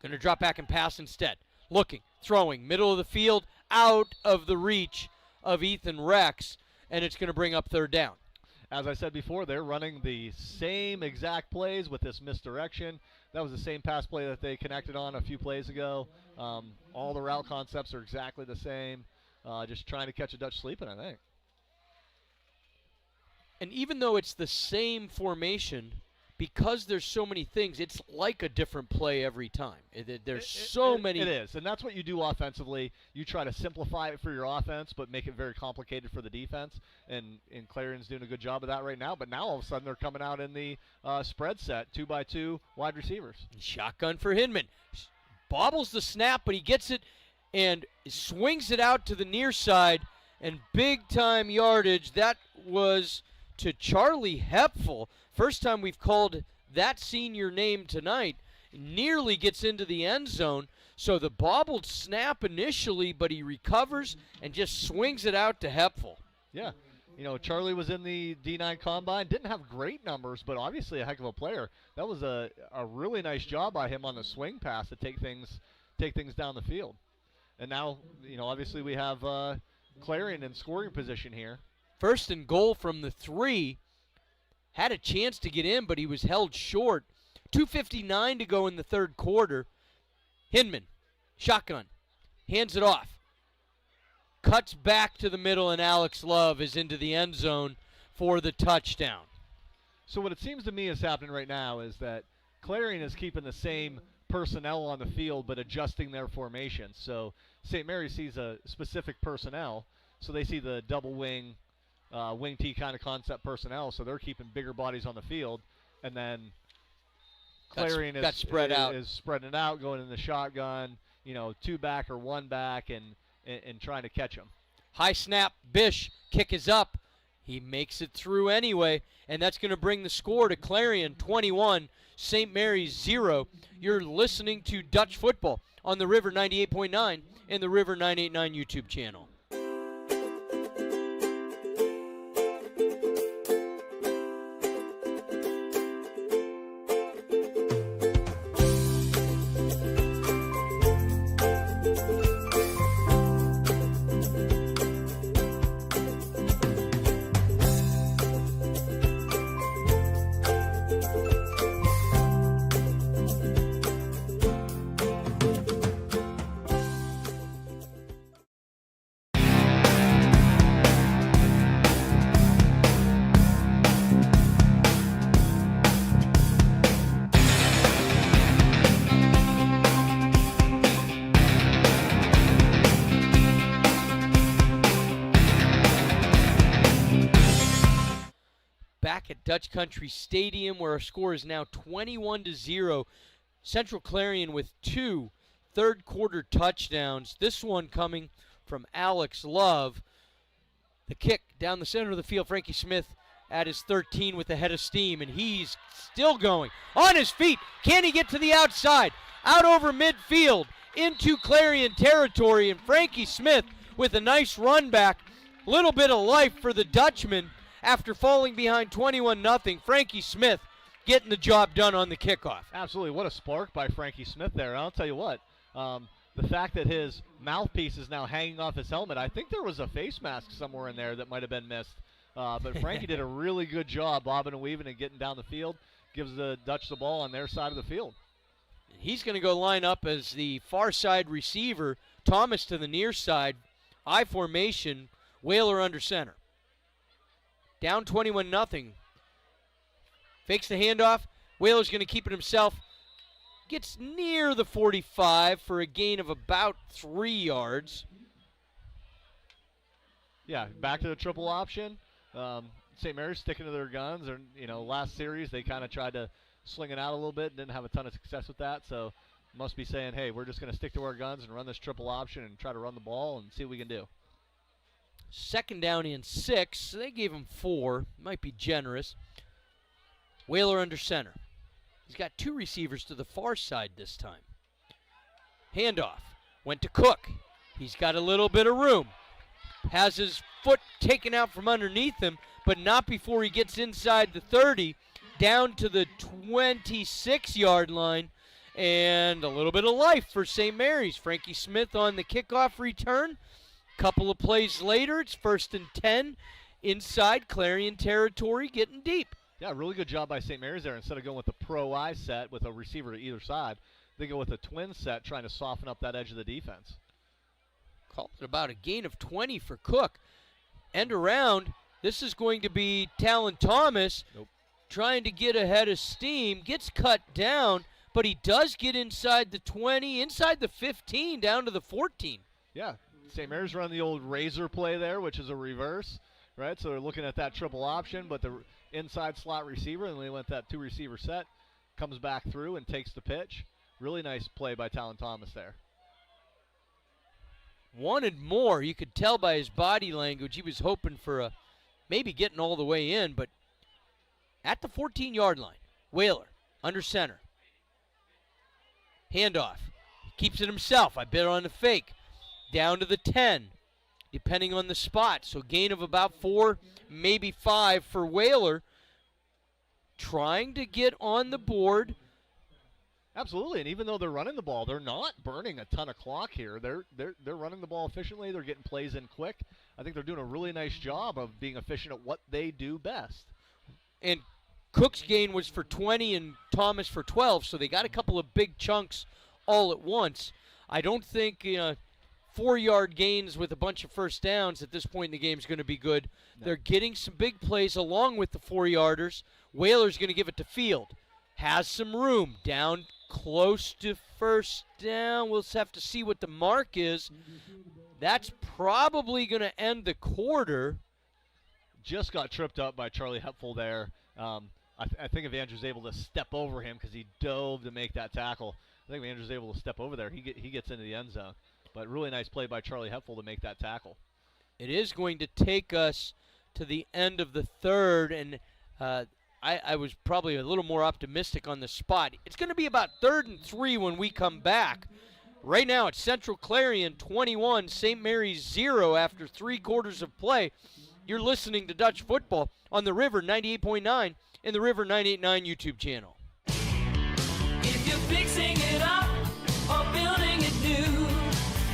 Going to drop back and pass instead. Looking, throwing, middle of the field, out of the reach of Ethan Rex, and it's going to bring up 3rd down. As I said before, they're running the same exact plays with this misdirection. That was the same pass play that they connected on a few plays ago. All the route concepts are exactly the same. Just trying to catch a Dutch sleeping, I think. And even though it's the same formation, because there's so many things, it's like a different play every time. There's so many. It is, and that's what you do offensively. You try to simplify it for your offense, but make it very complicated for the defense. And Clarion's doing a good job of that right now. But now all of a sudden they're coming out in the spread set, 2x2 wide receivers. Shotgun for Hinman. Bobbles the snap, but he gets it and swings it out to the near side. And big-time yardage. That was to Charlie Hepfel. First time we've called that senior name tonight. Nearly gets into the end zone. So the bobbled snap initially, but he recovers and just swings it out to Hepfel. Yeah, Charlie was in the D9 Combine, didn't have great numbers, but obviously a heck of a player. That was a really nice job by him on the swing pass to take things down the field. And now, obviously we have Clarion in scoring position here. First and goal from the 3. Had a chance to get in, but he was held short. 2:59 to go in the third quarter. Hinman, shotgun, hands it off. Cuts back to the middle, and Alex Love is into the end zone for the touchdown. So what it seems to me is happening right now is that Clarion is keeping the same personnel on the field but adjusting their formation. So St. Mary's sees a specific personnel, so they see the double wing, wing T kind of concept personnel, so they're keeping bigger bodies on the field. And then Clarion is spreading it out, going in the shotgun, 2 back or 1 back, and trying to catch them. High snap, Bish, kick is up. He makes it through anyway, and that's going to bring the score to Clarion 21, St. Mary's 0. You're listening to Dutch Football on the River 98.9 and the River 989 YouTube channel. Back at Dutch Country Stadium, where our score is now 21-0. Central Clarion with 2 third-quarter touchdowns. This one coming from Alex Love. The kick down the center of the field. Frankie Smith at his 13 with the head of steam, and he's still going. On his feet. Can he get to the outside? Out over midfield into Clarion territory, and Frankie Smith with a nice run back. Little bit of life for the Dutchman. After falling behind 21-0, Frankie Smith getting the job done on the kickoff. Absolutely. What a spark by Frankie Smith there. And I'll tell you what, the fact that his mouthpiece is now hanging off his helmet, I think there was a face mask somewhere in there that might have been missed. But Frankie did a really good job bobbing and weaving and getting down the field, gives the Dutch the ball on their side of the field. He's going to go line up as the far side receiver. Thomas to the near side. I formation, Whaler under center. Down 21-0. Fakes the handoff. Whaler's going to keep it himself. Gets near the 45 for a gain of about 3 yards. Yeah, back to the triple option. St. Mary's sticking to their guns. Or, last series they kind of tried to sling it out a little bit and didn't have a ton of success with that. So must be saying, hey, we're just going to stick to our guns and run this triple option and try to run the ball and see what we can do. Second down and 6. They gave him 4. Might be generous. Whaler under center. He's got 2 receivers to the far side this time. Handoff. Went to Cook. He's got a little bit of room. Has his foot taken out from underneath him, but not before he gets inside the 30, down to the 26-yard line. And a little bit of life for St. Mary's. Frankie Smith on the kickoff return. Couple of plays later, it's 1st and 10 inside Clarion territory, getting deep. Yeah, really good job by St. Mary's there. Instead of going with the pro I set with a receiver to either side, they go with a twin set trying to soften up that edge of the defense. Called it about a gain of 20 for Cook. End around, this is going to be Talon Thomas trying to get ahead of steam, gets cut down, but he does get inside the 20, inside the 15, down to the 14. Yeah. St. Mary's run the old razor play there, which is a reverse, right? So they're looking at that triple option, but the inside slot receiver, and they went that 2-receiver set, comes back through and takes the pitch. Really nice play by Talon Thomas there. Wanted more. You could tell by his body language he was hoping for maybe getting all the way in, but at the 14-yard line, Whaler under center. Handoff. Keeps it himself. I bit on the fake. Down to the 10. depending on the spot. So gain of about 4, maybe 5 for Whaler. Trying to get on the board. Absolutely, and even though they're running the ball, they're not burning a ton of clock here. They're running the ball efficiently. They're getting plays in quick. I think they're doing a really nice job of being efficient at what they do best. And Cook's gain was for 20 and Thomas for 12, so they got a couple of big chunks all at once. I don't think 4-yard gains with a bunch of first downs at this point in the game is going to be good. No. They're getting some big plays along with the 4-yarders. Whaler's going to give it to Field. Has some room. Down close to first down. We'll have to see what the mark is. That's probably going to end the quarter. Just got tripped up by Charlie Hepful there. I think if Andrew's able to step over him because he dove to make that tackle, I think if Andrew's able to step over there, he gets into the end zone. But really nice play by Charlie Hepful to make that tackle. It is going to take us to the end of the third, and I was probably a little more optimistic on the spot. It's going to be about 3rd and 3 when we come back. Right now it's Central Clarion 21, St. Mary's 0 after 3 quarters of play. You're listening to Dutch Football on the River 98.9 and the River 989 YouTube channel. If you're fixing it up or building it new,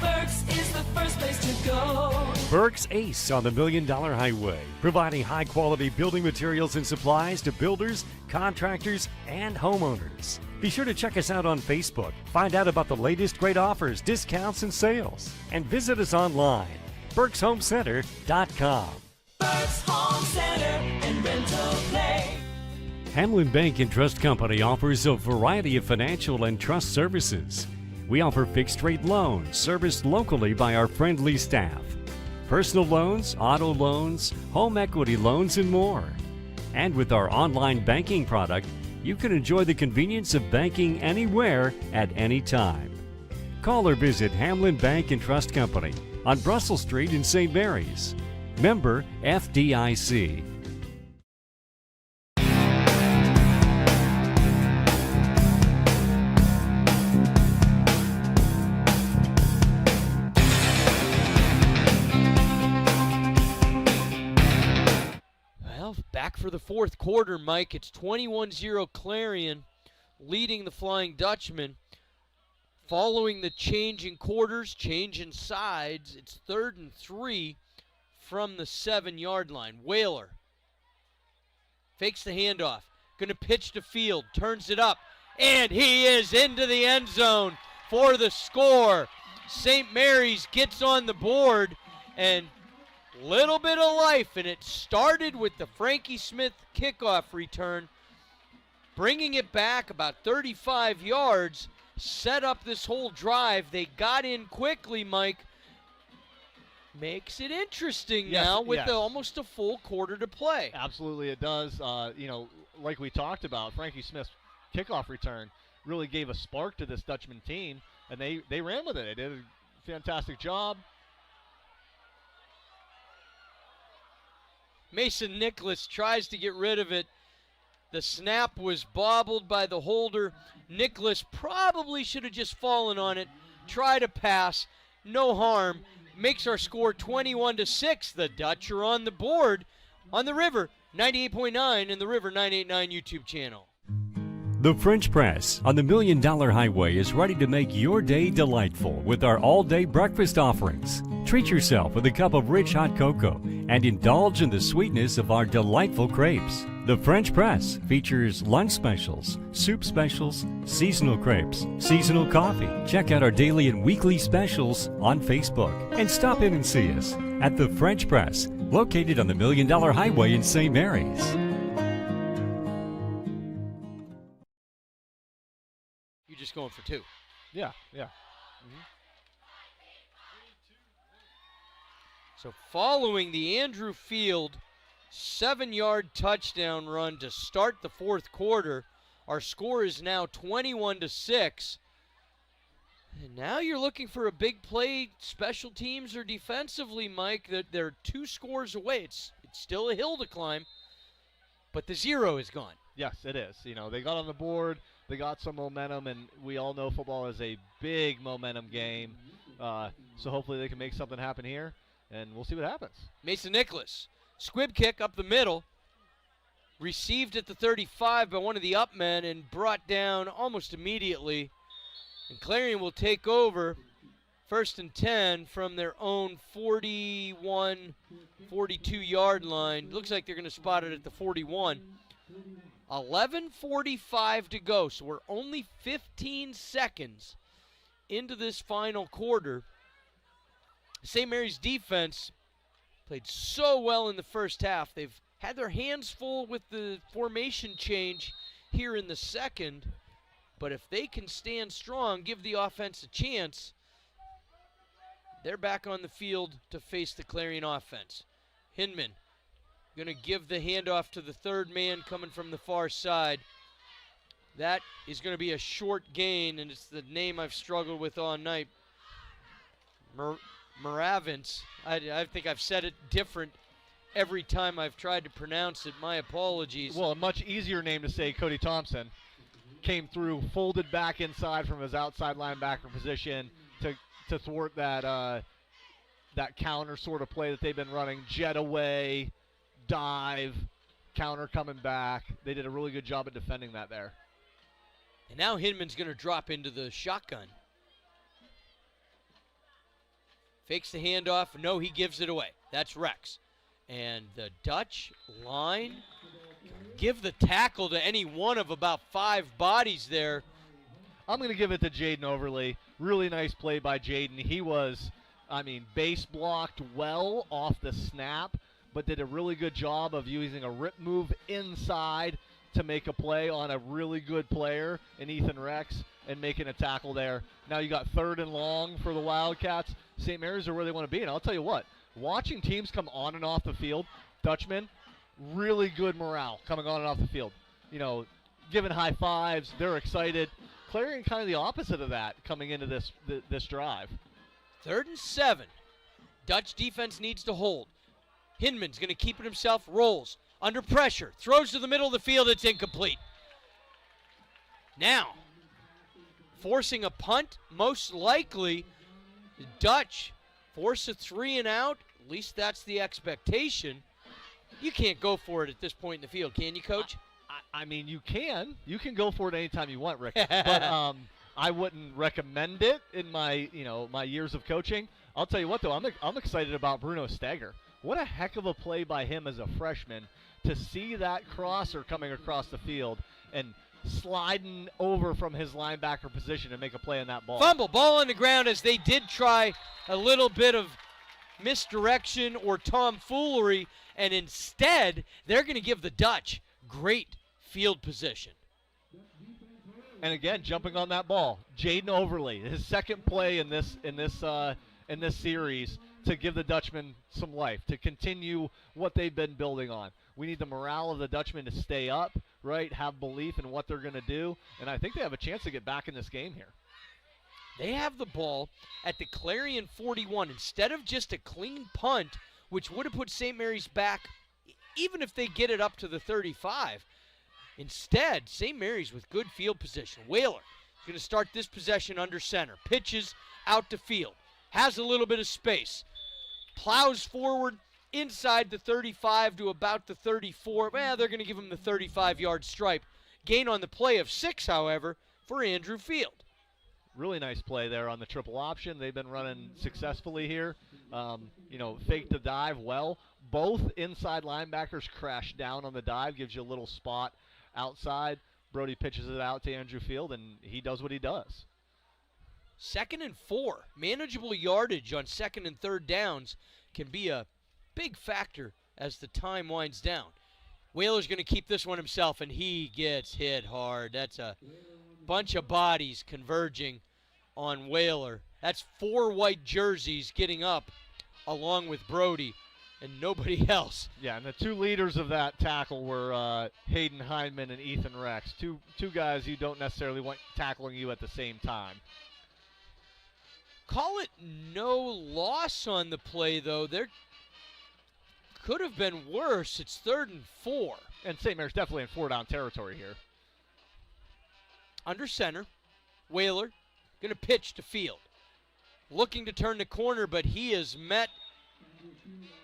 Burke's is the first place to go. Burke's Ace on the $1 Million Highway, providing high-quality building materials and supplies to builders, contractors, and homeowners. Be sure to check us out on Facebook. Find out about the latest great offers, discounts, and sales. And visit us online, Burke'sHomeCenter.com. Burke's Home Center and Rental Play. Hamlin Bank and Trust Company offers a variety of financial and trust services. We offer fixed-rate loans serviced locally by our friendly staff. Personal loans, auto loans, home equity loans, and more. And with our online banking product, you can enjoy the convenience of banking anywhere at any time. Call or visit Hamlin Bank and Trust Company on Brussels Street in St. Mary's. Member FDIC. Well, back for the fourth quarter, Mike. It's 21-0 Clarion leading the Flying Dutchman. Following the change in quarters, change in sides, it's 3rd and 3 from the 7-yard line. Whaler fakes the handoff, going to pitch to Field, turns it up, and he is into the end zone for the score. St. Mary's gets on the board, and little bit of life, and it started with the Frankie Smith kickoff return, bringing it back about 35 yards, set up this whole drive. They got in quickly, Mike. Makes it interesting now with almost a full quarter to play. Absolutely it does. Like we talked about, Frankie Smith's kickoff return really gave a spark to this Dutchman team, and they ran with it. They did a fantastic job. Mason Nicholas tries to get rid of it. The snap was bobbled by the holder. Nicholas probably should have just fallen on it. Try to pass. No harm. Makes our score 21-6. The Dutch are on the board on the River 98.9 and the River 989 YouTube channel. The French Press on the $1 Million Highway is ready to make your day delightful with our all-day breakfast offerings. Treat yourself with a cup of rich hot cocoa and indulge in the sweetness of our delightful crepes. The French Press features lunch specials, soup specials, seasonal crepes, seasonal coffee. Check out our daily and weekly specials on Facebook and stop in and see us at The French Press, located on the $1 Million Highway in St. Mary's. You're just going for 2. Yeah. Mm-hmm. So following the Andrew Field 7-yard touchdown run to start the fourth quarter, our score is now 21-6. And now you're looking for a big play, special teams or defensively, Mike. They're 2 scores away. It's still a hill to climb, but the 0 is gone. Yes, it is. They got on the board. They got some momentum, and we all know football is a big momentum game. So hopefully they can make something happen here. and we'll see what happens. Mason Nicholas, squib kick up the middle, received at the 35 by one of the up men and brought down almost immediately. And Clarion will take over 1st and 10 from their own 41, 42-yard line. Looks like they're going to spot it at the 41. 11:45 to go, so we're only 15 seconds into this final quarter. St. Mary's defense played so well in the first half. They've had their hands full with the formation change here in the second, but if they can stand strong, give the offense a chance, they're back on the field to face the Clarion offense. Hinman going to give the handoff to the third man coming from the far side. That is going to be a short gain, and it's the name I've struggled with all night. Moravins. I think I've said it different every time I've tried to pronounce it. My apologies. Well, a much easier name to say, Cody Thompson, came through, folded back inside from his outside linebacker position to thwart that counter sort of play that they've been running. Jet away, dive, counter coming back. They did a really good job at defending that there. And now Hinman's going to drop into the shotgun. Fakes the handoff. No, he gives it away. That's Rex. And the Dutch line give the tackle to any one of about 5 bodies there. I'm going to give it to Jaden Overly. Really nice play by Jaden. He was, base blocked well off the snap, but did a really good job of using a rip move inside to make a play on a really good player in Ethan Rex and making a tackle there. Now you got 3rd and long for the Wildcats. St. Mary's are where they want to be, and I'll tell you what, watching teams come on and off the field, Dutchman, really good morale coming on and off the field. Giving high fives, they're excited. Clarion kind of the opposite of that coming into this drive. 3rd and 7. Dutch defense needs to hold. Hinman's going to keep it himself, rolls, under pressure, throws to the middle of the field, it's incomplete. Now, forcing a punt, most likely, the Dutch force a 3 and out, at least that's the expectation. You can't go for it at this point in the field, can you, Coach? You can. You can go for it anytime you want, Rick. But I wouldn't recommend it in my years of coaching. I'll tell you what, though, I'm excited about Bruno Steger. What a heck of a play by him as a freshman to see that crosser coming across the field and sliding over from his linebacker position and make a play on that ball. Fumble, ball on the ground as they did try a little bit of misdirection or tomfoolery, and instead they're going to give the Dutch great field position. And again, jumping on that ball, Jaden Overly, his second play in this series to give the Dutchmen some life, to continue what they've been building on. We need the morale of the Dutchmen to stay up, right? Have belief in what they're going to do, and I think they have a chance to get back in this game here. They have the ball at the Clarion 41 instead of just a clean punt, which would have put St. Mary's back even if they get it up to the 35. Instead, St. Mary's with good field position. Whaler is going to start this possession under center. Pitches out to field. Has a little bit of space. Plows forward inside the 35 to about the 34. Well, they're going to give him the 35-yard stripe. Gain on the play of 6, however, for Andrew Field. Really nice play there on the triple option. They've been running successfully here. Fake the dive well. Both inside linebackers crash down on the dive. Gives you a little spot outside. Brody pitches it out to Andrew Field, and he does what he does. 2nd and 4. Manageable yardage on 2nd and 3rd downs can be a big factor as the time winds down. Whaler's going to keep this one himself, and he gets hit hard. That's a bunch of bodies converging on Whaler. That's 4 white jerseys getting up along with Brody and nobody else. Yeah, and the 2 leaders of that tackle were Hayden Hindman and Ethan Rex. Two guys you don't necessarily want tackling you at the same time. Call it no loss on the play, though. There could have been worse. It's 3rd and 4. And St. Mary's definitely in 4-down territory here. Under center, Whaler going to pitch to Field. Looking to turn the corner, but he is met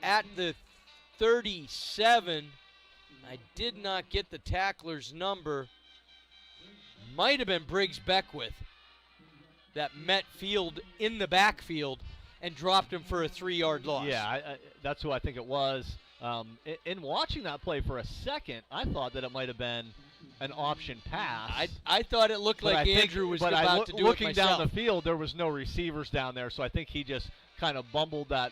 at the 37. I did not get the tackler's number. Might have been Briggs Beckwith that met Field in the backfield and dropped him for a 3-yard loss. Yeah, that's who I think it was. In watching that play for a second, I thought that it might have been an option pass. I thought it looked like Andrew was about to do it looking myself. down the field, there was no receivers down there, so I think he just kind of bobbled that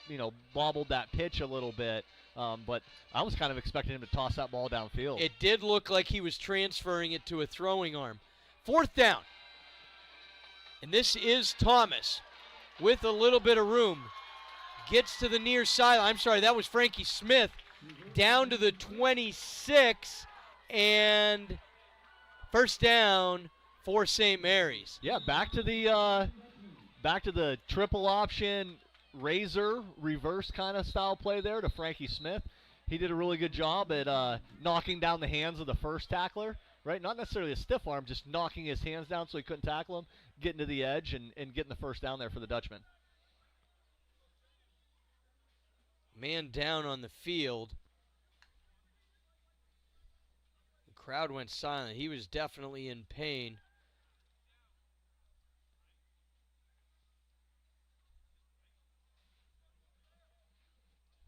pitch a little bit. But I was kind of expecting him to toss that ball downfield. It did look like he was transferring it to a throwing arm. 4th down. And this is Thomas with a little bit of room. Gets to the near side. I'm sorry, that was Frankie Smith. Down to the 26, and first down for St. Mary's. Yeah, back to the triple option razor reverse kind of style play there to Frankie Smith. He did a really good job at knocking down the hands of the first tackler, right? Not necessarily a stiff arm, just knocking his hands down so he couldn't tackle him, getting to the edge and getting the first down there for the Dutchman. Man down on the field. The crowd went silent. He was definitely in pain.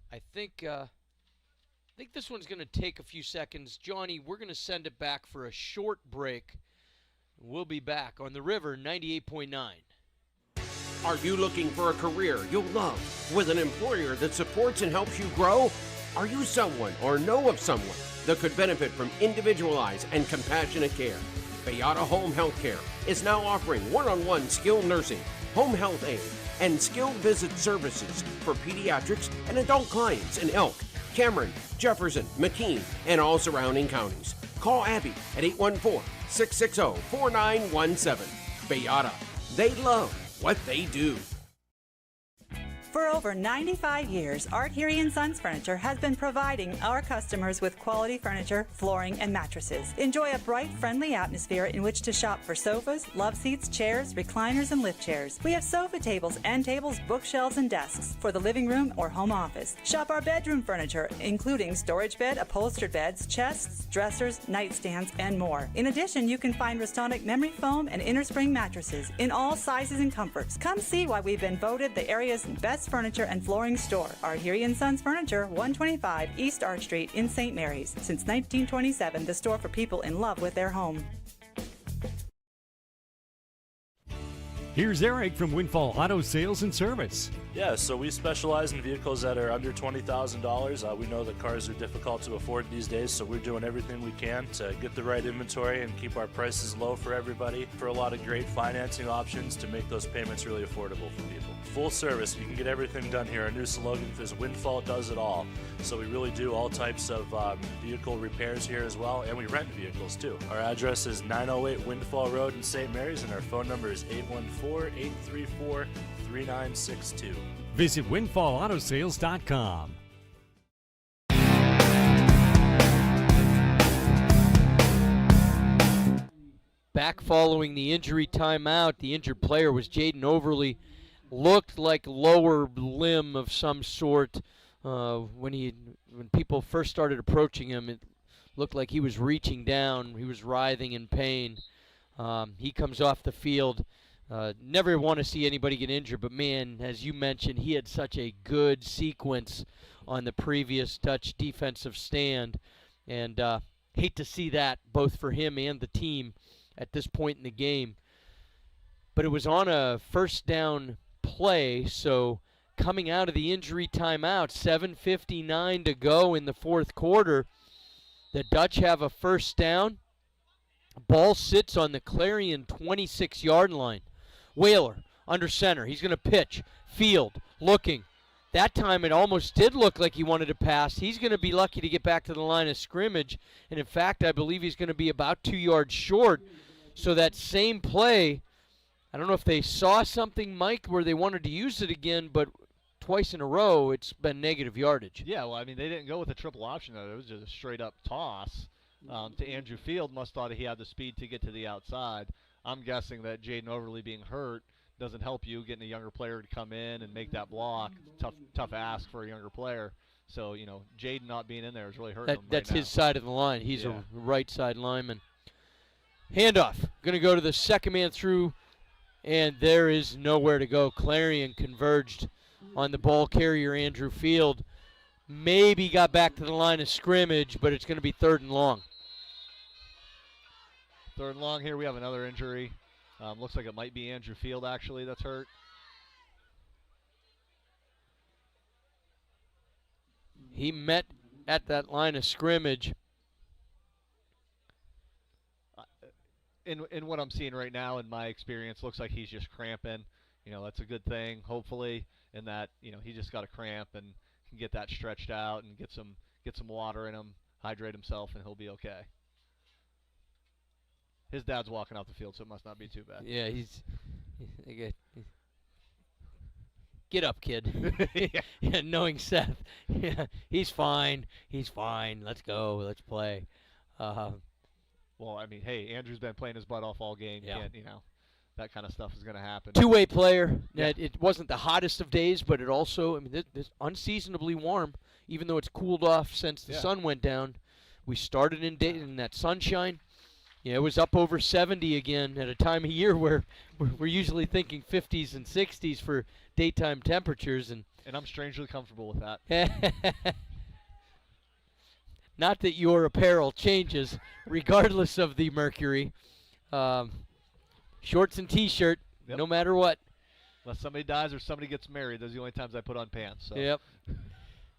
I think this one's going to take a few seconds. Johnny, we're going to send it back for a short break. We'll be back on the River 98.9. Are you looking for a career you'll love with an employer that supports and helps you grow? Are you someone or know of someone that could benefit from individualized and compassionate care? Beata Home Health Care is now offering one-on-one skilled nursing, home health aid, and skilled visit services for pediatrics and adult clients in Elk, Cameron, Jefferson, McKean, and all surrounding counties. Call Abby at 814-660-4917. Beata, they love what they do. For over 95 years, Art Herian Sons Furniture has been providing our customers with quality furniture, flooring, and mattresses. Enjoy a bright, friendly atmosphere in which to shop for sofas, love seats, chairs, recliners, and lift chairs. We have sofa tables, end tables, bookshelves, and desks for the living room or home office. Shop our bedroom furniture, including storage bed, upholstered beds, chests, dressers, nightstands, and more. In addition, you can find Restonic memory foam and innerspring mattresses in all sizes and comforts. Come see why we've been voted the area's best furniture and flooring store. Art Herian Sons Furniture, 125 East Arch Street in St. Mary's. Since 1927, the store for people in love with their home. Here's Eric from Windfall Auto Sales and Service. Yeah, so we specialize in vehicles that are under $20,000. We know that cars are difficult to afford these days, so we're doing everything we can to get the right inventory and keep our prices low for everybody, for a lot of great financing options to make those payments really affordable for people. Full service, you can get everything done here. Our new slogan is Windfall does it all. So we really do all types of vehicle repairs here as well, and we rent vehicles too. Our address is 908 Windfall Road in St. Mary's, and our phone number is 814-834-3962. Visit windfallautosales.com. Back following the injury timeout, the injured player was Jaden Overly. Looked like lower limb of some sort. When people first started approaching him, it looked like he was reaching down. He was writhing in pain. He comes off the field. Never want to see anybody get injured, but man, as you mentioned, he had such a good sequence on the previous Dutch defensive stand, and hate to see that both for him and the team at this point in the game. But it was on a first down play, so coming out of the injury timeout, 7:59 to go in the fourth quarter, the Dutch have a first down. Ball sits on the Clarion 26-yard line. Whaler under center. He's going to pitch. Field looking. That time it almost did look like he wanted to pass. He's going to be lucky to get back to the line of scrimmage. And in fact, I believe he's going to be about 2 yards short. So that same play, I don't know if they saw something, Mike, where they wanted to use it again, but twice in a row it's been negative yardage. Yeah, well, I mean, they didn't go with a triple option, though. It was just a straight-up toss to Andrew Field. Must thought he had the speed to get to the outside. I'm guessing that Jaden Overly being hurt doesn't help you. Getting a younger player to come in and make that block, tough ask for a younger player. So, Jaden not being in there is really hurting him That's right now. his side of the line. He's a right side lineman. Handoff. Going to go to the second man through, and there is nowhere to go. Clarion converged on the ball carrier, Andrew Field. Maybe got back to the line of scrimmage, but it's going to be 3rd and long. 3rd and long here. We have another injury. Looks like it might be Andrew Field, actually, that's hurt. He met at that line of scrimmage. In what I'm seeing right now, in my experience, looks like he's just cramping. That's a good thing, hopefully, in that, he just got a cramp and can get that stretched out and get some water in him, hydrate himself, and he'll be okay. His dad's walking off the field, so it must not be too bad. Yeah, get up, kid. Yeah, knowing Seth, he's fine. He's fine. Let's go. Let's play. Well, I mean, hey, Andrew's been playing his butt off all game. Yeah. That kind of stuff is going to happen. Two-way player. Yeah. It wasn't the hottest of days, but it also, this unseasonably warm, even though it's cooled off since the sun went down. We started in that sunshine. Yeah, it was up over 70 again at a time of year where we're usually thinking 50s and 60s for daytime temperatures. And I'm strangely comfortable with that. Not that your apparel changes regardless of the mercury. Shorts and T-shirt, no matter what. Unless somebody dies or somebody gets married, those are the only times I put on pants. So. Yep.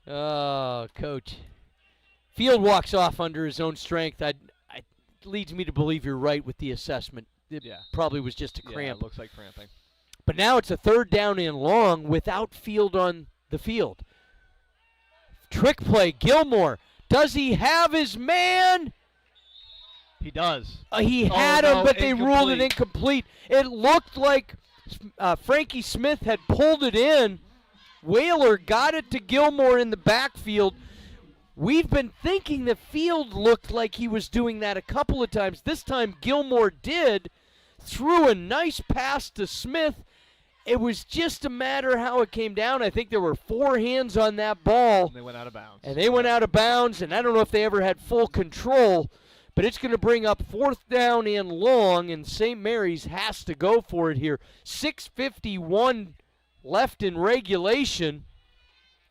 Oh, Coach. Field walks off under his own strength. It leads me to believe you're right with the assessment. It probably was just a cramp. Yeah, it looks like cramping. But now it's a 3rd down and long without Field on the field. Trick play, Gilmore. Does he have his man? He does. He had him, but they ruled it incomplete. It looked like Frankie Smith had pulled it in. Whaler got it to Gilmore in the backfield. We've been thinking the Field looked like he was doing that a couple of times. This time Gilmore did. Threw a nice pass to Smith. It was just a matter how it came down. I think there were 4 hands on that ball. And they went out of bounds. And I don't know if they ever had full control, but it's going to bring up 4th down and long, and St. Mary's has to go for it here. 6:51 left in regulation.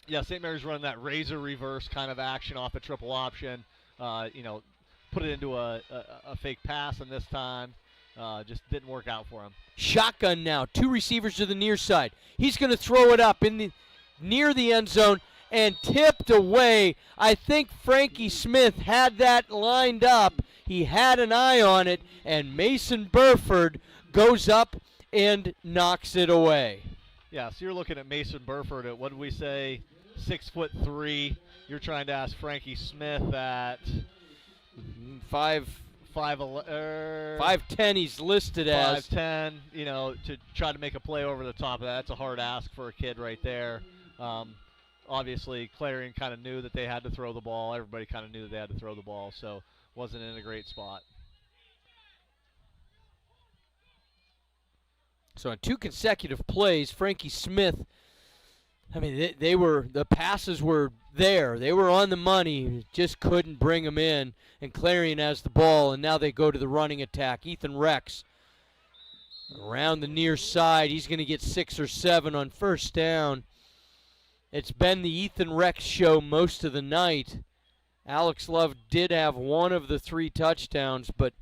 Yeah, St. Mary's running that razor reverse kind of action off a triple option. Put it into a fake pass, and this time just didn't work out for him. Shotgun now, 2 receivers to the near side. He's going to throw it up near the end zone and tipped away. I think Frankie Smith had that lined up. He had an eye on it, and Mason Burford goes up and knocks it away. Yeah, so you're looking at Mason Burford at, what did we say, 6'3". You're trying to ask Frankie Smith at 5'10", he's listed as 5'10", to try to make a play over the top of that. That's a hard ask for a kid right there. Obviously, Clarion kind of knew that they had to throw the ball. Everybody kind of knew that they had to throw the ball, so wasn't in a great spot. So on 2 consecutive plays, Frankie Smith, the passes were there. They were on the money, just couldn't bring them in. And Clarion has the ball, and now they go to the running attack. Ethan Rex around the near side. He's going to get 6 or 7 on 1st down. It's been the Ethan Rex show most of the night. Alex Love did have 1 of the 3 touchdowns, but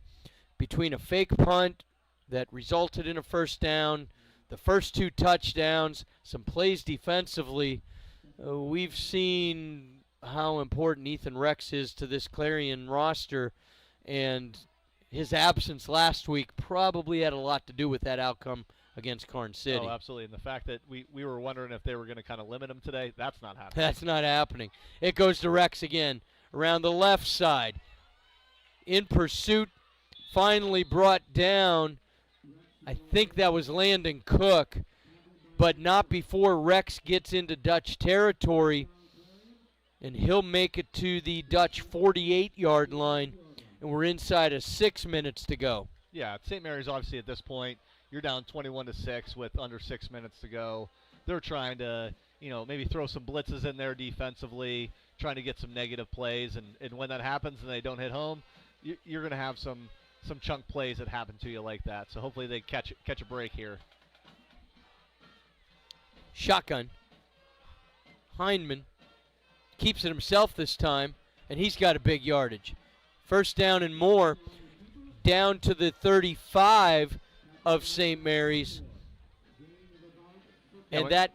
between a fake punt that resulted in a 1st down, the first 2 touchdowns, some plays defensively, we've seen how important Ethan Rex is to this Clarion roster, and his absence last week probably had a lot to do with that outcome against Karn City. Oh, absolutely. And the fact that we were wondering if they were going to kind of limit him today, that's not happening. That's not happening. It goes to Rex again around the left side. In pursuit, finally brought down. I think that was Landon Cook, but not before Rex gets into Dutch territory, and he'll make it to the Dutch 48-yard line, and we're inside of 6 minutes to go. Yeah, St. Mary's obviously at this point, you're down 21-6 with under 6 minutes to go. They're trying to, maybe throw some blitzes in there defensively, trying to get some negative plays, and when that happens and they don't hit home, you're going to have some chunk plays that happen to you like that. So hopefully they catch a break here. Shotgun. Hindman keeps it himself this time, and he's got a big yardage. First down and more, down to the 35 of St. Mary's. And that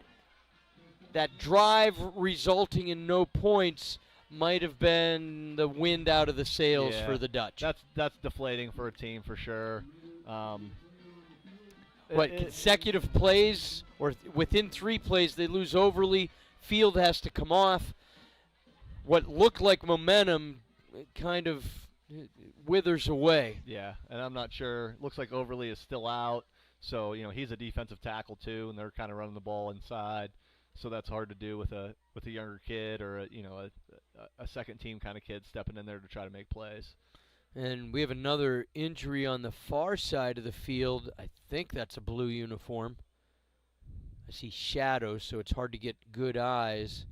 drive resulting in no points might have been the wind out of the sails for the Dutch. That's deflating for a team for sure. Consecutive plays, or within 3 plays they lose Overly. Field has to come off. What looked like momentum kind of withers away. Yeah, and I'm not sure. Looks like Overly is still out, so he's a defensive tackle too, and they're kind of running the ball inside. So that's hard to do with a younger kid or a second team kind of kid stepping in there to try to make plays. And we have another injury on the far side of the field. I think that's a blue uniform. I see shadows, so it's hard to get good eyes.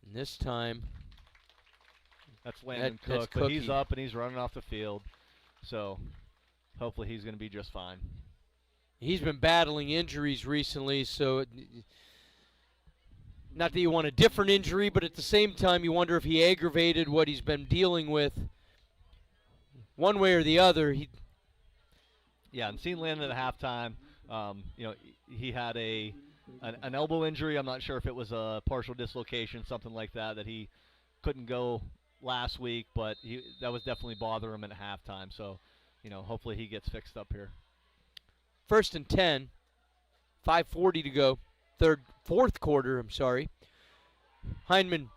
And this time, that's Landon Cook, but he's up and he's running off the field. So hopefully he's going to be just fine. He's been battling injuries recently, so not that you want a different injury, but at the same time you wonder if he aggravated what he's been dealing with. One way or the other, and seeing Landon at halftime, he had an elbow injury. I'm not sure if it was a partial dislocation, something like that he couldn't go last week, but that was definitely bothering him at halftime. So, hopefully he gets fixed up here. 1st and 10, 5:40 to go, fourth quarter. Hindman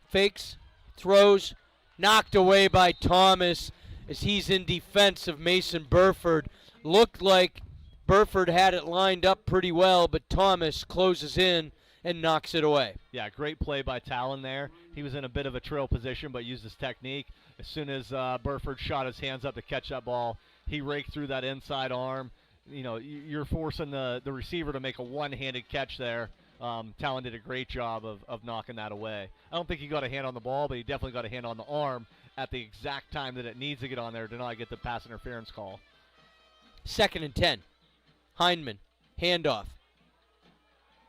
fakes, throws, knocked away by Thomas as he's in defense of Mason Burford. Looked like Burford had it lined up pretty well, but Thomas closes in and knocks it away. Yeah, great play by Talon there. He was in a bit of a trail position, but used his technique. As soon as Burford shot his hands up to catch that ball, he raked through that inside arm. You're forcing the receiver to make a one-handed catch there. Talon did a great job of knocking that away. I don't think he got a hand on the ball, but he definitely got a hand on the arm at the exact time that it needs to get on there to not get the pass interference call. 2nd and 10. Hindman, handoff.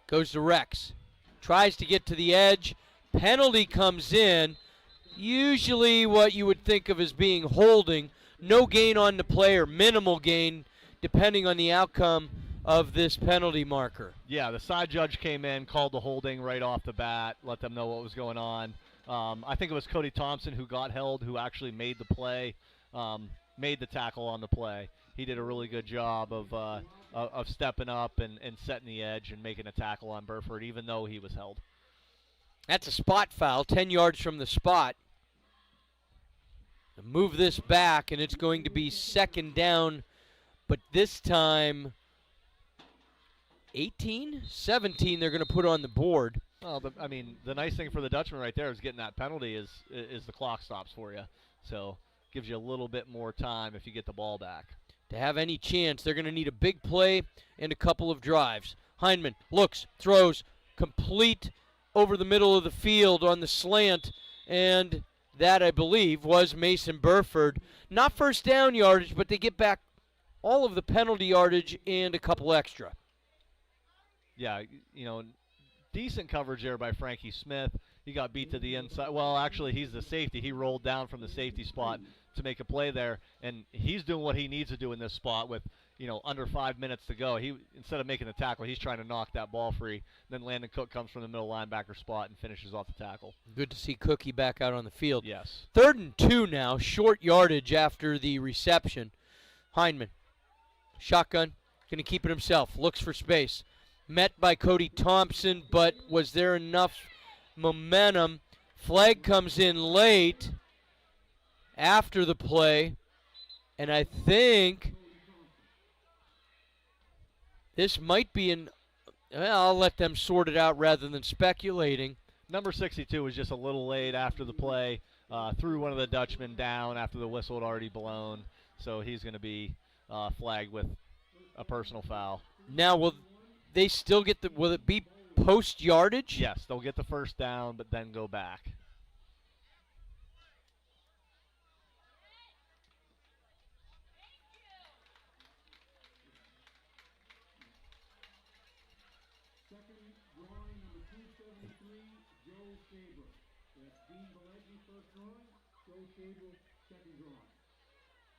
Goes to Rex. Tries to get to the edge. Penalty comes in. Usually what you would think of as being holding. No gain on the play or minimal gain depending on the outcome of this penalty marker. Yeah, the side judge came in, called the holding right off the bat, let them know what was going on. I think it was Cody Thompson who got held, who actually made the play, made the tackle on the play. He did a really good job of stepping up and setting the edge and making a tackle on Burford, even though he was held. That's a spot foul, 10 yards from the spot. Move this back, and it's going to be 2nd down, but this time 18, 17 they're going to put on the board. Well, the nice thing for the Dutchman right there is getting that penalty is the clock stops for you. So gives you a little bit more time if you get the ball back. To have any chance, they're going to need a big play and a couple of drives. Hindman looks, throws, complete over the middle of the field on the slant, and that, I believe, was Mason Burford. Not first down yardage, but they get back all of the penalty yardage and a couple extra. Yeah, decent coverage there by Frankie Smith. He got beat to the inside. Well, actually, he's the safety. He rolled down from the safety spot to make a play there, and he's doing what he needs to do in this spot with, under 5 minutes to go. He, instead of making the tackle, he's trying to knock that ball free. Then Landon Cook comes from the middle linebacker spot and finishes off the tackle. Good to see Cookie back out on the field. Yes. 3rd and 2 now, short yardage after the reception. Hindman, shotgun, going to keep it himself, looks for space. Met by Cody Thompson, but was there enough momentum? Flag comes in late after the play, and I think this might be I'll let them sort it out rather than speculating. Number 62 was just a little late after the play, threw one of the Dutchmen down after the whistle had already blown, so he's going to be flagged with a personal foul. Now, will they still get the? Will it be post yardage? Yes, they'll get the first down, but then go back.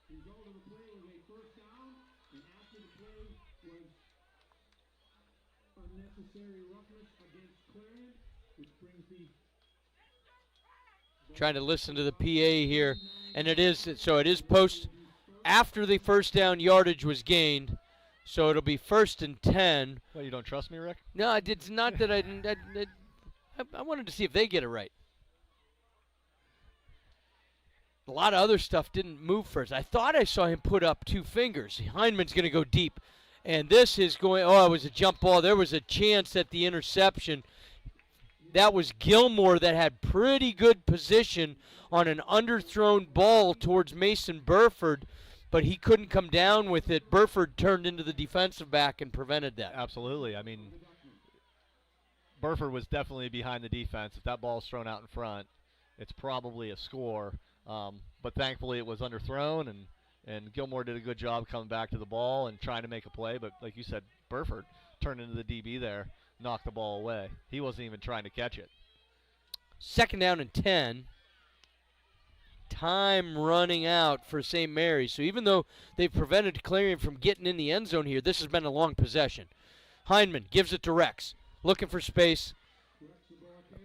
Result of the play was a first down, and after the play was unnecessary roughness against Clarion, which brings the Trying to listen to the PA here, and it is post after the first down yardage was gained, so it'll be 1st and 10. Well, you don't trust me, Rick? No, it's not that I wanted to see if they get it right. A lot of other stuff didn't move first. I thought I saw him put up 2 fingers. Hindman's going to go deep. And this is going, it was a jump ball. There was a chance at the interception. That was Gilmore that had pretty good position on an underthrown ball towards Mason Burford, but he couldn't come down with it. Burford turned into the defensive back and prevented that. Absolutely. I mean, Burford was definitely behind the defense. If that ball's thrown out in front, it's probably a score. But thankfully it was underthrown, and Gilmore did a good job coming back to the ball and trying to make a play. But like you said, Burford turned into the DB there, knocked the ball away. He wasn't even trying to catch it. 2nd down and 10. Time running out for St. Mary's. So even though they've prevented Clarion from getting in the end zone here, this has been a long possession. Hindman gives it to Rex, looking for space.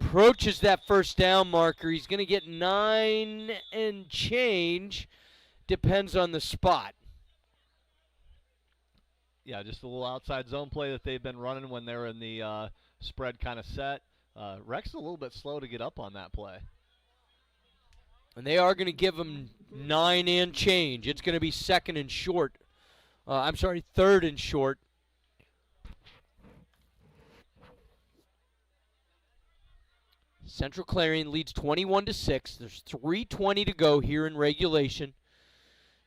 Approaches that first down marker. He's going to get 9 and change. Depends on the spot. Yeah, just a little outside zone play that they've been running when they're in the spread kind of set. Rex is a little bit slow to get up on that play. And they are going to give him 9 and change. It's going to be 2nd and short. 3rd and short. Central Clarion leads 21-6. There's 3:20 to go here in regulation.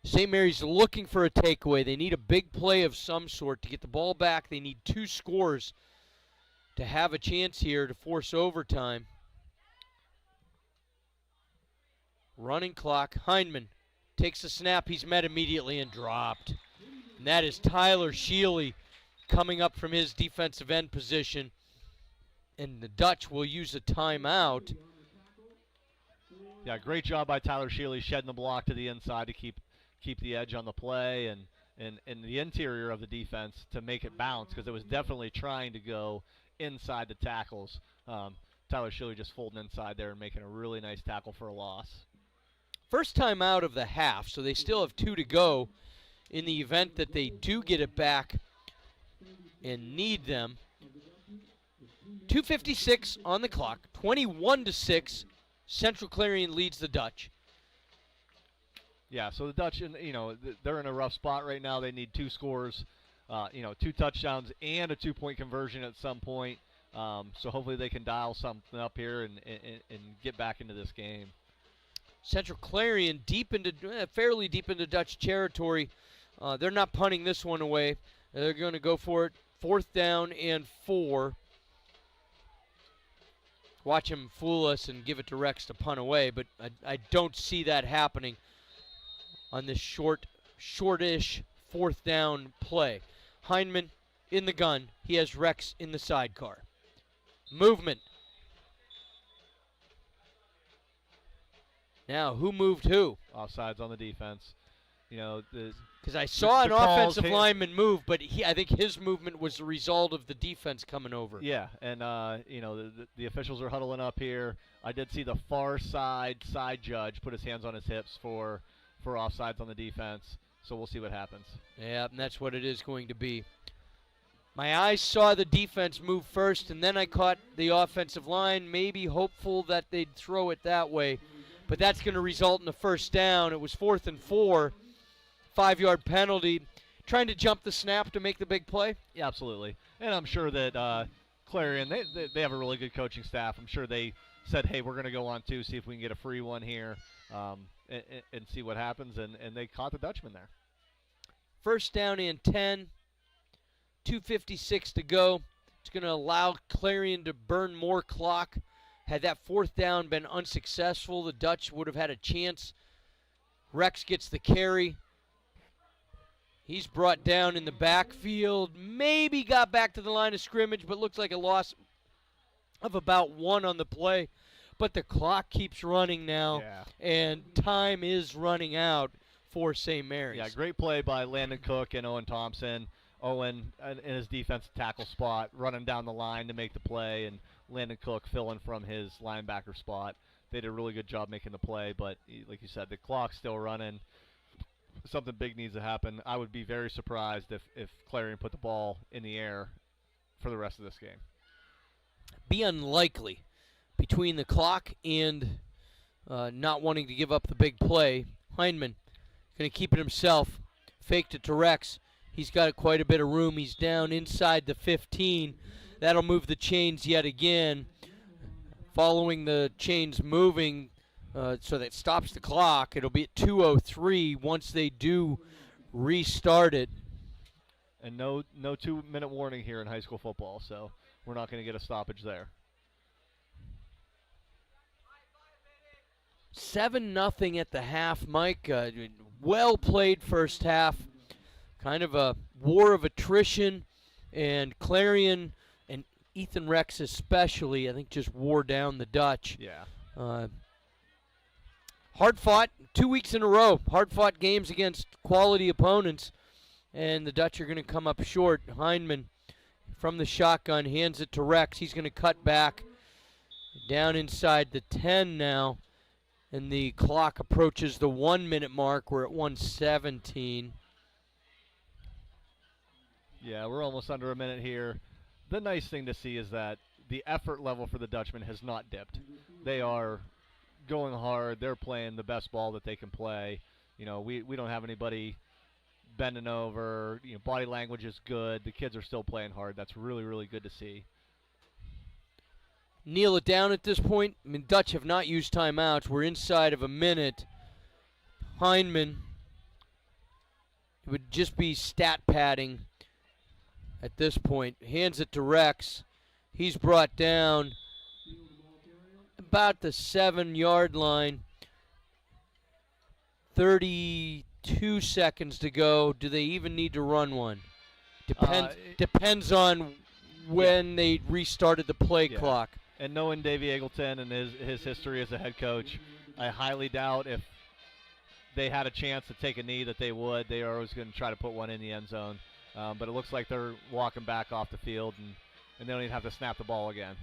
St. Mary's looking for a takeaway. They need a big play of some sort to get the ball back. They need 2 scores to have a chance here to force overtime. Running clock. Hindman takes a snap. He's met immediately and dropped. And that is Tyler Shealy coming up from his defensive end position. And the Dutch will use a timeout. Yeah, great job by Tyler Shealy shedding the block to the inside to keep the edge on the play and the interior of the defense to make it bounce, because it was definitely trying to go inside the tackles. Tyler Shealy just folding inside there and making a really nice tackle for a loss. First time out of the half, so they still have 2 to go in the event that they do get it back and need them. 2:56 on the clock, 21-6. Central Clarion leads the Dutch. Yeah, so the Dutch, they're in a rough spot right now. They need 2 scores, 2 touchdowns and a 2-point conversion at some point. So hopefully they can dial something up here and get back into this game. Central Clarion fairly deep into Dutch territory. They're not punting this one away. They're going to go for it. 4th down and 4. Watch him fool us and give it to Rex to punt away, but I don't see that happening on this shortish 4th down play. Hindman in the gun. He has Rex in the sidecar. Movement. Now, who moved who? Offsides on the defense. Because I saw an offensive lineman move, but I think his movement was the result of the defense coming over. Yeah, and the officials are huddling up here. I did see the far side judge put his hands on his hips for offsides on the defense. So we'll see what happens. Yeah, and that's what it is going to be. My eyes saw the defense move first, and then I caught the offensive line, maybe hopeful that they'd throw it that way. But that's going to result in a first down. It was 4th and 4. 5-yard penalty. Trying to jump the snap to make the big play? Yeah, absolutely. And I'm sure that Clarion, they have a really good coaching staff. I'm sure they said, hey, we're going to go on 2, see if we can get a free one here and see what happens. And they caught the Dutchman there. 1st down and 10. 2:56 to go. It's going to allow Clarion to burn more clock. Had that fourth down been unsuccessful, the Dutch would have had a chance. Rex gets the carry. He's brought down in the backfield. Maybe got back to the line of scrimmage, but looks like a loss of about 1 on the play. But the clock keeps running now, and time is running out for St. Mary's. Yeah, great play by Landon Cook and Owen Thompson. Owen in his defensive tackle spot, running down the line to make the play, and Landon Cook filling from his linebacker spot. They did a really good job making the play, but like you said, the clock's still running. Something big needs to happen. I would be very surprised if Clarion put the ball in the air for the rest of this game. Be unlikely. Between the clock and not wanting to give up the big play, Hindman going to keep it himself. Faked it to Rex. He's got quite a bit of room. He's down inside the 15. That'll move the chains yet again. Following the chains moving so that stops the clock, it'll be at 2:03 once they do restart it. And no 2-minute warning here in high school football, so we're not going to get a stoppage there. 7-0 at the half, Mike. Well played first half. Kind of a war of attrition, and Clarion and Ethan Rex especially, I think, just wore down the Dutch. Yeah. Hard fought 2 weeks in a row. Hard fought games against quality opponents, and the Dutch are going to come up short. Hindman from the shotgun hands it to Rex. He's going to cut back down inside the 10 now, and the clock approaches the 1-minute mark. We're at 1:17. Yeah, we're almost under a minute here. The nice thing to see is that the effort level for the Dutchmen has not dipped. They are going hard. They're playing the best ball that they can play. You know, we don't have anybody bending over. You know, body language is good. The kids are still playing hard. That's really, really good to see. Kneel it down at this point. I mean, Dutch have not used timeouts. We're inside of a minute. Hindman, it would just be stat padding at this point. Hands it to Rex. He's brought down about the 7-yard line. 32 seconds to go. Do they even need to run one? Depends on when they restarted the play clock. And knowing Davey Eagleton and his history as a head coach, I highly doubt if they had a chance to take a knee that they would. They are always going to try to put one in the end zone. But it looks like they're walking back off the field, and they don't even have to snap the ball again.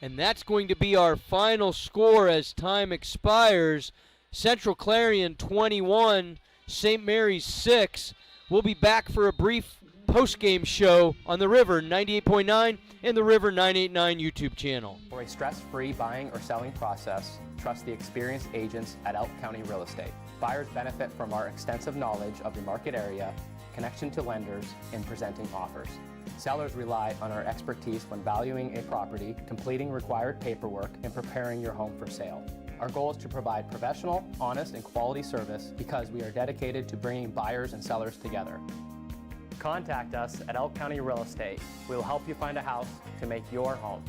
And that's going to be our final score as time expires. Central Clarion 21, St. Mary's 6. We'll be back for a brief post-game show on the River 98.9 and the River 989 YouTube channel. For a stress-free buying or selling process, trust the experienced agents at Elk County Real Estate. Buyers benefit from our extensive knowledge of the market area, connection to lenders, and presenting offers. Sellers rely on our expertise when valuing a property, completing required paperwork, and preparing your home for sale. Our goal is to provide professional, honest, and quality service because we are dedicated to bringing buyers and sellers together. Contact us at Elk County Real Estate. We will help you find a house to make your home.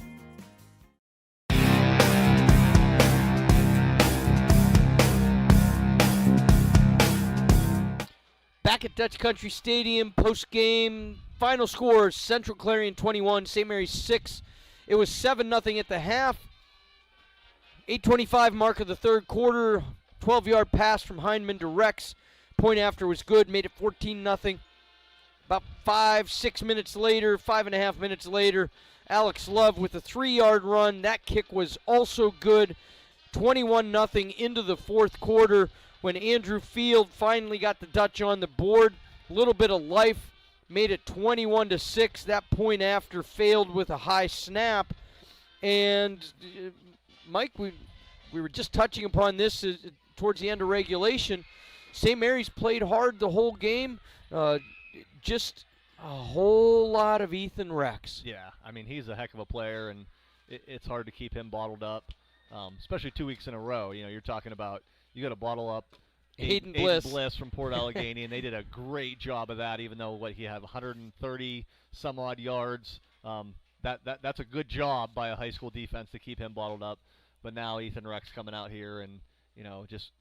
Back at Dutch Country Stadium, post-game, final score, Central Clarion 21, St. Mary's 6. It was 7-0 at the half. 8:25 mark of the third quarter, 12-yard pass from Hindman to Rex. Point after was good, made it 14-0. About 5.5 minutes later, Alex Love with a 3-yard run. That kick was also good. 21-0 into the fourth quarter when Andrew Field finally got the Dutch on the board. A little bit of life, made it 21-6. That point after failed with a high snap. And Mike, we were just touching upon this towards the end of regulation. St. Mary's played hard the whole game. Just a whole lot of Ethan Rex. Yeah, I mean, he's a heck of a player, and it's hard to keep him bottled up, especially 2 weeks in a row. You know, you're talking about you got to bottle up Hayden Bliss from Port Allegheny, and they did a great job of that. Even though he had 130 some odd yards, that's a good job by a high school defense to keep him bottled up. But now Ethan Rex coming out here and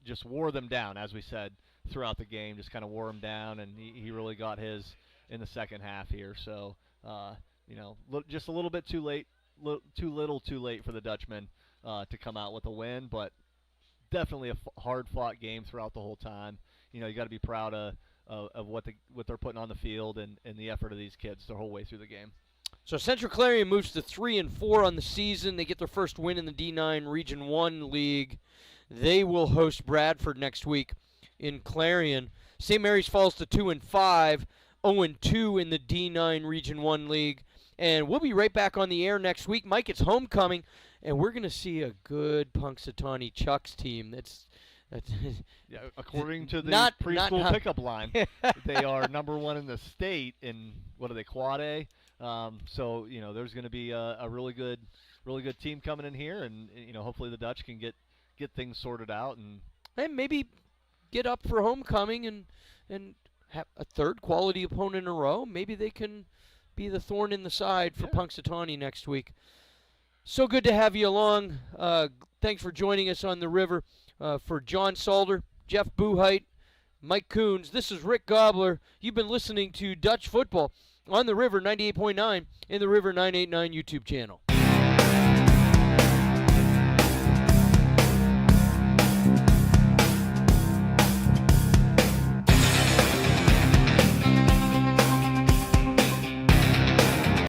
just wore them down, as we said throughout the game. Just kind of wore them down, and he really got his in the second half here. So just a little bit too late, too late for the Dutchmen to come out with a win, but definitely a hard-fought game throughout the whole time. You got to be proud of what they're putting on the field and the effort of these kids the whole way through the game. So Central Clarion moves to 3-4 on the season. They get their first win in the D9 Region 1 League. They will host Bradford next week in Clarion. St. Mary's falls to 2-5, 0-2 in the D9 Region 1 League. And we'll be right back on the air next week. Mike, it's homecoming, and we're going to see a good Punxsutawney Chucks team. That's yeah, according to the preschool pickup line, they are number 1 in the state in, what are they, Quad A? So there's going to be a really good team coming in here, and hopefully the Dutch can get things sorted out and maybe get up for homecoming and have a third quality opponent in a row. Maybe they can be the thorn in the side for Punxsutawney next week. So good to have you along. Thanks for joining us on the river. For John Salder, Jeff Buheit, Mike Coons, this is Rick Gobbler. You've been listening to Dutch Football on the River 98.9 and the River 989 YouTube channel.